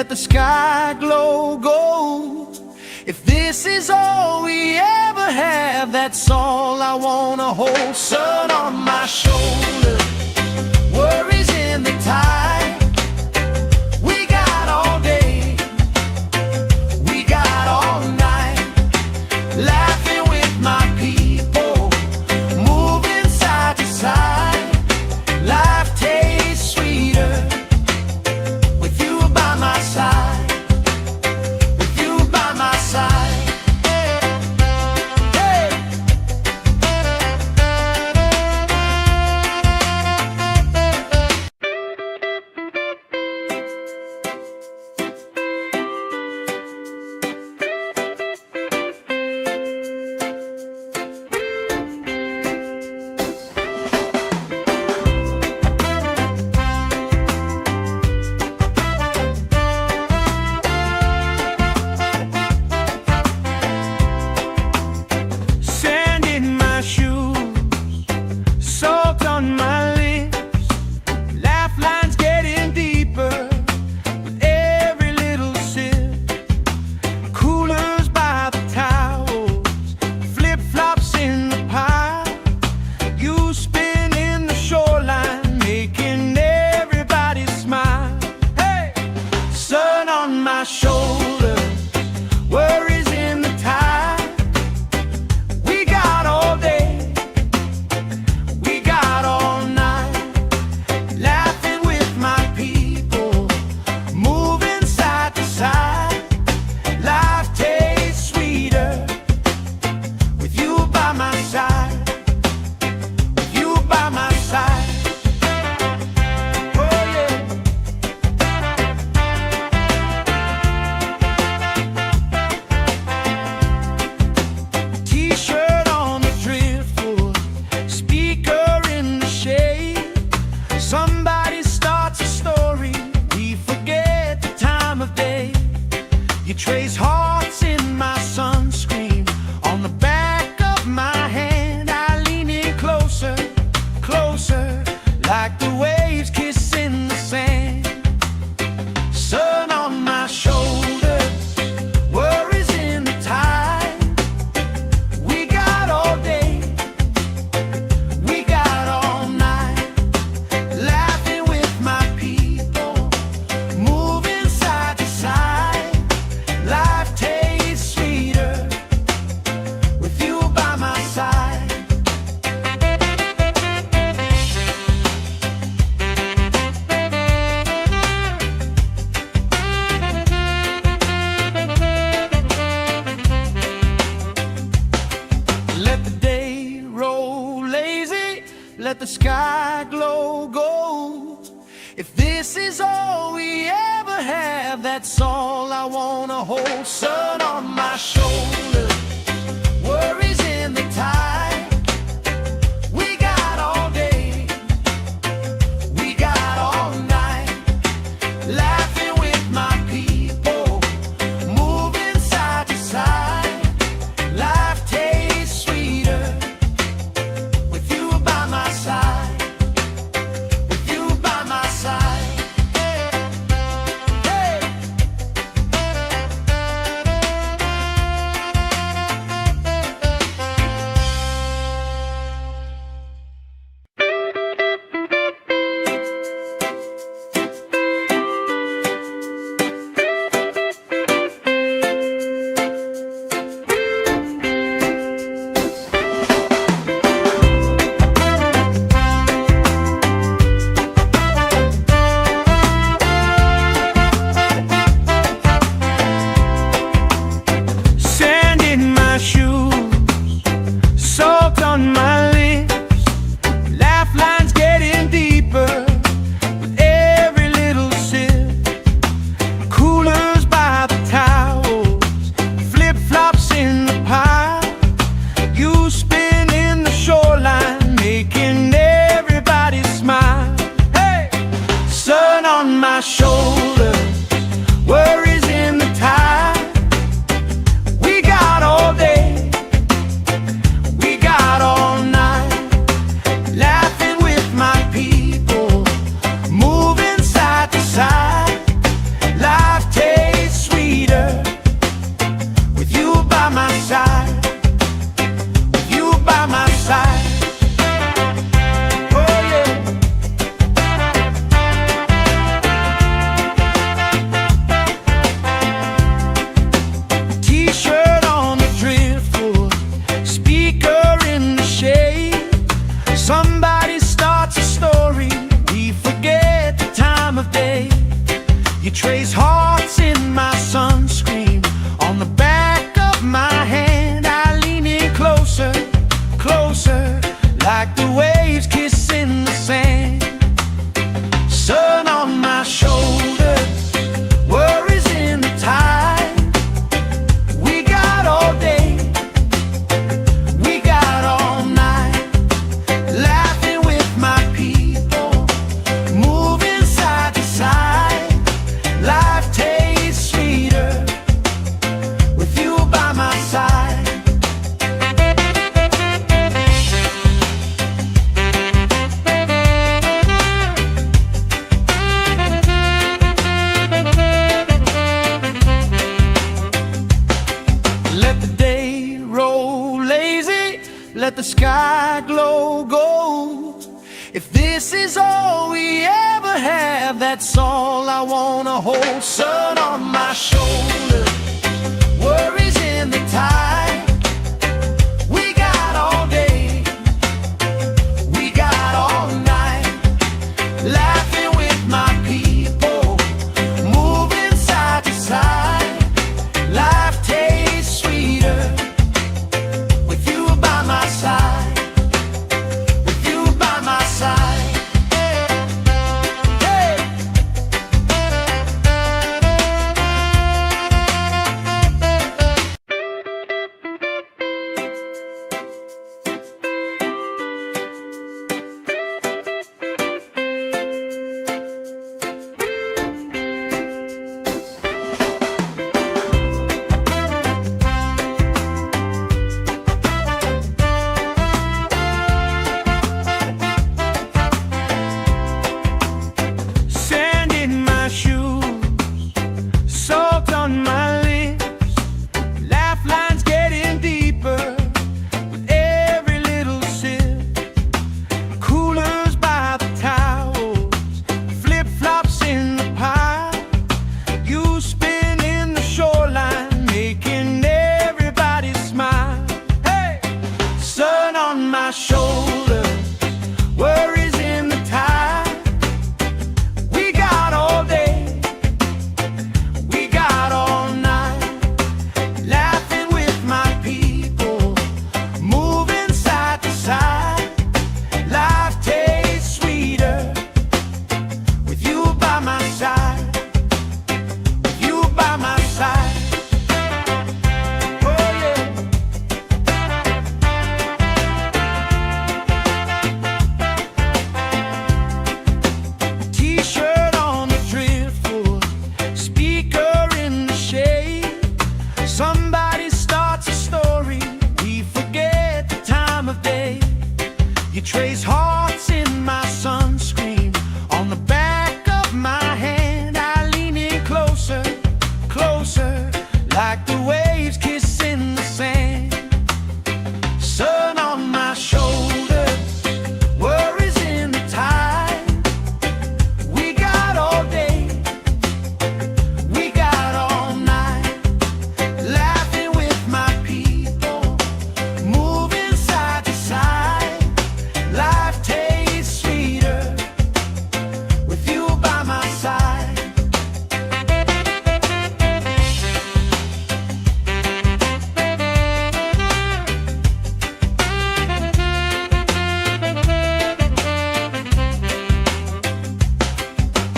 let the sky glow gold. If this is all we ever have, that's all I wanna hold. Sun on my shoulder, worries in the tide. We got all day, we got all night, laughing with my people, moving side to side. Life tastes sweeter with you by my side, with you by my side. Hey! Sand in my shoes, salt on my lips, laugh lines getting deeper with every little sip. Coolers by the towels, flip-flops in the pile. You spin in the shoreline, making everybody smile. Hey! Sun on my shoulder, worries in the tide. We got all day, we got all night, laughing with my people, moving side to side. Life tastes sweeter with you by my side, with you by my side. Oh yeah. T-shirt on the driftwood, speaker in the shade. Somebody starts a story, we forget the time of day. You trace hearts in my sunscreen, on the back of my hand. I lean in closer, closer, like the waves kissing the sand. Sun on my shoulders, worries in the tide. We got all day, we got all night, laughing with my people, moving side to side. Life tastes sweeter with you by my side. Let the day roll lazy, let the sky glow gold. If this is all we ever have, that's all I wanna hold. Sun on my shoulder, worries in the tide. We got all day, we got all night, laughing with my people, moving side to side. Life tastes sweeter with you by my side, with you by my side. Hey! we ever have, that's all I wanna hold. Sun on my shoulder, worries in the tide. We got all day, we got all night, laughing with my people, moving side to side. Life tastes sweeter with you by my side, with you by my side. My shoulders, worries in the tide. We got all day, we got all night, laughing with my people, moving side to side. Life tastes sweeter with you by my side, with you by my side. Somebody starts a story, we forget the time of day. You trace hearts in my sunscreen, on the back of my hand. I lean in closer, closer, like the waves kissing the sand. Sun on my shoulders, worries in the tide. We got all day, we got all night, laughing with my people, moving side to side. Life tastes sweeter with you by my side.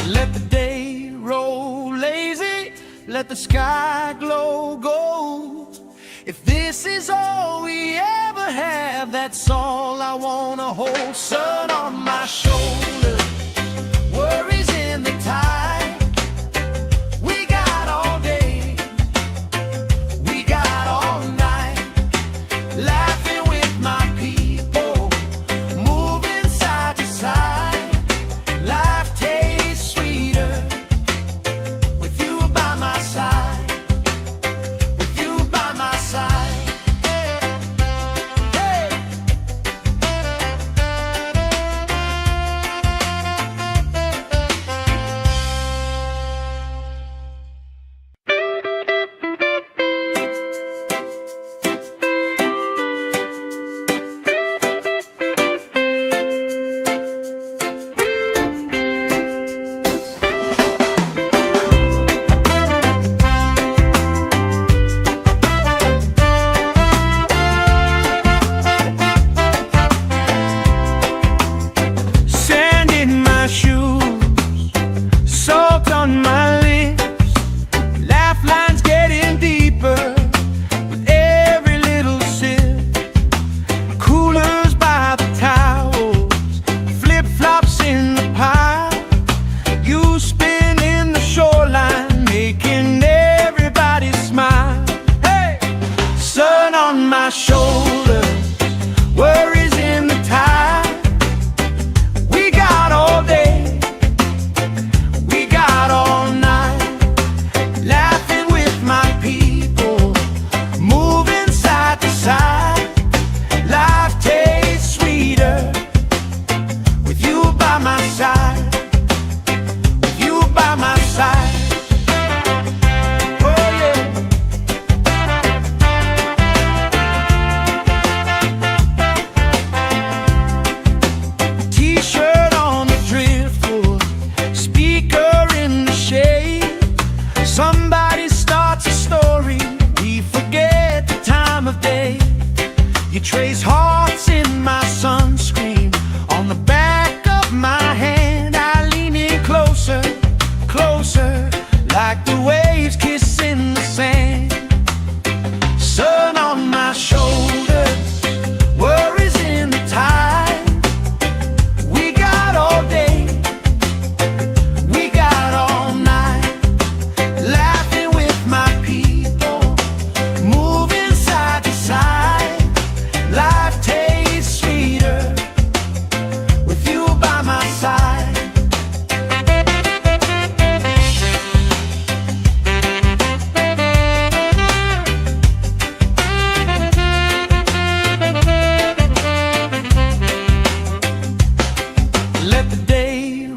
Let the day roll lazy, let the sky glow gold. If this is all we ever have, that's all I wanna hold. Sun on my shoulder, worries in the tide. We got all day, we got all night, laughing with my people, moving side to side. Life tastes sweeter with you by my side, with you by my side. Hey.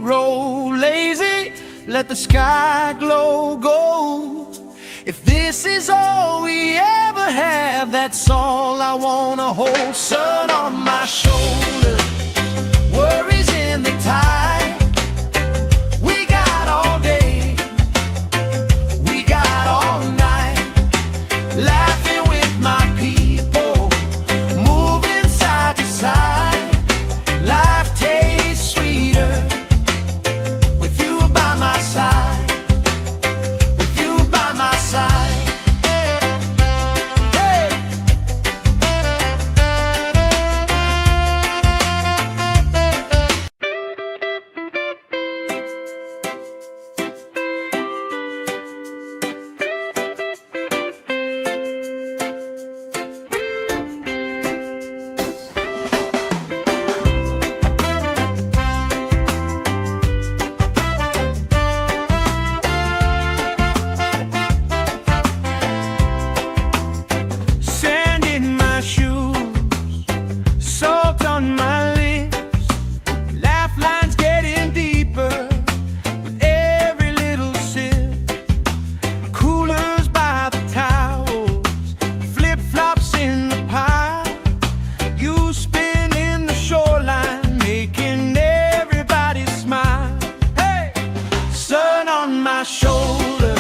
roll lazy, let the sky glow gold. If this is all we ever have, that's all I wanna hold. Sun on my shoulder, worries in the tide. We got all day, we got all night, laughing with my people, moving side to side. Life tastes sweeter with you by my side. Shoulder,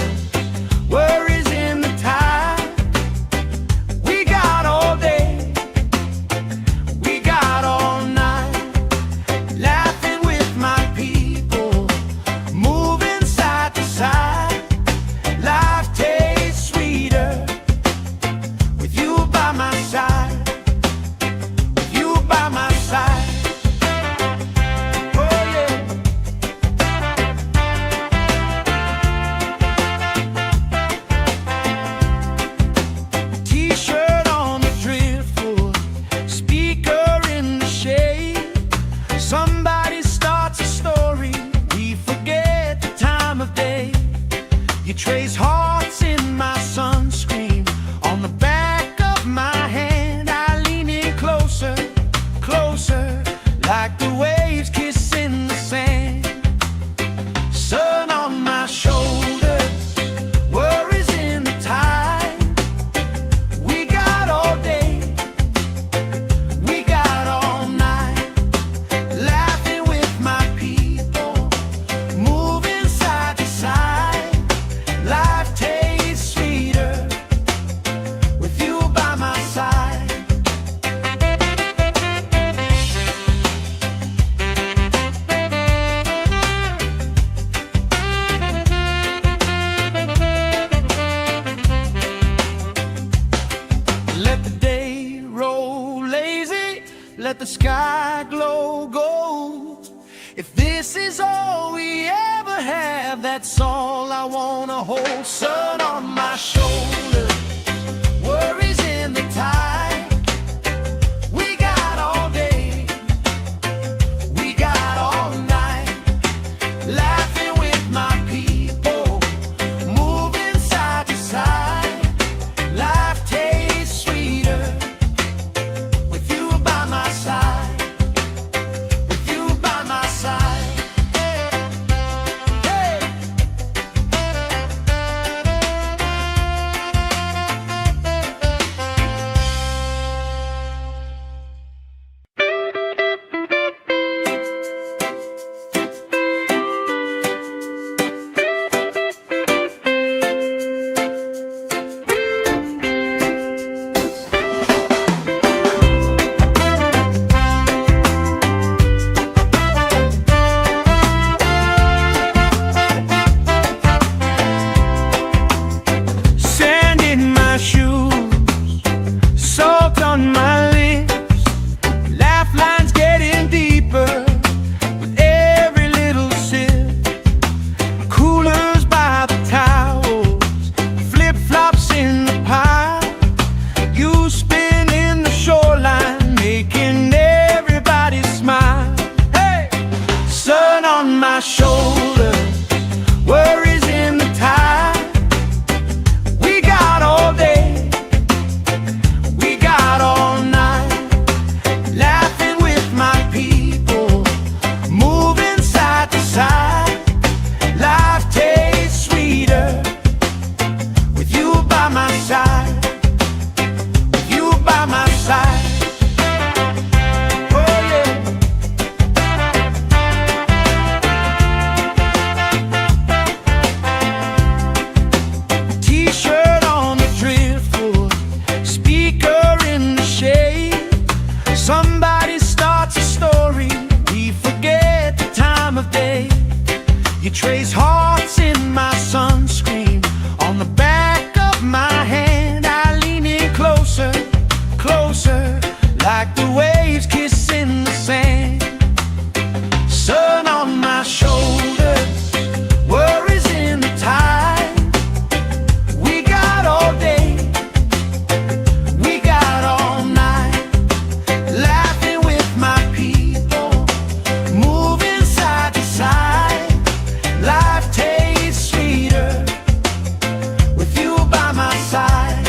worries in the tide. We got all day, we got all night, laughing with my people, moving side to side. Life tastes sweeter with you by my side, with you by my side. You trace hearts in my sunscreen on the back of my hand. I lean in closer, closer, like the waves kissing the sand. Sun on my shoulders, worries in the tide. We got all day, we got all night, laughing with my people, moving side to side. Life tastes sweeter with you by my side. Let the day roll lazy, let the sky glow gold. If this is all we ever have, that's all I wanna hold. Sun on my shoulder, worries in the tide. We got all day, we got all night, laughing with my people, moving side to side. Life tastes sweeter with you by my side. trace hearts in my sunscreen. On the back of my hand I lean in closer, closer, like the waves kissing the sand. Sun on my shoulders, worries in the tide. We got all day, we got all night, laughing with my people, moving side to side. Life tastes sweeter with you by my side.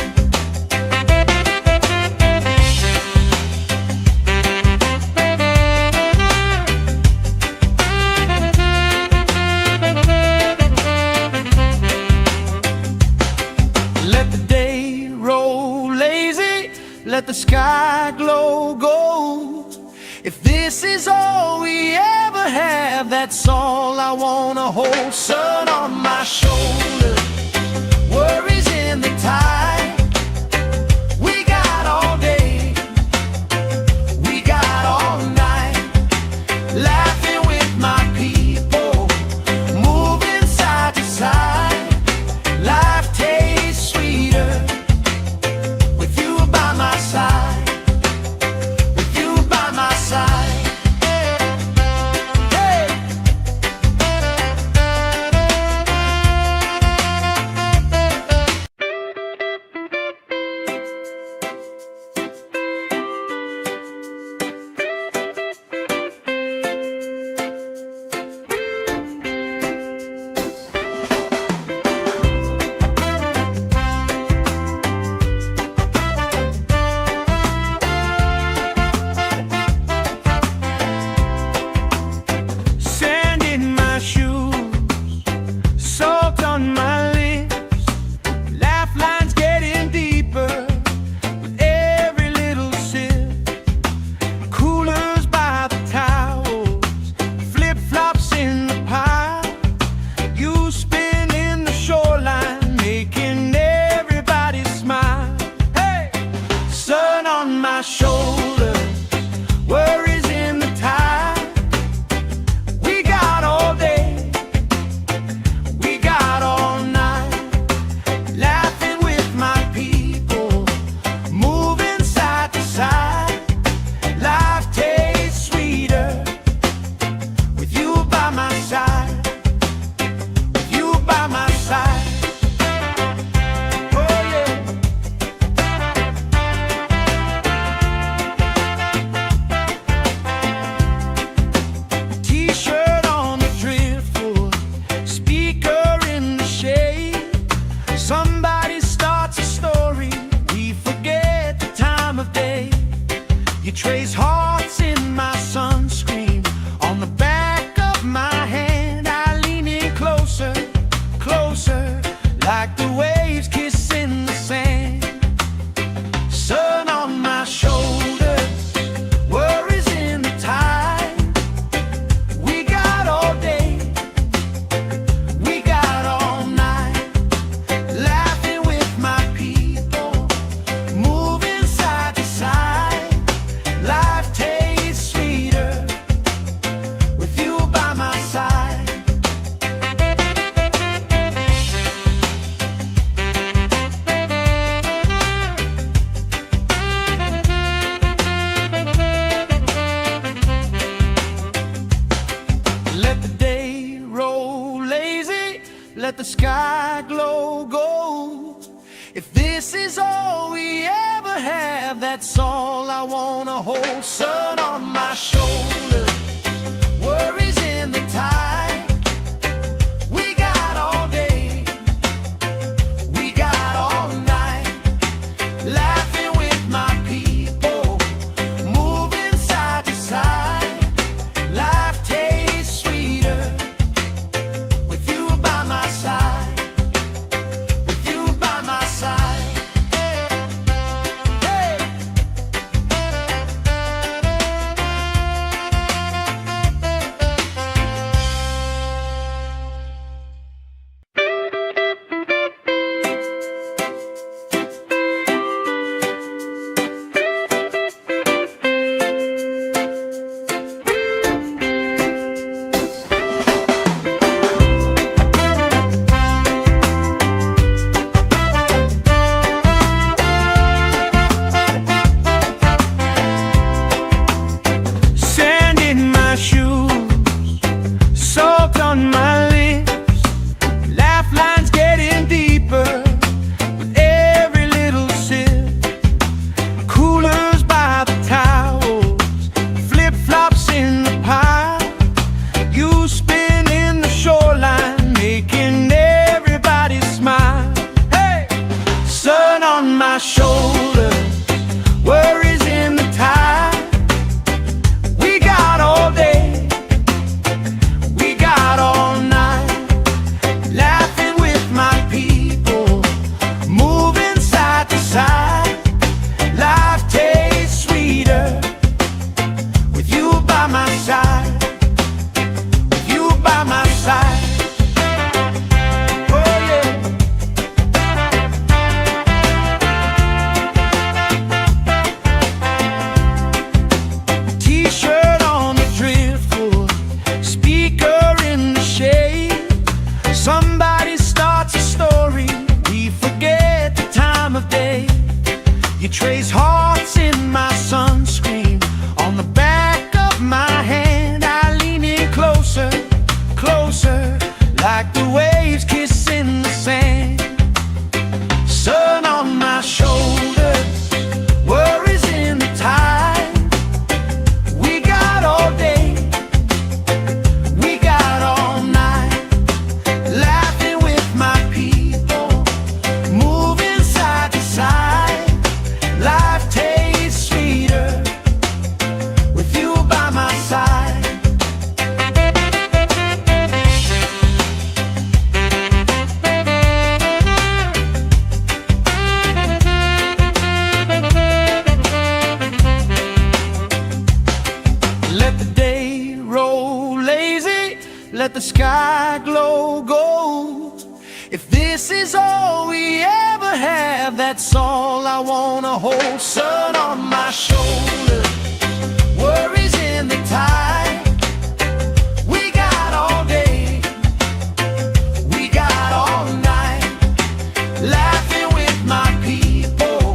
Let the day roll lazy, let the sky glow gold. If this is all we ever have, that's all I wanna hold. Sun on my shoulders, worries in the tide. We got all day, we got all night, laughing with my people, moving side to side. Life tastes sweeter with you by my side, with you by my side. Hey! Sand in my shoes, salt on my lips, laugh lines getting deeper with every little sip. Coolers by the towels, flip-flops in the pile. You spin in the shoreline, making everybody smile. Hey! Sun on my shoulders, worries in the tide. We got all day, we got all night, laughing with my people, moving side to side. Life tastes sweeter with you by my side, with you by my side. Oh yeah. T-shirt on the driftwood, speaker in the shade. Somebody starts a story, we forget the time of day. You trace hearts in my sunscreen. On the back of my hand I lean in closer, closer, like the waves kissing the sand. Sun on my shoulders, worries in the tide. We got all day, we got all night, laughing with my people, moving side to side. Life tastes sweeter with you by my side. Let the day roll lazy, let the sky glow gold. If this is all we ever have, that's all I wanna hold. Sun on my shoulders, worries in the tide. We got all day, we got all night, laughing with my people, moving side to side. Life tastes sweeter with you by my side, with you by my side. Hey! You spin in the shoreline, making everybody smile. Hey! Sun on my shoulder, worries in the tide. We got all day, we got all night, laughing with my people, moving side to side. Life tastes sweeter with you by my side, with you by my side. Oh yeah. T-shirt on the driftwood, speaker in the shade. Somebody starts a story, we forget the time of day. You trace hearts in my sunscreen, on the back of my hand. I lean in closer, closer, like the waves kissing the sand. Sun on my shoulders, worries in the tide. We got all day, we got all night, laughing with my people, moving side to side. Life tastes sweeter with you by my side. Let the day roll lazy, let the sky glow gold. If this is all we ever have, that's all I wanna hold. Sun on my shoulders, worries in the tide. We got all day, we got all night, laughing with my people,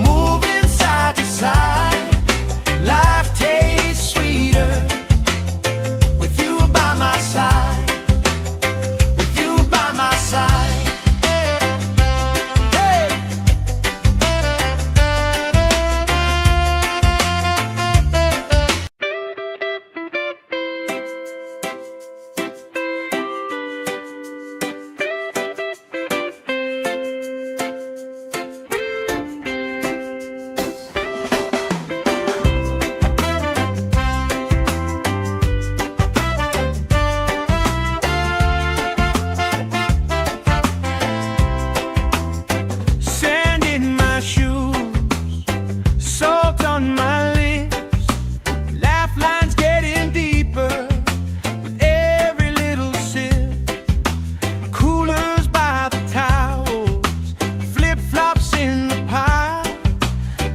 moving side to side. Life tastes sweeter with you by my side, with you by my side. Hey! Sand in my shoes, salt on my lips, laugh lines getting deeper with every little sip. Coolers by the towels, flip-flops in the pile.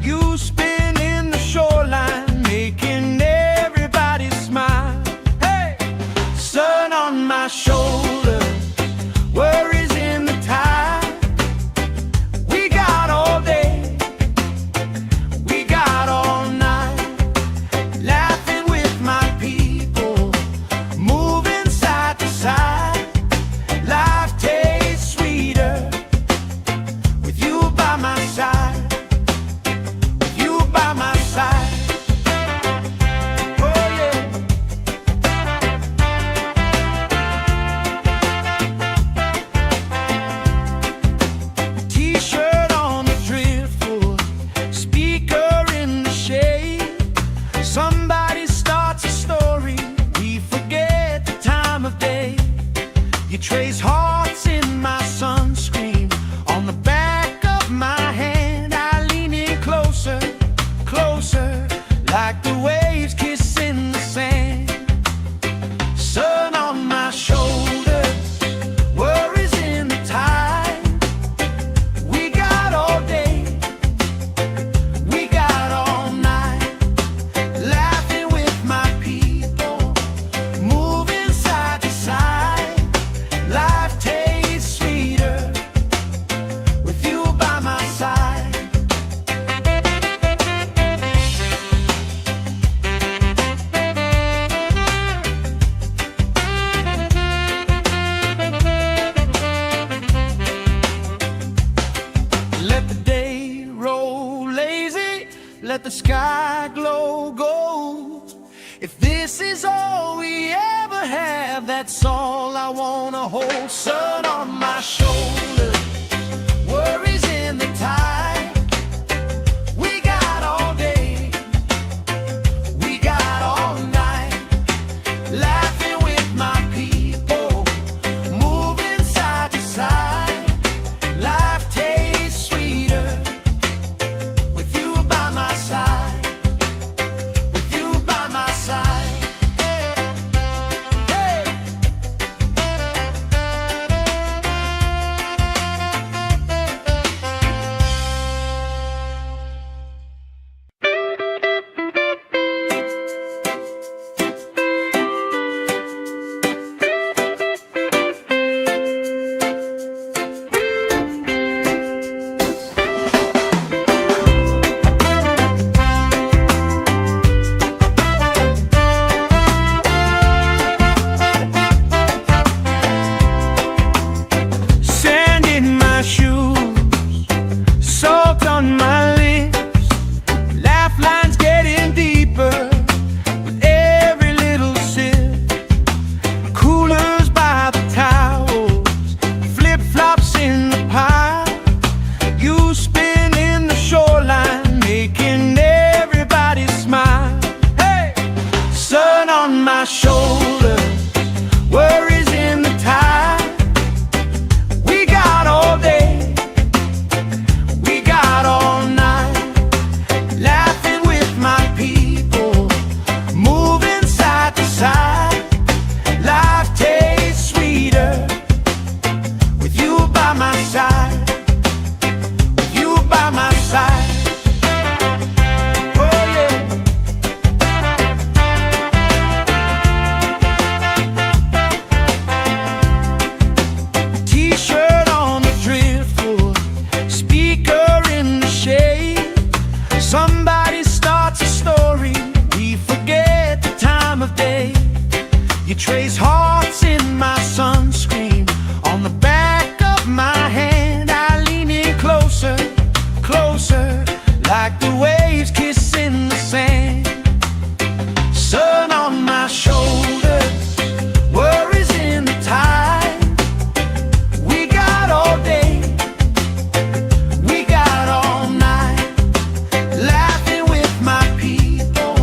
You spin in the shoreline, making everybody smile. Hey! Sun on my shoulder, worries in the tide. We got all day, we got all night, laughing with my people, moving side to side. Life tastes sweeter with you by my side, with you by my side. Oh yeah. T-shirt on the driftwood, speaker in the shade. Somebody starts a story, we forget the time of day. You trace hearts in my sunscreen, on the back of my hand. I lean in closer, closer, like the waves kissing the sand. Sun on my shoulders, worries in the tide. We got all day, we got all night, laughing with my people, moving side to side. Life tastes sweeter with you by my side. Let the day roll lazy, let the sky glow gold. If this is all we ever had, have, that's all I wanna hold. Sun on my shoulders, worries in the tide. We got all day, we got all night, laughing with my people, moving side to side. Life tastes sweeter with you by my side, with you by my side. On my lips, lifelines getting deeper with every little sip. Coolers by the towels, flip-flops in the pile. You spin in the shoreline, making everybody smile. Hey! Sun on my shoulders, worries in the tide. We got all day, all night, laughing with my people, moving side to side. Life tastes sweeter with you by my side, with you by my side. Oh yeah. T-shirt on the driftwood, speaker in the shade. Somebody starts a story, we forget the time of day. You trace hearts in my sunscreen, on the back of my hand. I lean in closer, closer, like the waves kissing the sand. Sun on my shoulders, worries in the tide. We got all day, we got all night, laughing with my people,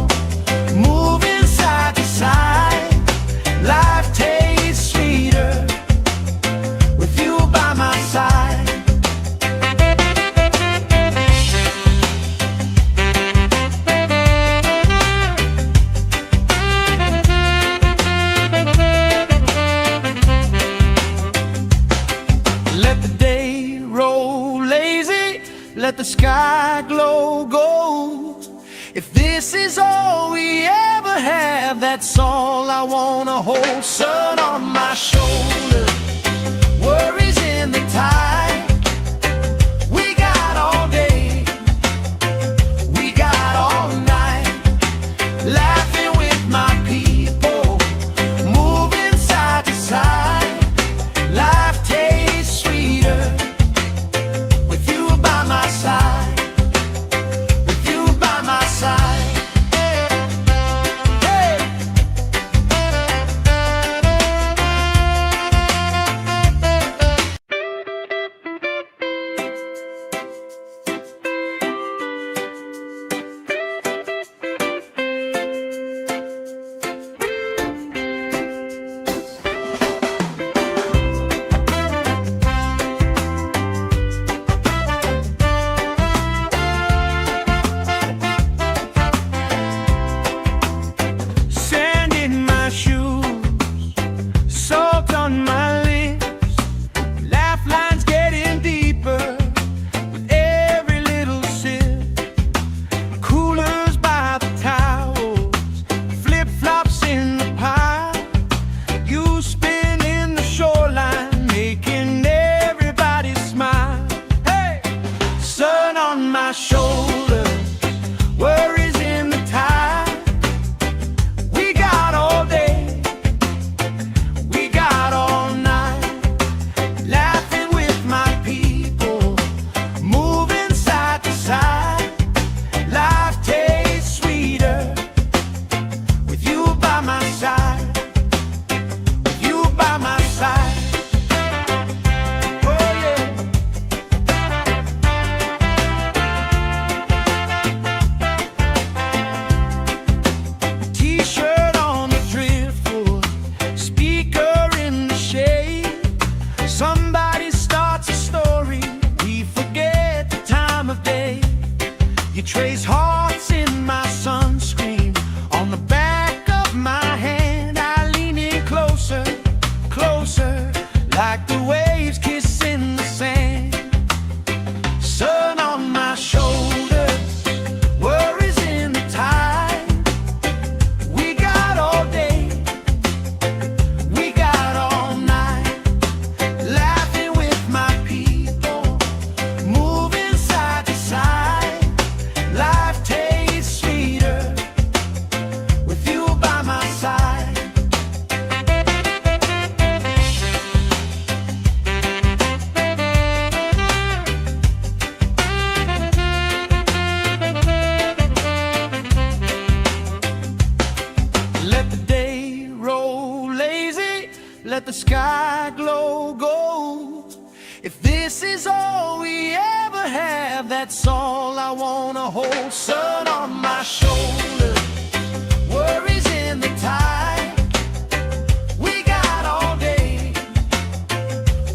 moving side to side. Life tastes sweeter with you by my side. Let the day roll lazy, let the sky glow gold. If this is all we ever have, that's all I wanna hold. Sun on my shoulders, worries in the tide. We got all day, we got all night, laughing with my people, moving side to side. Life tastes sweeter with you by my side, with you by my side. Hey! Sand in my shoes, salt on my lips, lifelines getting deeper with every little sip. Coolers by the towels, flip-flops in the pile. You spin in the shoreline, making everybody smile. Hey! Sun on my shoulders, worries in the tide. We got all day, we got all let the sky glow gold. If this is all we ever have, that's all I wanna hold. Sun on my shoulder, worries in the tide. We got all day,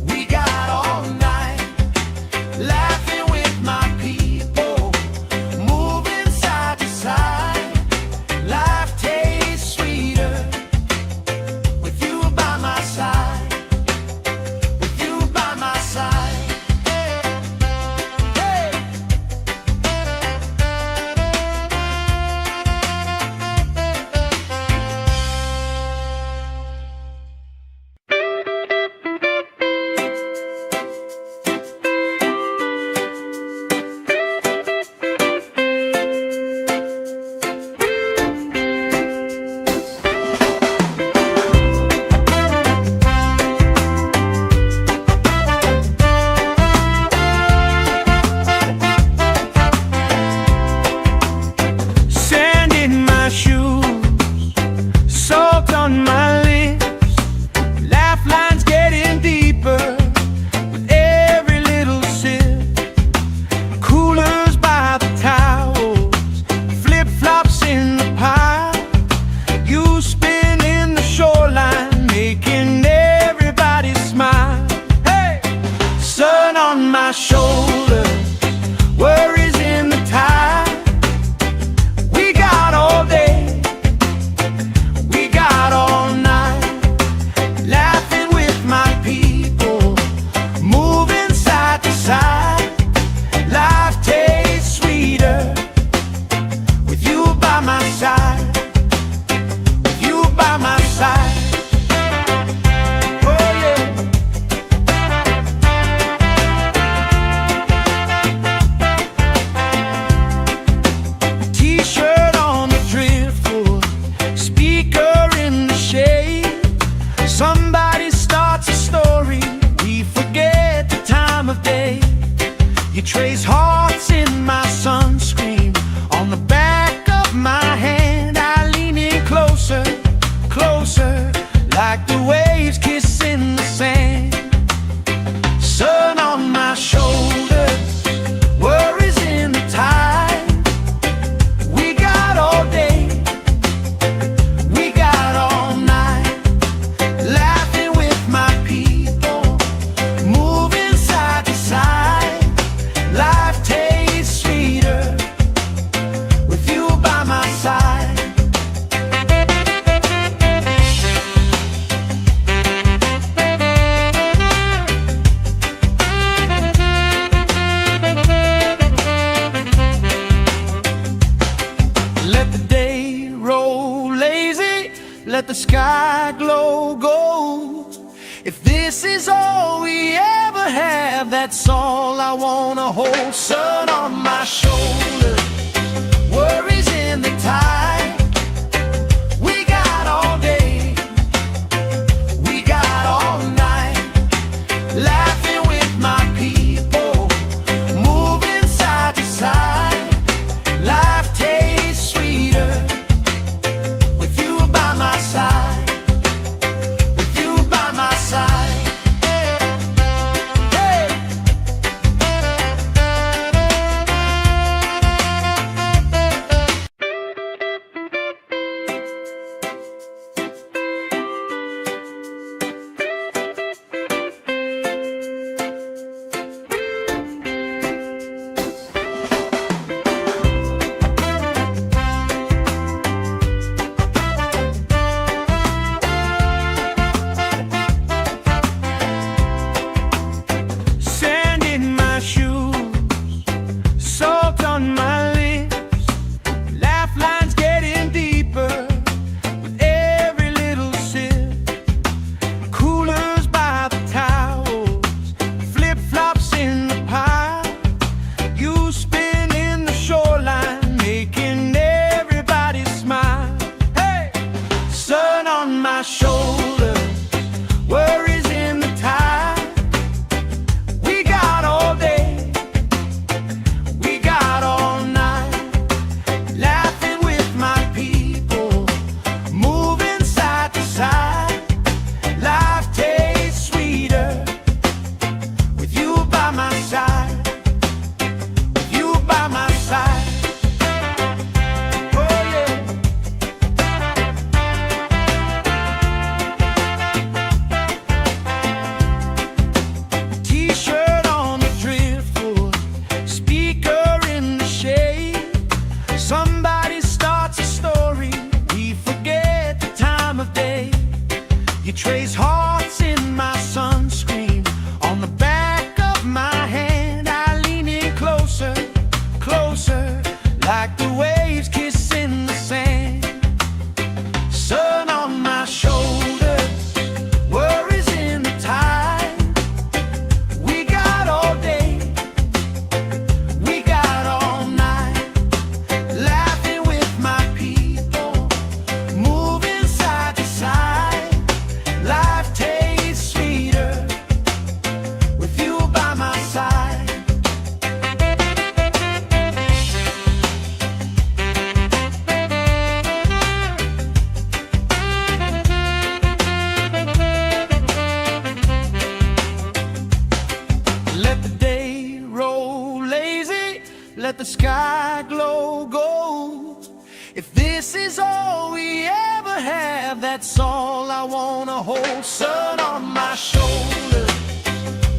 we got all night, laughing with my people, moving side to side. Life tastes sweeter with you by my side, with you by my side. Hey. Sand in my shoes, salt on my lips, laugh lines getting deeper with every little sip. Coolers by the towels, flip-flops in the pile, you spin in the shoreline, making everybody smile. Hey! Sun on my shoulder, worries in the tide. We got all day, we got all night, laughing with my people, moving side to side. Life tastes sweeter with you by my side, with you by my side. Oh yeah. T-shirt on the driftwood, speaker in the shade. Somebody starts a story, we forget the time of day. You trace hearts in my sunscreen, on the back of my hand. I lean in closer, closer, like the waves kissing the sand. Sun on my shoulders, worries in the tide. We got all day, we got all night, laughing with my people, moving side to side. Life tastes sweeter with you by my side. Let the day roll lazy, let the sky glow gold. If this is all we ever have, that's all I wanna hold. Sun on my shoulder, worries in the tide. We got all day, we got all night, laughing with my people, moving side to side. Life tastes sweeter with you by my side, with you by my side. Hey. let the sky glow gold. If this is all we ever have, that's all I wanna hold. Sun on my shoulder,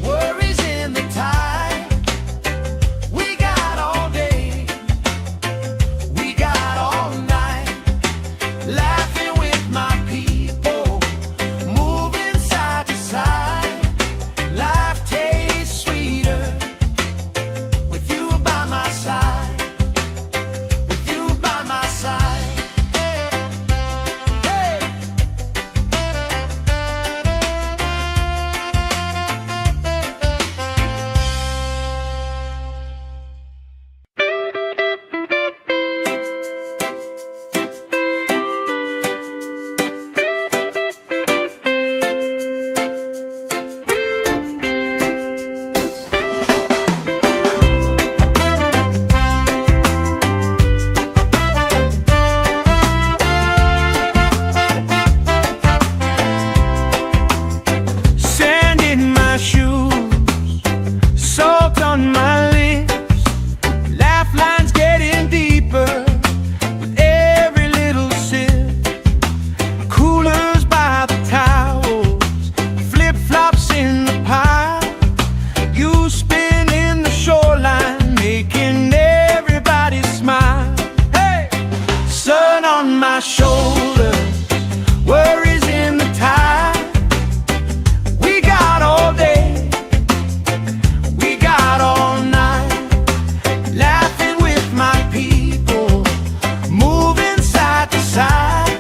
worries in the tide. We got all day, we got all night, laughing with my people, moving side to side. Life tastes sweeter with you by my side, with you by my side. Hey. Sand in my shoes, salt on my lips, laugh lines getting deeper with every little sip. Coolers by the towels, flip-flops in the pile. You spin in the shoreline, making everybody smile. Hey! Sun on my shoulders, worries in the tide. We got all day, we got all night, laughing with my people, moving side to side.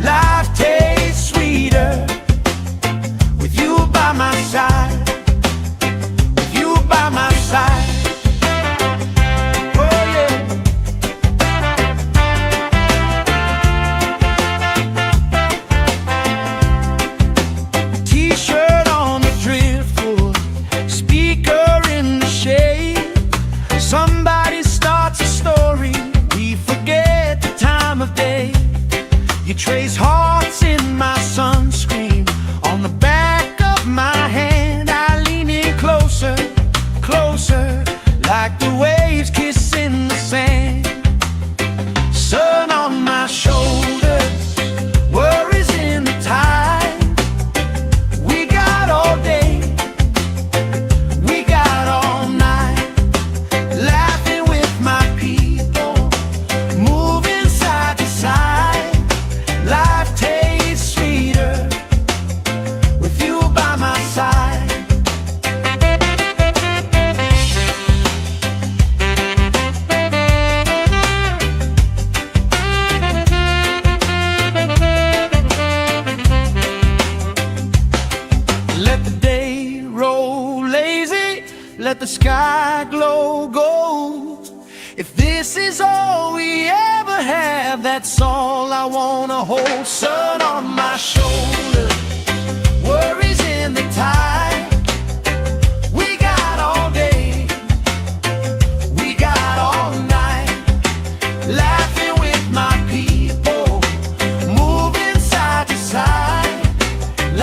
Life tastes sweeter with you by my side, with you by my side. Oh yeah. T-shirt on the driftwood, speaker in the shade. Somebody starts a story, we forget the time of day. You trace hearts in my sunscreen, on the back of my hand. I lean in closer, closer, like the waves kissing the sand. Sun on my shoulders, worries in the tide. We got all day, we got all night, laughing with my people, moving side to side. Life tastes sweeter with you by my side. Let the day roll lazy, let the sky glow gold. If this is all we ever have, that's all I wanna hold. Sun on my shoulder, worries in the tide. We got all day, we got all night, laughing with my people, moving side to side.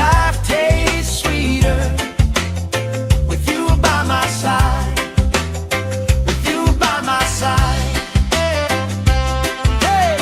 Life tastes sweeter with you by my side, with you by my side. Hey.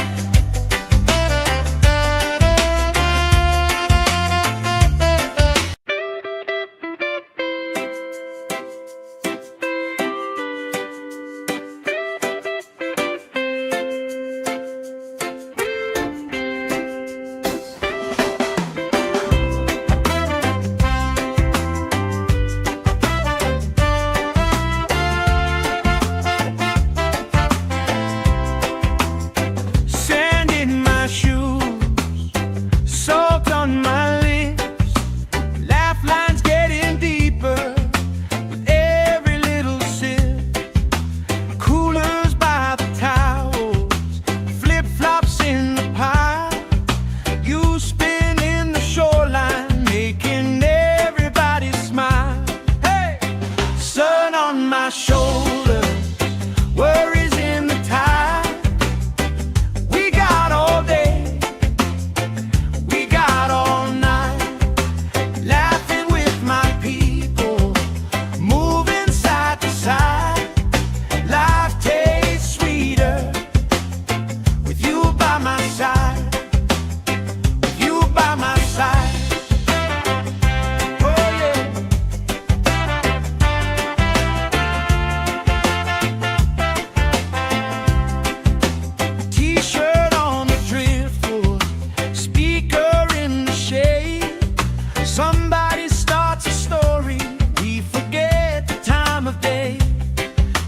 Somebody starts a story, we forget the time of day.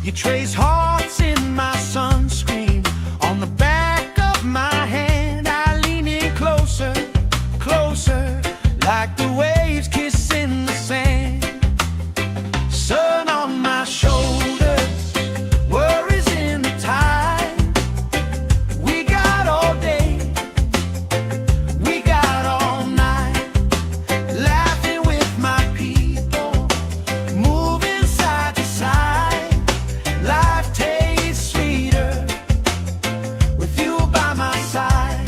You trace hearts in my sunscreen, on the back of my hand. I lean in closer, closer, like the waves kissing the sand. Sun on my shoulders, worries in the tide. We got all day, we got all night, laughing with my people, moving side to side. Life tastes sweeter with you by my side.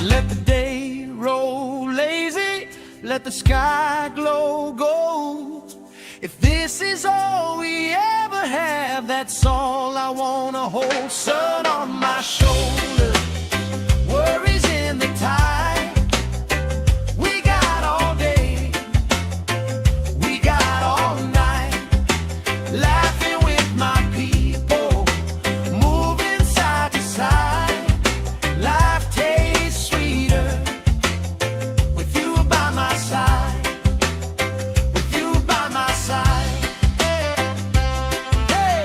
Let the day roll lazy, let the sky glow gold. If this is all we ever have, that's all I wanna hold. Sun on my shoulders, worries in the tide. We got all day, we got all night, laughing with my people, moving side to side. Life tastes sweeter with you by my side, with you by my side. Hey.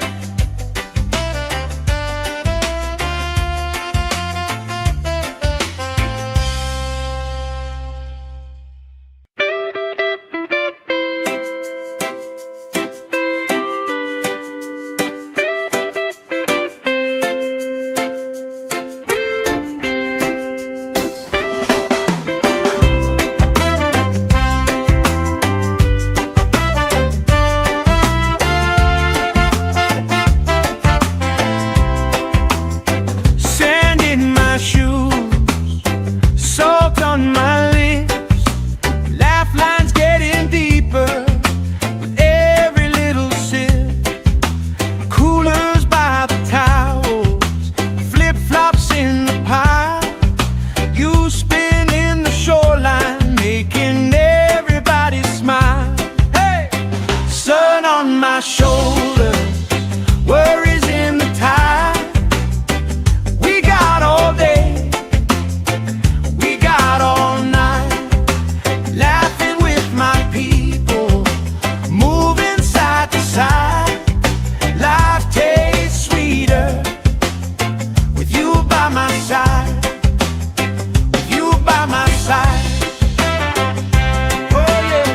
Sand in my shoes, salt on my lips, laugh lines getting deeper with every little sip. Coolers by the towels, flip-flops in the pile. You spin in the shoreline, making everybody smile. Hey! Sun on my shoulders, worries in the tide. We got all day, we got all night, laughing with my people, moving side to side. Life tastes sweeter with you by my side, with you by my side. Oh yeah.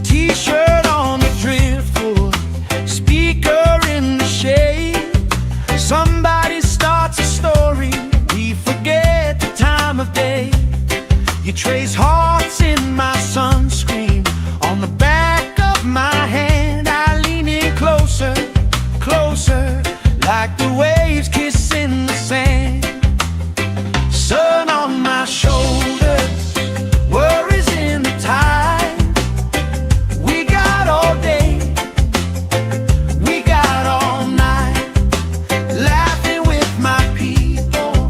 T-shirt on the driftwood, speaker in the shade. Somebody starts a story, we forget the time of day. You trace hearts in my sunscreen, on the back of my hand. I lean in closer, closer, like the waves kissing the sand. Sun on my shoulders, worries in the tide. We got all day, we got all night, laughing with my people,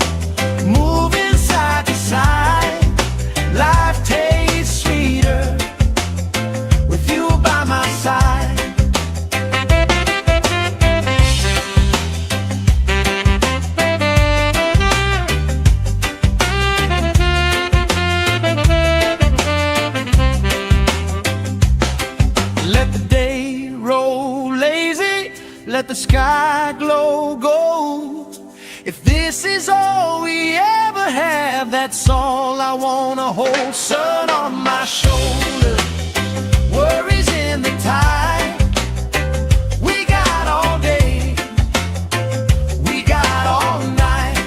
moving side to side. Life tastes sweeter with you by my side. Let the day roll lazy, let the sky glow gold. If this is all we ever have, that's all I wanna hold. Sun on my shoulders, worries in the tide. We got all day, we got all night,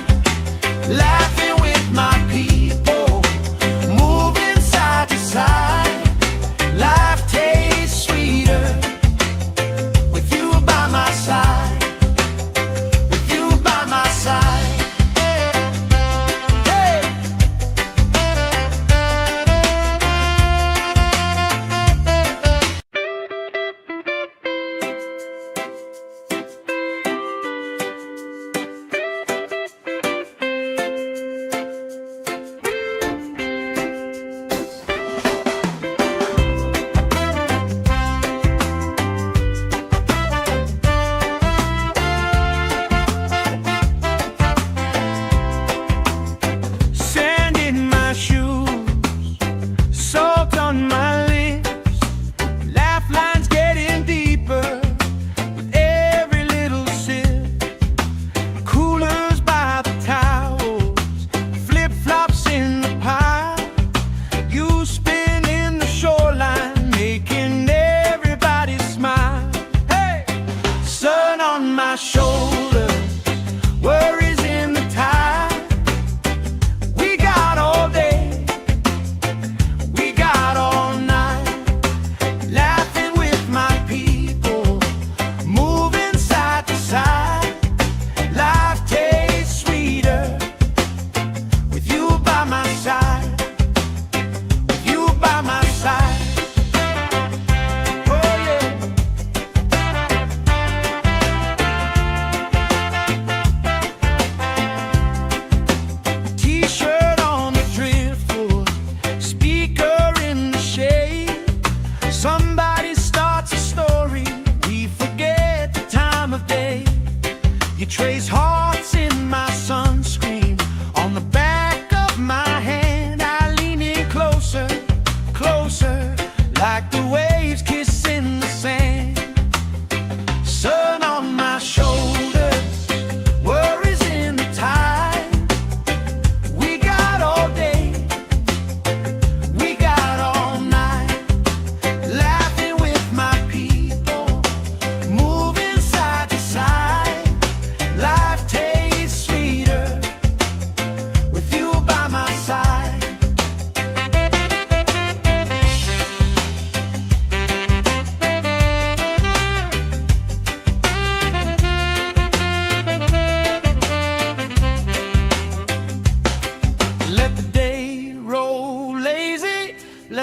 laughing with my people, moving side to side. Life tastes sweeter with you by my side, with you by my side. Hey.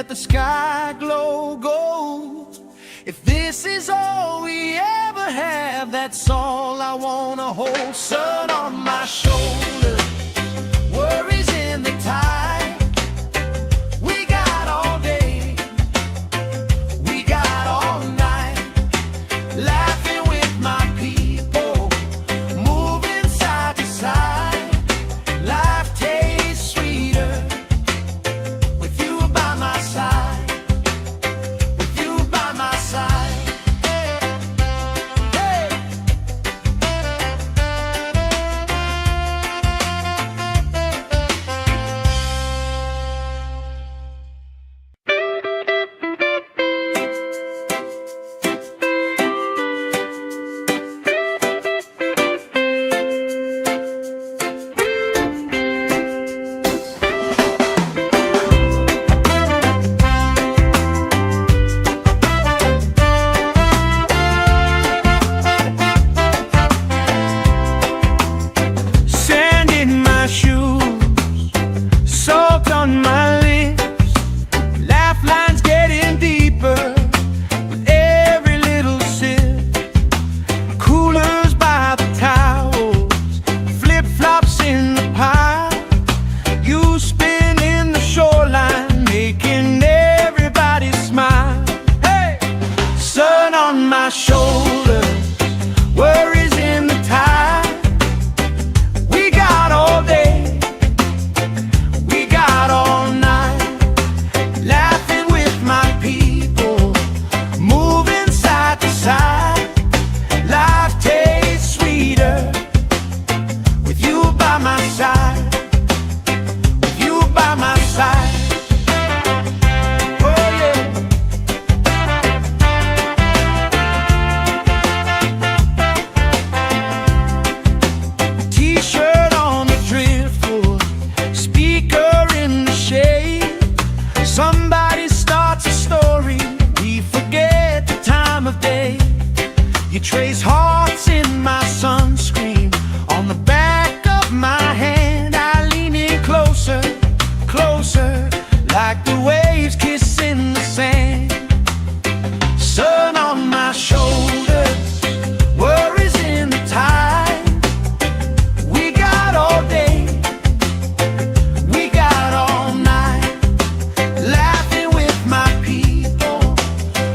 let the sky glow gold. If this is all we ever have, that's all I wanna hold. Sun on my shoulder, worries in the tide. We got all day, we got all night, laughing with my people, moving side to side. Life tastes sweeter with you by my side, with you by my side. Hey. Sand in my shoes, salt on my lips, laugh lines getting deeper with every little sip. Coolers by the towels, flip-flops in the pile. You spinning the shoreline, making everybody smile. Hey! Sun on my shoulders, worries in the tide. We got all day, we got all night, laughing with my people, moving side to side. Life tastes sweeter with you by my side, with you by my side. Oh yeah. T-shirt on the driftwood, speaker in the shade. Somebody starts a story, we forget the time of day. You trace hearts in my sunscreen, on the back of my hand. I lean in closer, closer, like the waves kissing the sand. Sun on my shoulders, worries in the tide. We got all day, we got all night, laughing with my people,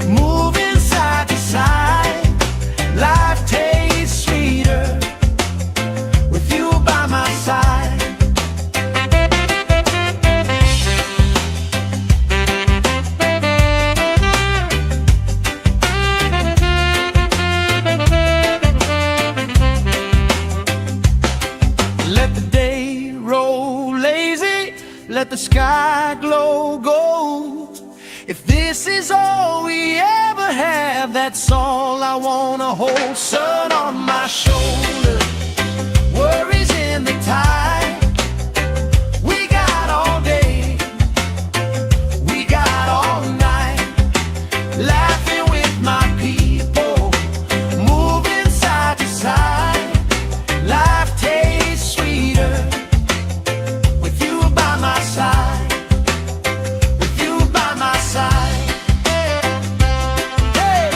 moving side to side. Life tastes sweeter with you by my side. Let the day roll lazy, let the sky glow gold. If this is all we ever have, that's all I wanna hold. Sun on my shoulder, worries in the tide. We got all day, we got all night, laughing with my people, moving side to side. Life tastes sweeter with you by my side, with you by my side. Hey.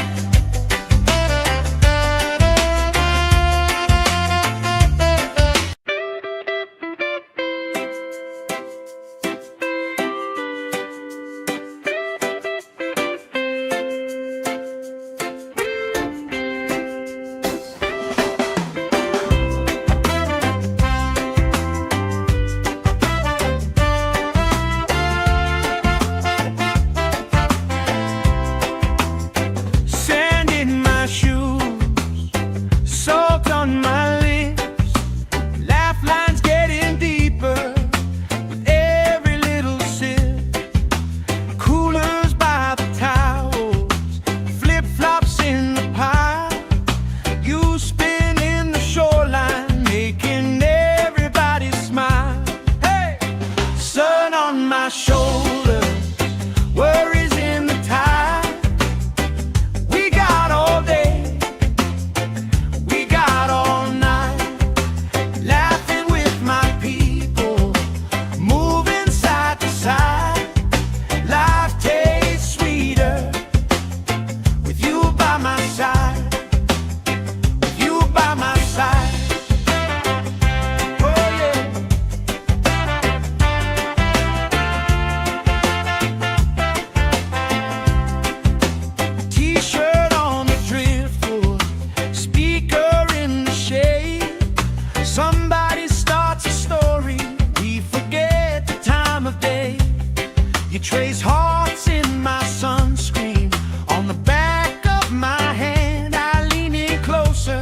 trace hearts in my sunscreen. On the back of my hand I lean in closer,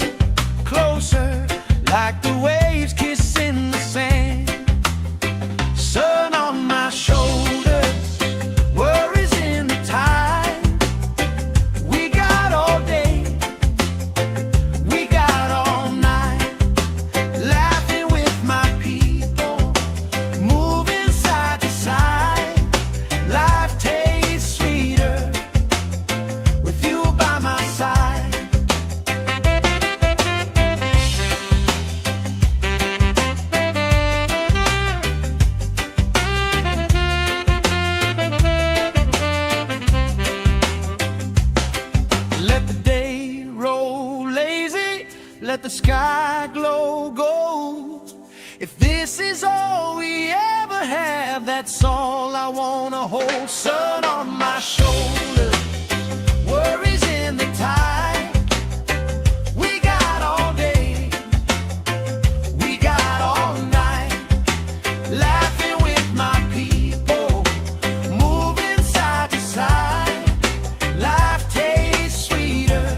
closer, like the waves kissing the sand. Sun on my shoulders, worries in the tide. We got all day, we got all night, laughing with my people, moving side to side. Life tastes sweeter with you by my side. Let the day roll lazy, let the sky glow gold. If this is all we ever have, that's all I wanna hold. Sun on my shoulders, worries in the tide. We got all day, we got all night, laughing with my people, moving side to side. Life tastes sweeter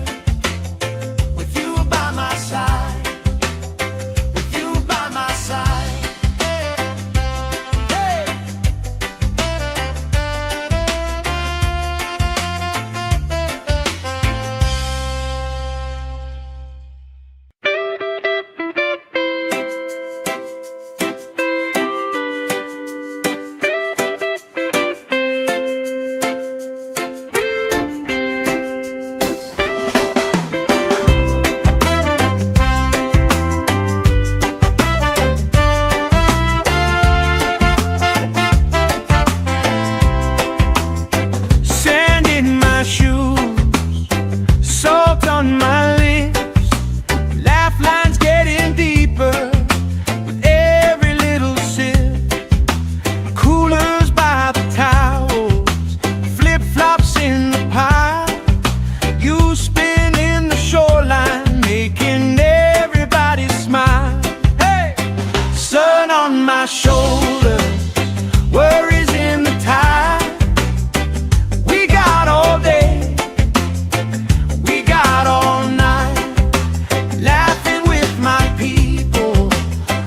with you by my side, with you by my side. Hey. Sand in my shoes, salt on my lips, laugh lines getting deeper with every little sip. Coolers by the towels, flip-flops in the pile. You spin in the shoreline, making everybody smile. Hey! Sun on my shoulders, worries in the tide. We got all day, we got all night, laughing with my people,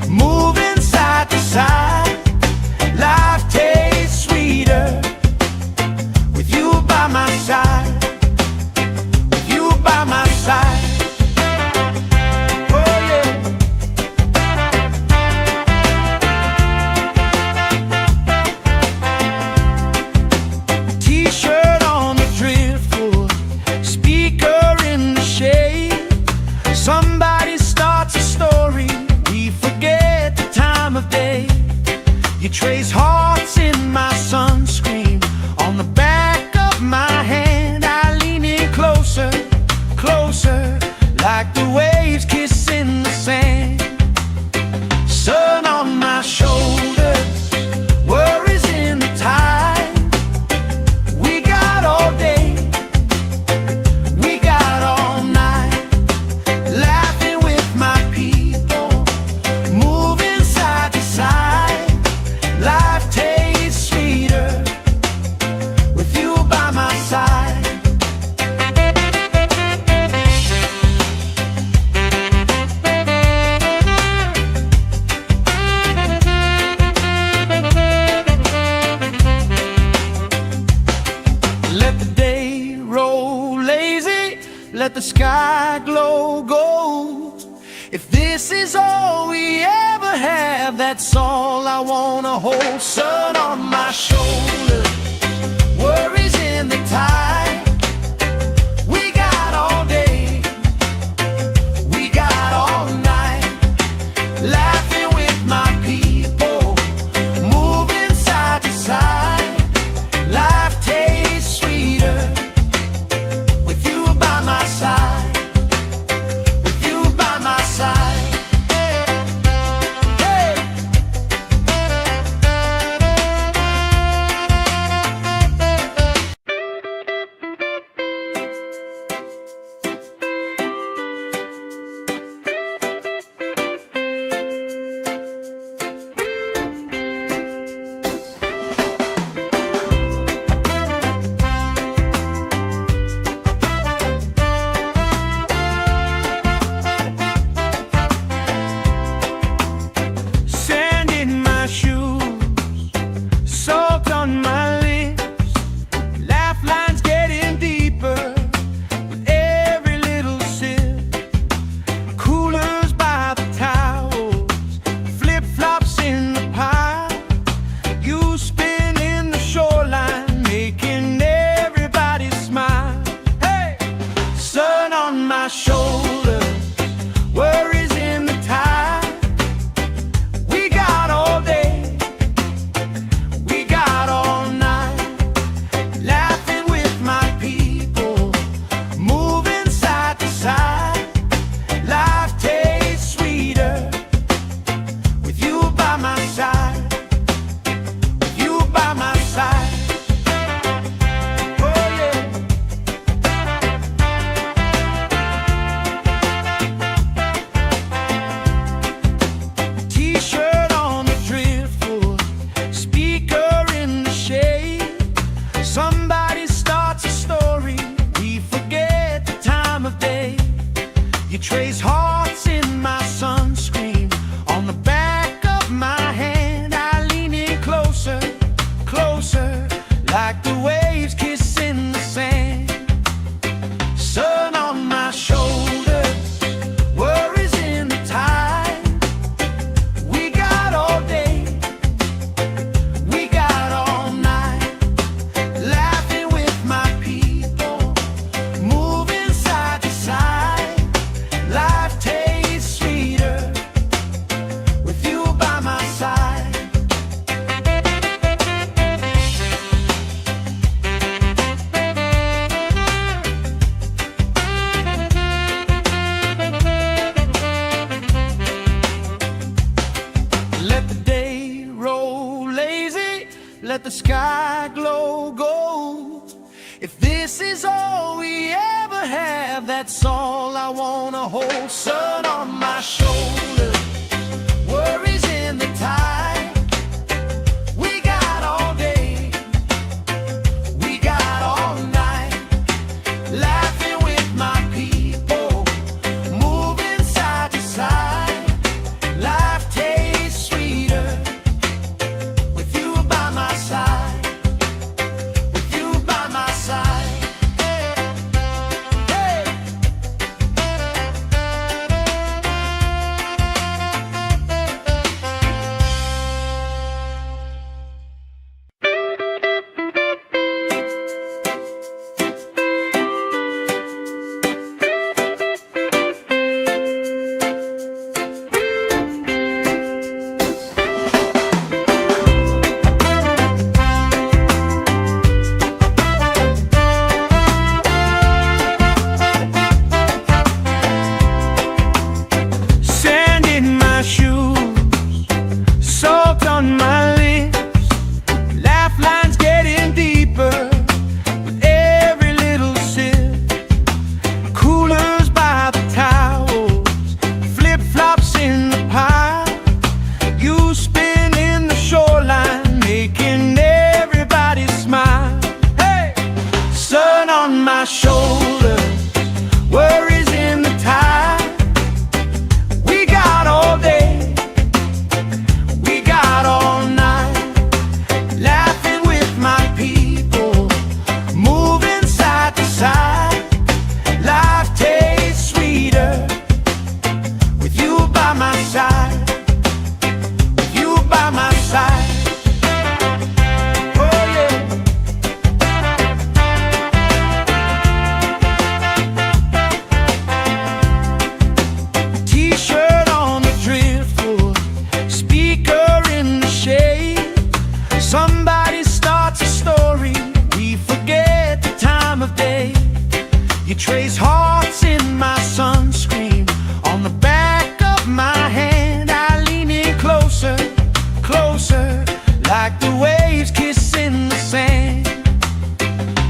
moving side to side. Life tastes sweeter with you by my side, with you by my side. Oh yeah. T-shirt on the driftwood, speaker in the shade. Somebody starts a story, we forget the time of day. You trace hearts in my sunscreen. On the back of my hand I lean in closer, closer, like the waves kissing the sand. Sun on my shoulders, worries in the tide. We got all day, we got all night, laughing with my people, moving side to side. Life tastes sweeter with you by my side. Let the day roll lazy, let the sky glow gold. If this is all we ever have, that's all I wanna hold. Sun on my shoulders, worries in the tide. We got all day, we got all night, laughing with my people, moving side to side. Life tastes sweeter with you by my side, with you by my side. Hey. let the sky glow gold. If this is all we ever have, that's all I wanna hold. Sun on my shoulder, worries in the tide. We got all day, we got all night, laughing with my people, moving side to side. Life tastes sweeter with you by my side, with you by my side. Hey. Sand in my shoes, salt on my lips, laugh lines getting deeper with every little sip. Coolers by the towels, flip-flops in the pile. You spinning the shoreline, making everybody smile. Hey! Sun on my shoulders, worries in the tide. We got all day, we got all night, laughing with my people, moving side to side. Life tastes sweeter with you by my side, with you by my side. Oh yeah. T-shirt on the driftwood, speaker in the shade. Somebody starts a story, we forget the time of day. You trace hearts in my sunscreen, on the back of my hand. I lean in closer, closer, like the waves kissing the sand.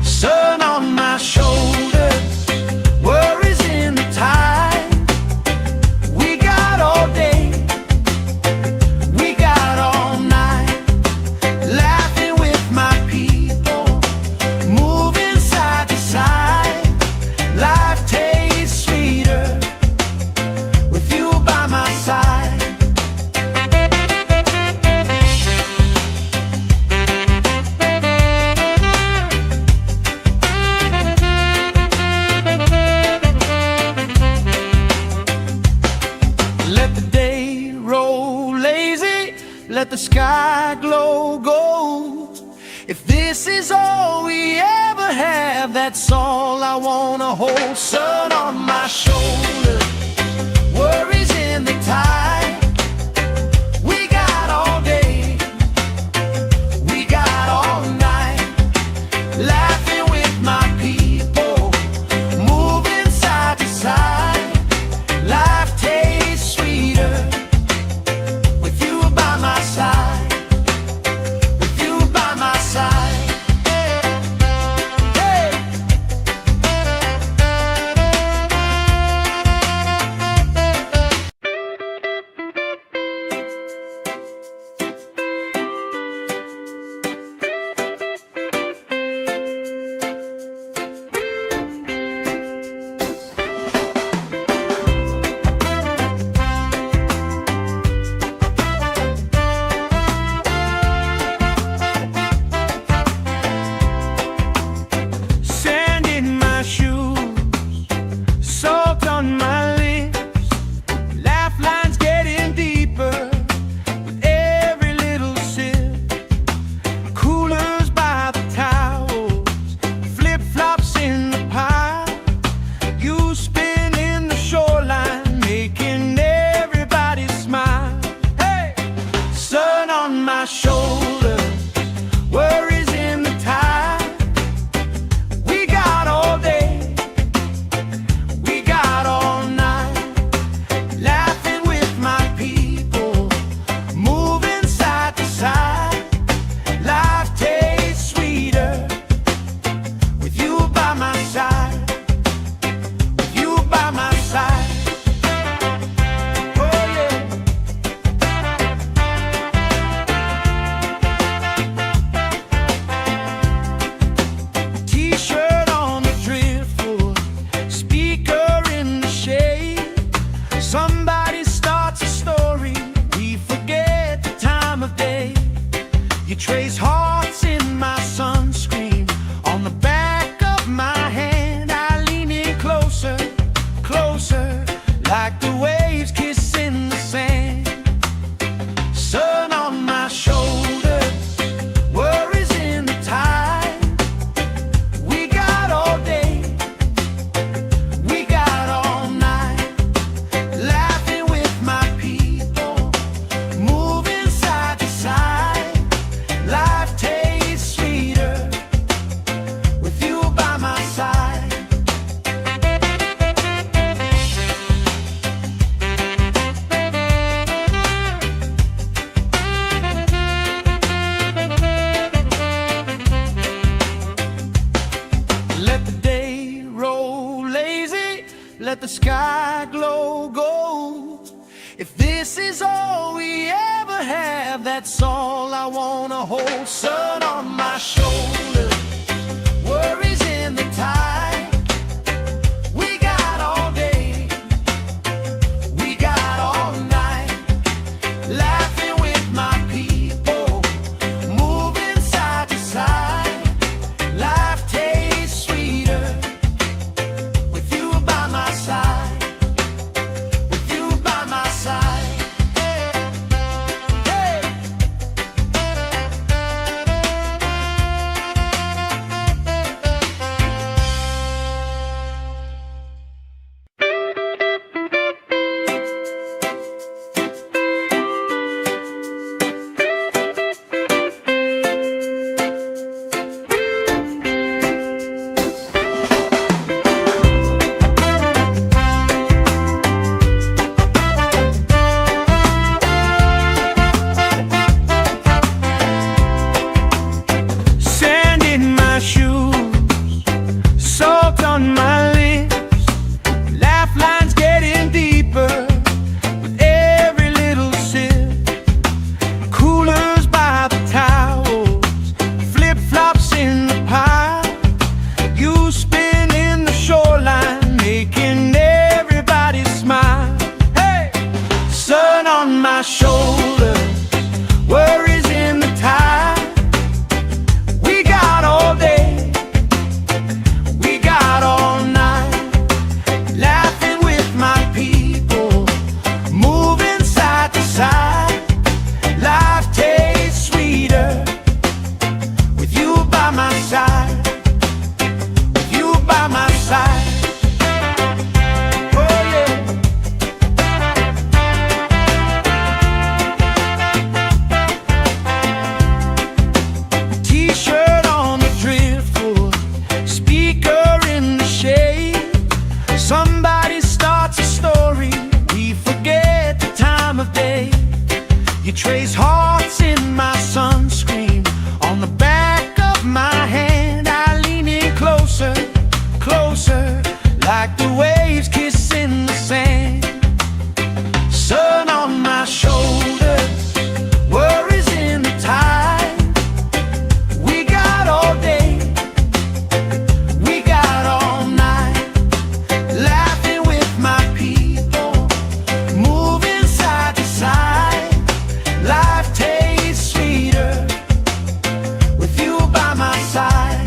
Sun on my shoulders, worries in the tide. We got all day, we got all night, laughing with my people, moving side to side. Life tastes sweeter with you by my side. Let the day roll lazy, let the sky glow gold. If this is all we ever have, that's all I wanna hold. Sun on my shoulder, worries in the tide. We got all day, we got all night, laughing with my people, moving side to side. Life tastes sweeter with you by my side, with you by my side. Hey. You trace hearts in my sunscreen on the back of my hand. I lean in closer, closer, like the waves kissing the sand. Sun on my shoulders, worries in the tide. We got all day, we got all night, laughing with my people, moving side to side. Life tastes sweeter with you by my side. Let the day roll lazy, let the sky glow gold. If this is all we ever have, that's all I wanna hold. Sun on my shoulders, worries in the tide. We got all day, we got all night, laughing with my people, moving side to side. Life tastes sweeter with you by my side, with you by my side. Hey. Sand in my shoes, salt on my lips, laugh lines getting deeper with every little sip. Coolers by the towels, flip-flops in the pile. You spinning the shoreline, making everybody smile. Hey! Sun on my shoulders, worries in the tide. We got all day, we got all night, laughing with my people, moving side to side. Life tastes sweeter with you by my side, with you by my side. Oh yeah. T-shirt on the driftwood, speaker in the shade. Somebody starts a story, we forget the time of day. You trace hearts in my sunscreen on the back of my hand. I lean in closer, closer, like the waves kissing the sand. Sun on my shoulders, worries in the tide. We got all day, we got all night, laughing with my people, moving side to side. Life tastes sweeter with you by my side.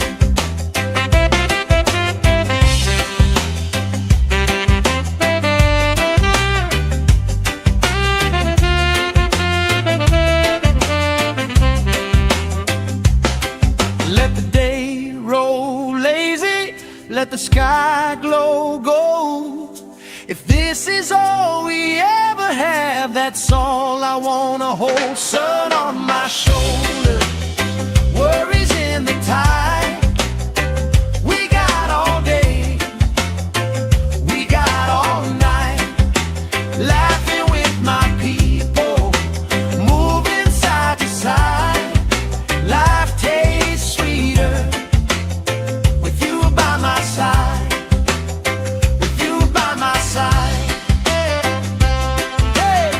Let the day roll lazy, let the sky glow gold. If this is all we ever have, that's all I wanna hold. Sun on my shoulders, worries in the tide. We got all day, we got all night, laughing with my people, moving side to side. Life tastes sweeter with you by my side, with you by my side. Hey.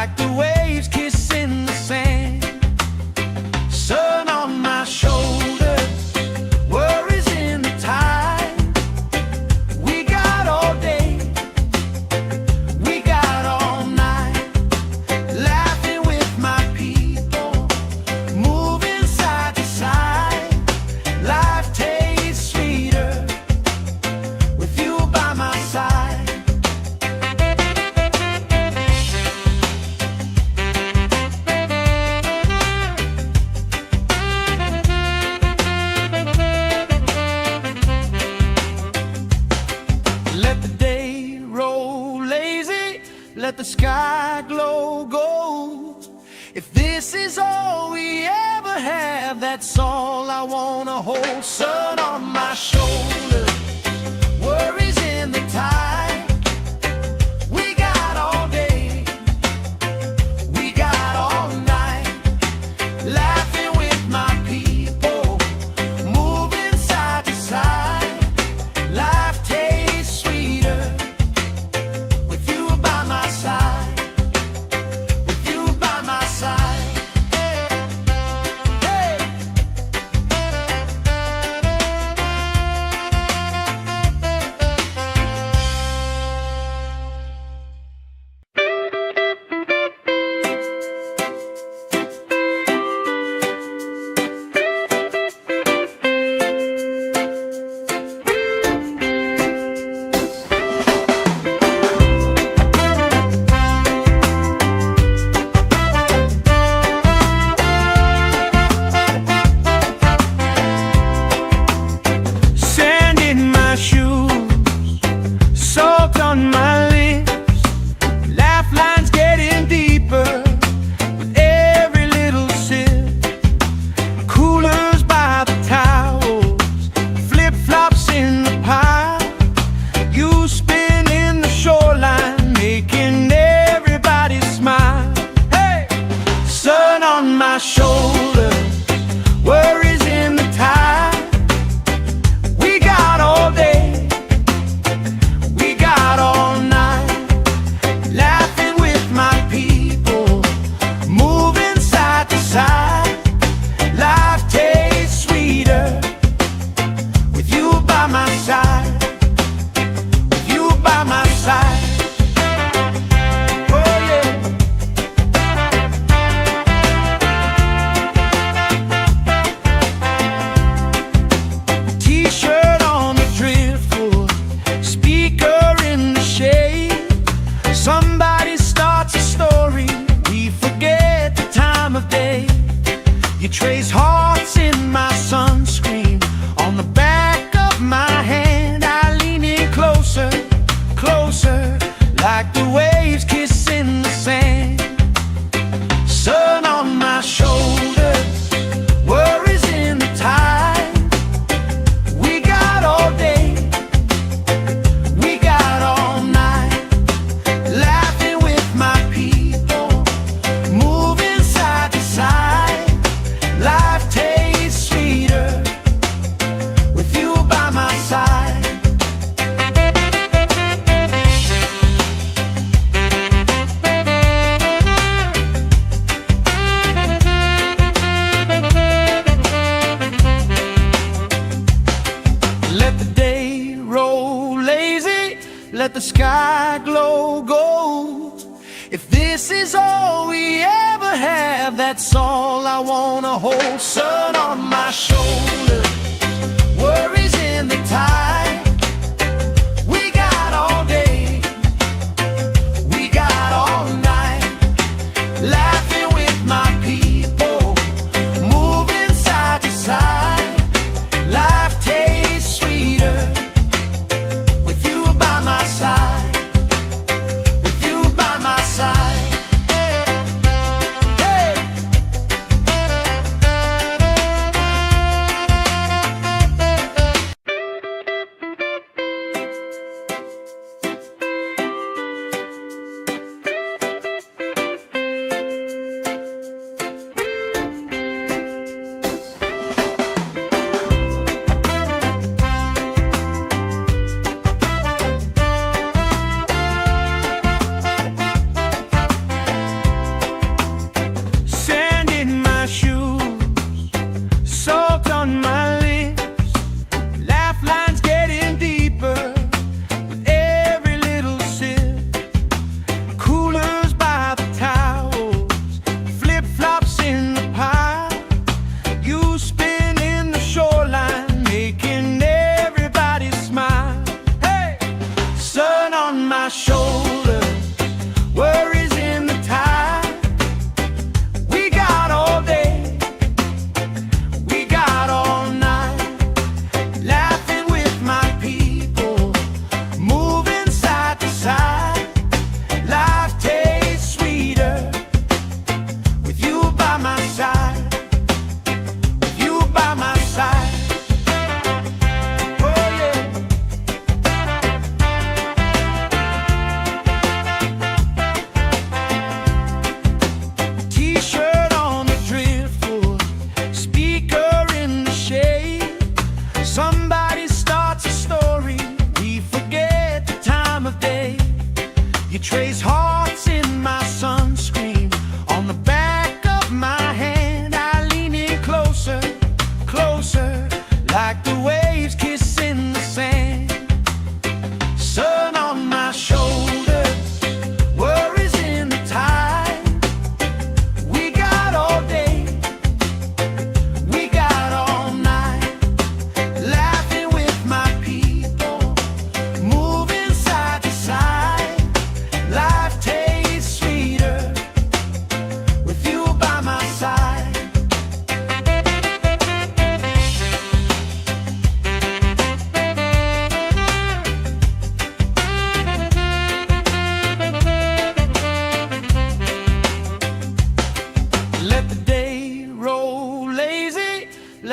like the waves kissing the sand. Sun on my shoulders, worries in the tide. We got all day, we got all night, laughing with my people, moving side to side. Life tastes sweeter with you by my side. Let the day roll lazy, let the sky glow gold. If this is all we ever have, that's all I wanna hold. Sun on my shoulders, worries in the tide. We got all day, we got all night, laughing with my people, moving side to side. Life tastes sweeter with you by my side, with you by my side. Hey. Sand in my shoes, salt on my lips, laugh lines getting deeper with every little sip. Coolers by the towels, flip-flops in the pile. You spin in the shoreline, making everybody smile. Hey! Sun on my shoulders, worries in the tide. We got all day, we got all night, laughing with my people, moving side to side. Life tastes sweeter with you by my side, with you by my side. Oh yeah. T-shirt on the driftwood, speaker in the shade. Somebody starts a story, we forget the time of day. You trace hearts in my sunscreen, on the back of my hand. I lean in closer, closer, like the waves kissing the sand. Sun on my shoulders, worries in the tide. We got all day, we got all night, laughing with my people, moving side to side. Life tastes sweeter with you by my side. Let the day roll lazy, let the sky glow gold. If this is all we ever have, that's all I wanna hold. Sun on my shoulders, worries in the tide. We got all day, we got all night, laughing with my people, moving side to side. Life tastes sweeter with you by my side, with you by my side. Hey.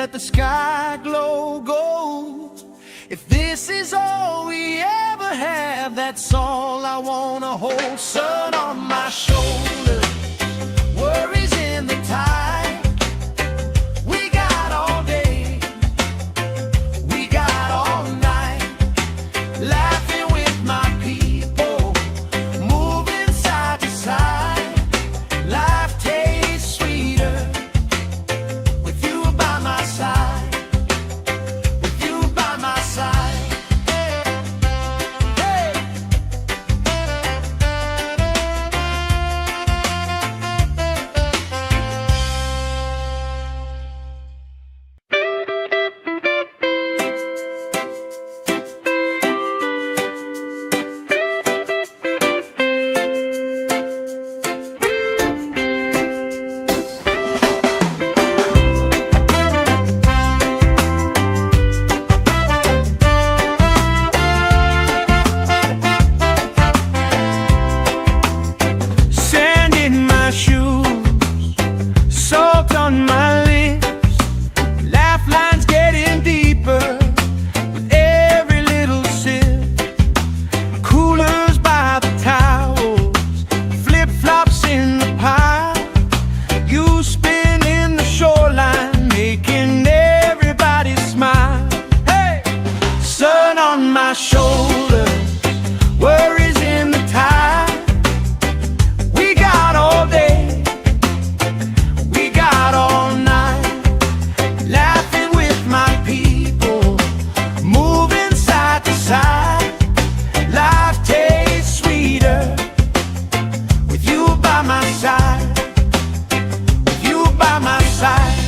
let the sky glow gold. If this is all we ever have, that's all I wanna hold. Sun on my shoulder, worries in the tide. We got all day, we got all night, laughing with my people, moving side to side. Life tastes sweeter with you by my side. My shoulder, worries in the tide. We got all day, we got all night, laughing with my people, moving side to side. Life tastes sweeter with you by my side, with you by my side.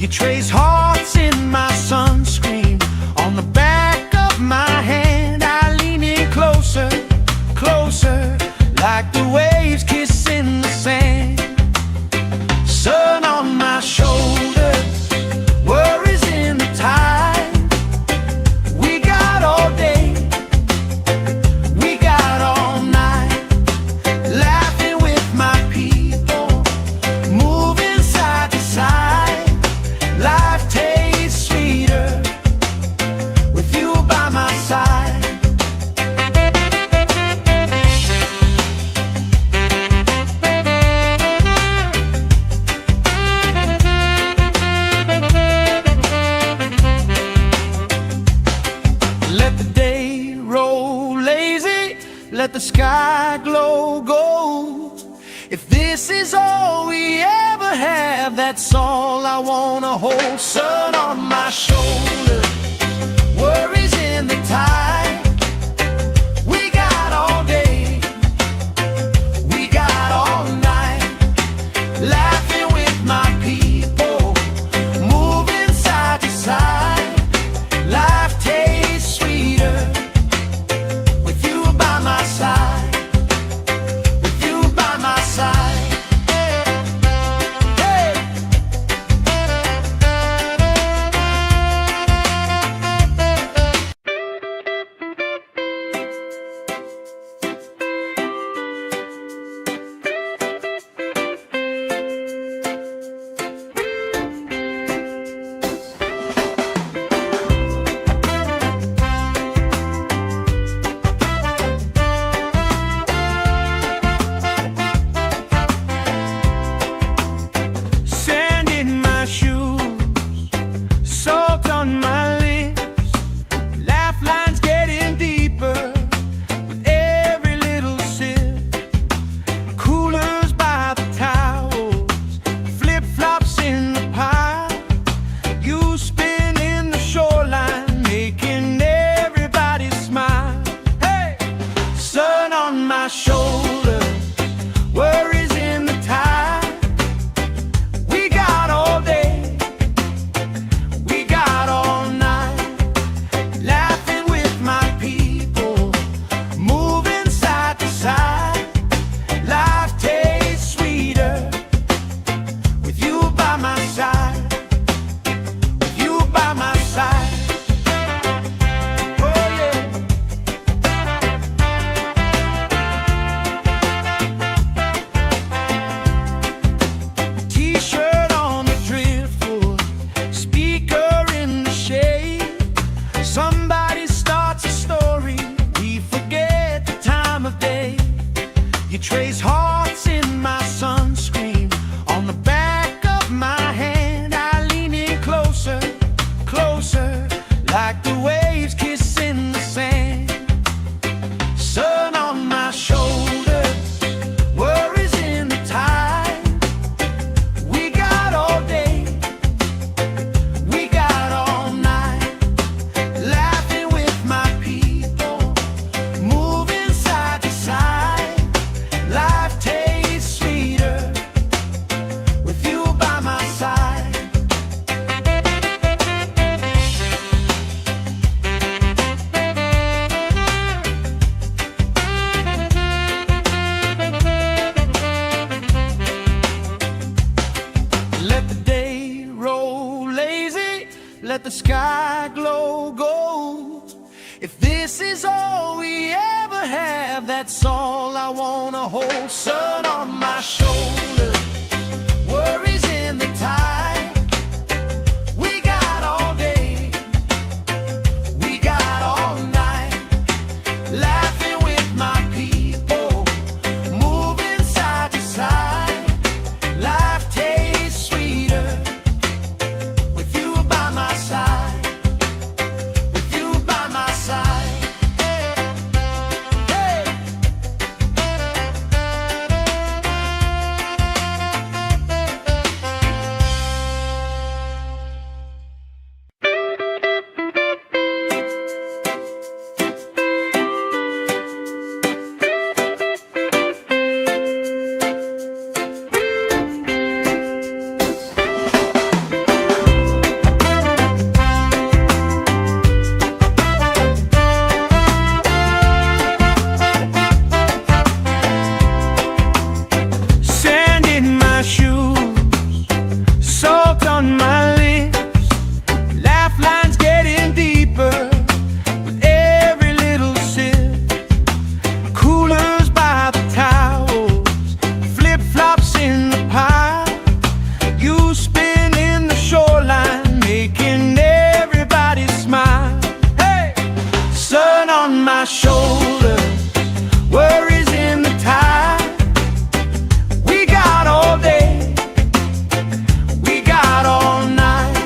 You trace hearts in my sunscreen on the back of my hand. I lean in closer, closer, like the waves kissing the sand. Sun on my shoulders, worries in the tide. We got all day, we got all night, laughing with my people, moving side to side. Life tastes sweeter with you by my side. Let the day roll lazy, let the sky glow gold. If this is all we ever have, that's all I wanna hold. Sun on my shoulder, worries in the tide. We got all day, we got all night, laughing with my people, moving side to side. Life tastes sweeter with you by my side. this is all we ever have, that's all I wanna hold. Sun on my shoulder, worries in the tide. We got all day, we got all night, laughing with my people, moving side to side. Life tastes sweeter with you by my side, with you by my side. Hey. Sand in my shoes, salt on my lips, laugh lines getting deeper with every little sip. Coolers by the towels, flip-flops in the pile. You spinning the shoreline, making everybody smile. Hey! Sun on my shoulders, worries in the tide. We got all day, we got all night,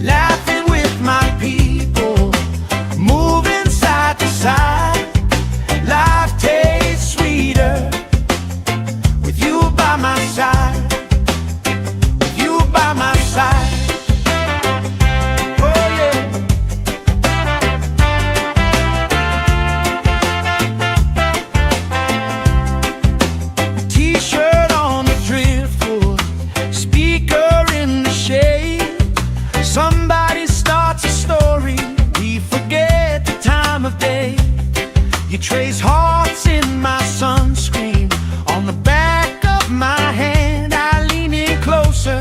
laughing with my people, moving side to side. Life tastes sweeter with you by my side, with you by my side. Oh yeah. T-shirt on the driftwood, speaker in the shade. Somebody starts a story, we forget the time of day. You trace hearts in my sunscreen, on the back of my hand. I lean in closer,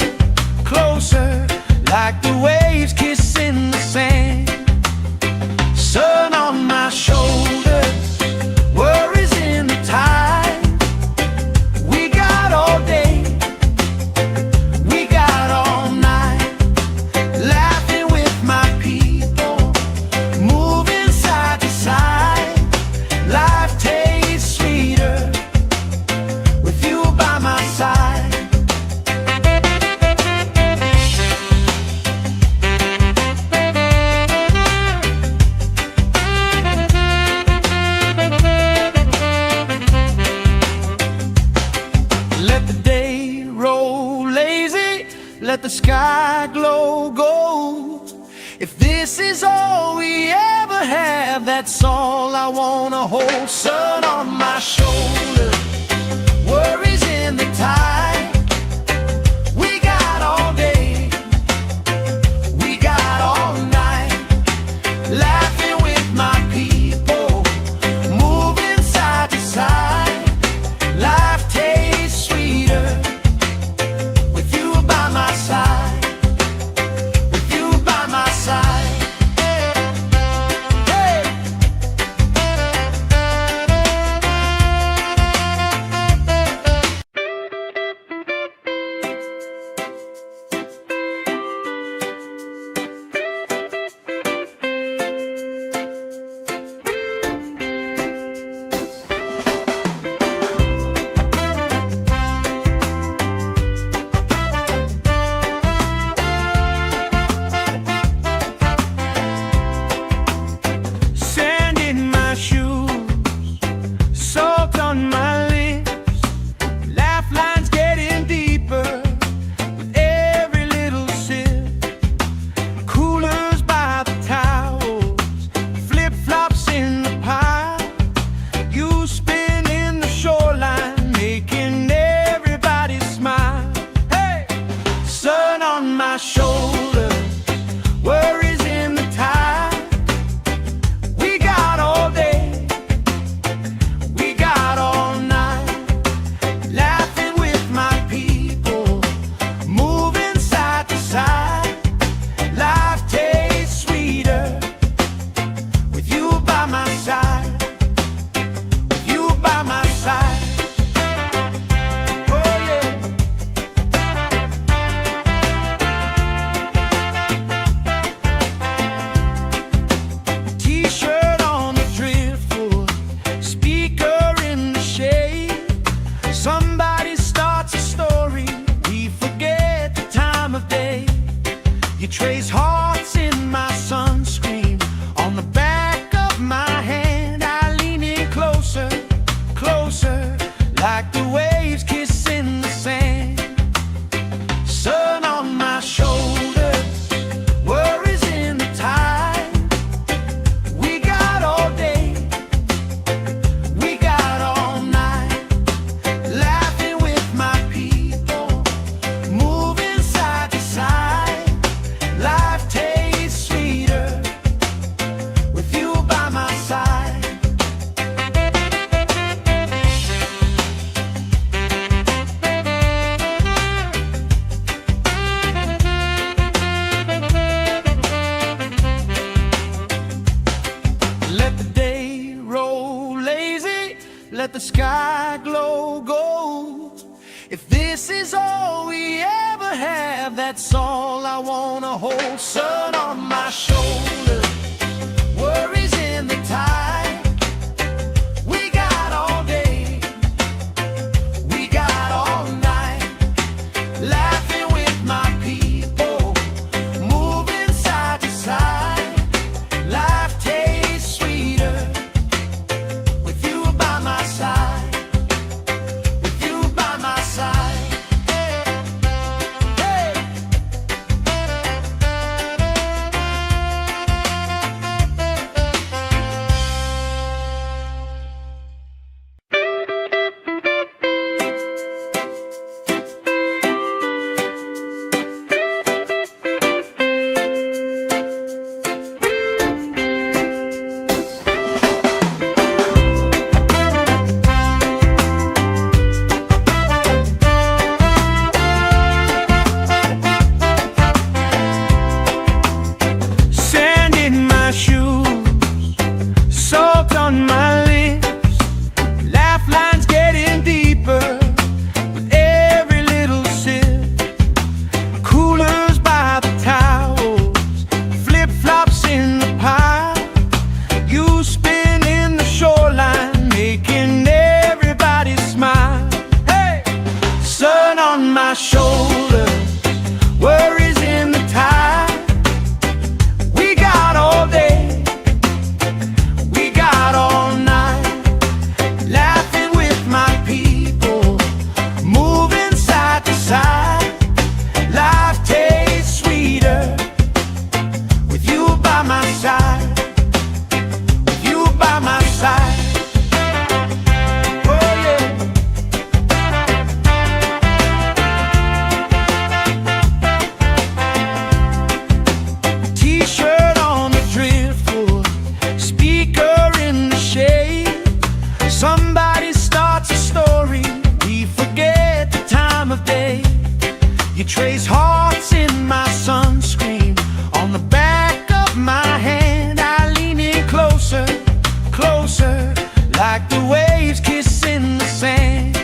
closer, like the waves kissing the sand. Sun on my shoulders, worries in the tide. We got all day, we got all night, laughing with my people, moving side to side. Life tastes sweeter with you by my side. Let the day roll lazy, let the sky glow gold. If this is all we ever have, that's all I wanna hold. Sun on my shoulder, worries in the tide. We got all day, we got all night, laughing with my people, moving side to side. Life tastes sweeter with you by my side, with you by my side. Hey. let the sky glow gold. If this is all we ever have, that's all I wanna hold. Sun on my shoulder, worries in the tide. We got all day, we got all night, laughing with my people, moving side to side. Life tastes sweeter with you by my side, with you by my side. Hey. Sand in my shoes, salt on my lips, laugh lines getting deeper with every little sip. Coolers by the towels, flip-flops in the pile. You spinning the shoreline, making everybody smile. Hey! Sun on my shoulders, worries in the tide. We got all day, we got all night, laughing with my people, moving side to side. Life tastes sweeter with you by my side, with you by my side. Oh yeah. T-shirt on the driftwood, speaker in the shade. Somebody starts a story, we forget the time of day. You trace hearts in my sunscreen, on the back of my hand. I lean in closer, closer, like the waves kissing the sand.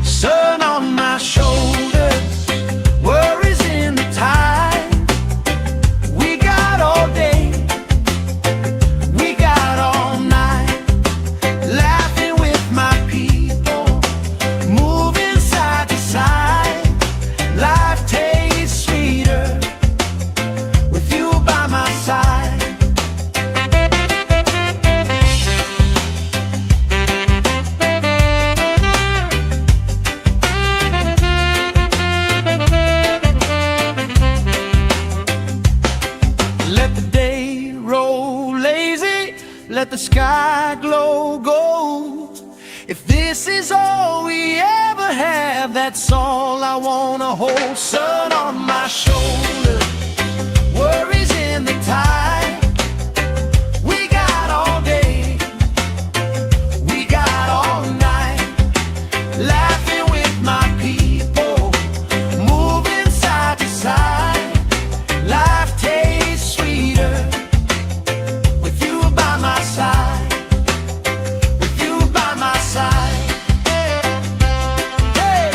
Sun on my shoulders, worries in the tide. We got all day, we got all night, laughing with my people, moving side to side. Life tastes sweeter with you by my side. Let the day roll lazy, let the sky glow gold. If this is all we ever have, that's all I wanna hold. Sun on my shoulder, worries in the tide. We got all day, we got all night, laughing with my people, moving side to side. Life tastes sweeter with you by my side, with you by my side. Hey.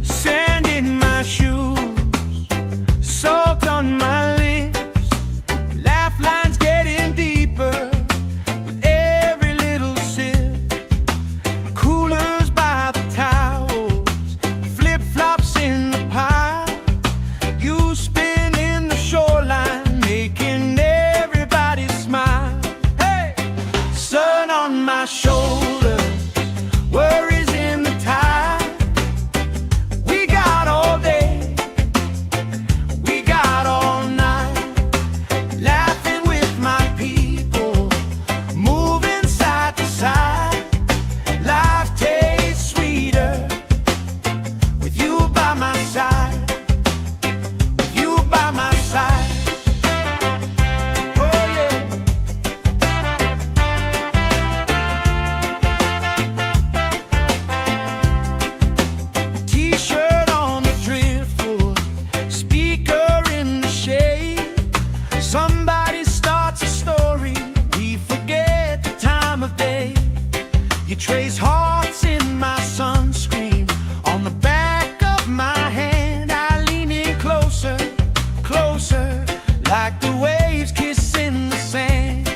Sand in my shoes, salt on my lips, laugh lines getting deeper with every little sip. Coolers by the towels, flip-flops in the pile. You spinning the shoreline, making everybody smile. Hey! Sun on my shoulders, worries in the tide. We got all day, we got all night, laughing with my people, moving side to side. Life trace hearts in my sunscreen. On the back of my hand I lean in closer, closer, like the waves kissing the sand.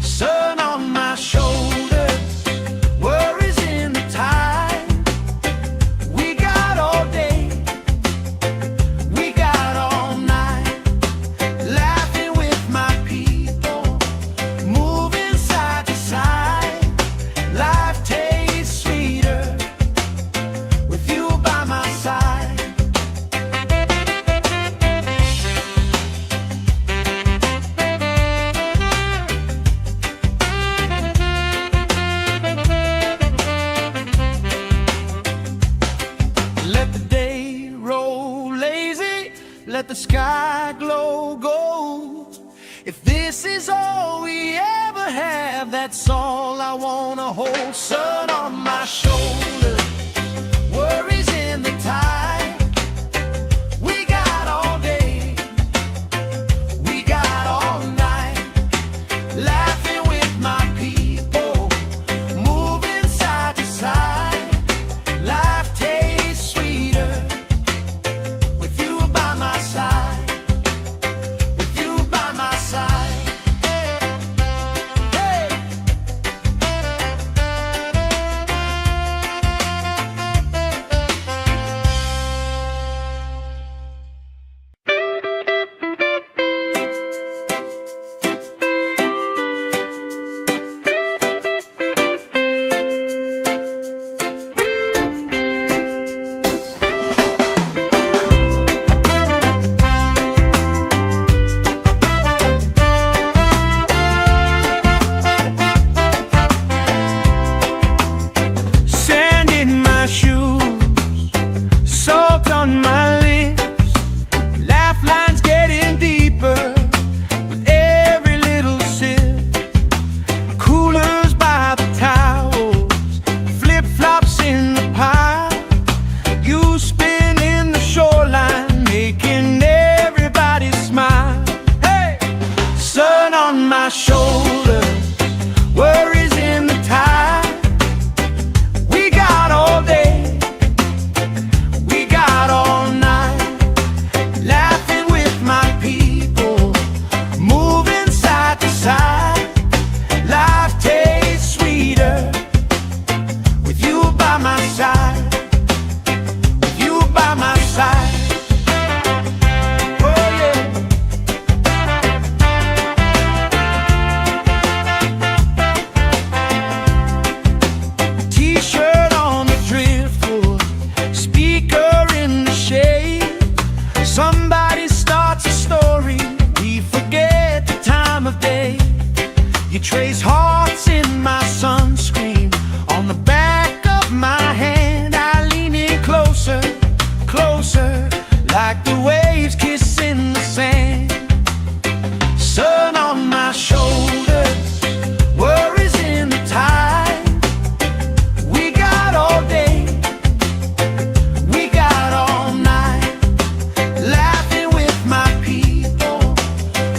Sun on my shoulders, worries in the tide. We got all day, we got all night, laughing with my people, moving side to side. Life tastes sweeter with you by my side. Let the day roll lazy, let the sky glow gold. If this is all we ever have, that's all I wanna hold. Sun on my shoulders, worries in the tide. We got all day, we got all night, laughing with my people, moving side to side. Life tastes sweeter with you by my side, with you by my side. Hey! Sand in my shoes, salt on my lips, laugh lines getting deeper with every little sip. Coolers by the towels, flip-flops in the pile. You spin in the shoreline, making everybody smile. Hey! Sun on my shoulders, worries in the tide. We got all day, we got all night, laughing with my people, moving side to side. Life tastes sweeter with you by my side, with you by my side. Oh yeah. T-shirt on the driftwood, speaker in the shade. Somebody starts a story, we forget the time of day. You trace hearts in my sunscreen. On the back of my hand I lean in closer, closer, like the waves kissing the sand. Sun on my shoulders, worries in the tide. We got all day, we got all night, laughing with my people,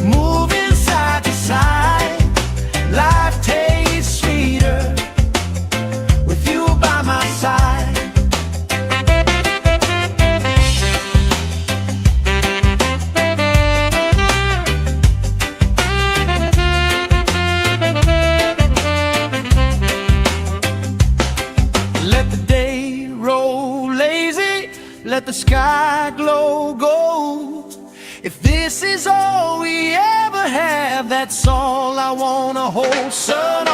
moving side to side. Life tastes sweeter with you by my side. Let the day roll lazy, let the sky glow gold. If this is all we ever have, that's all I wanna hold. Sun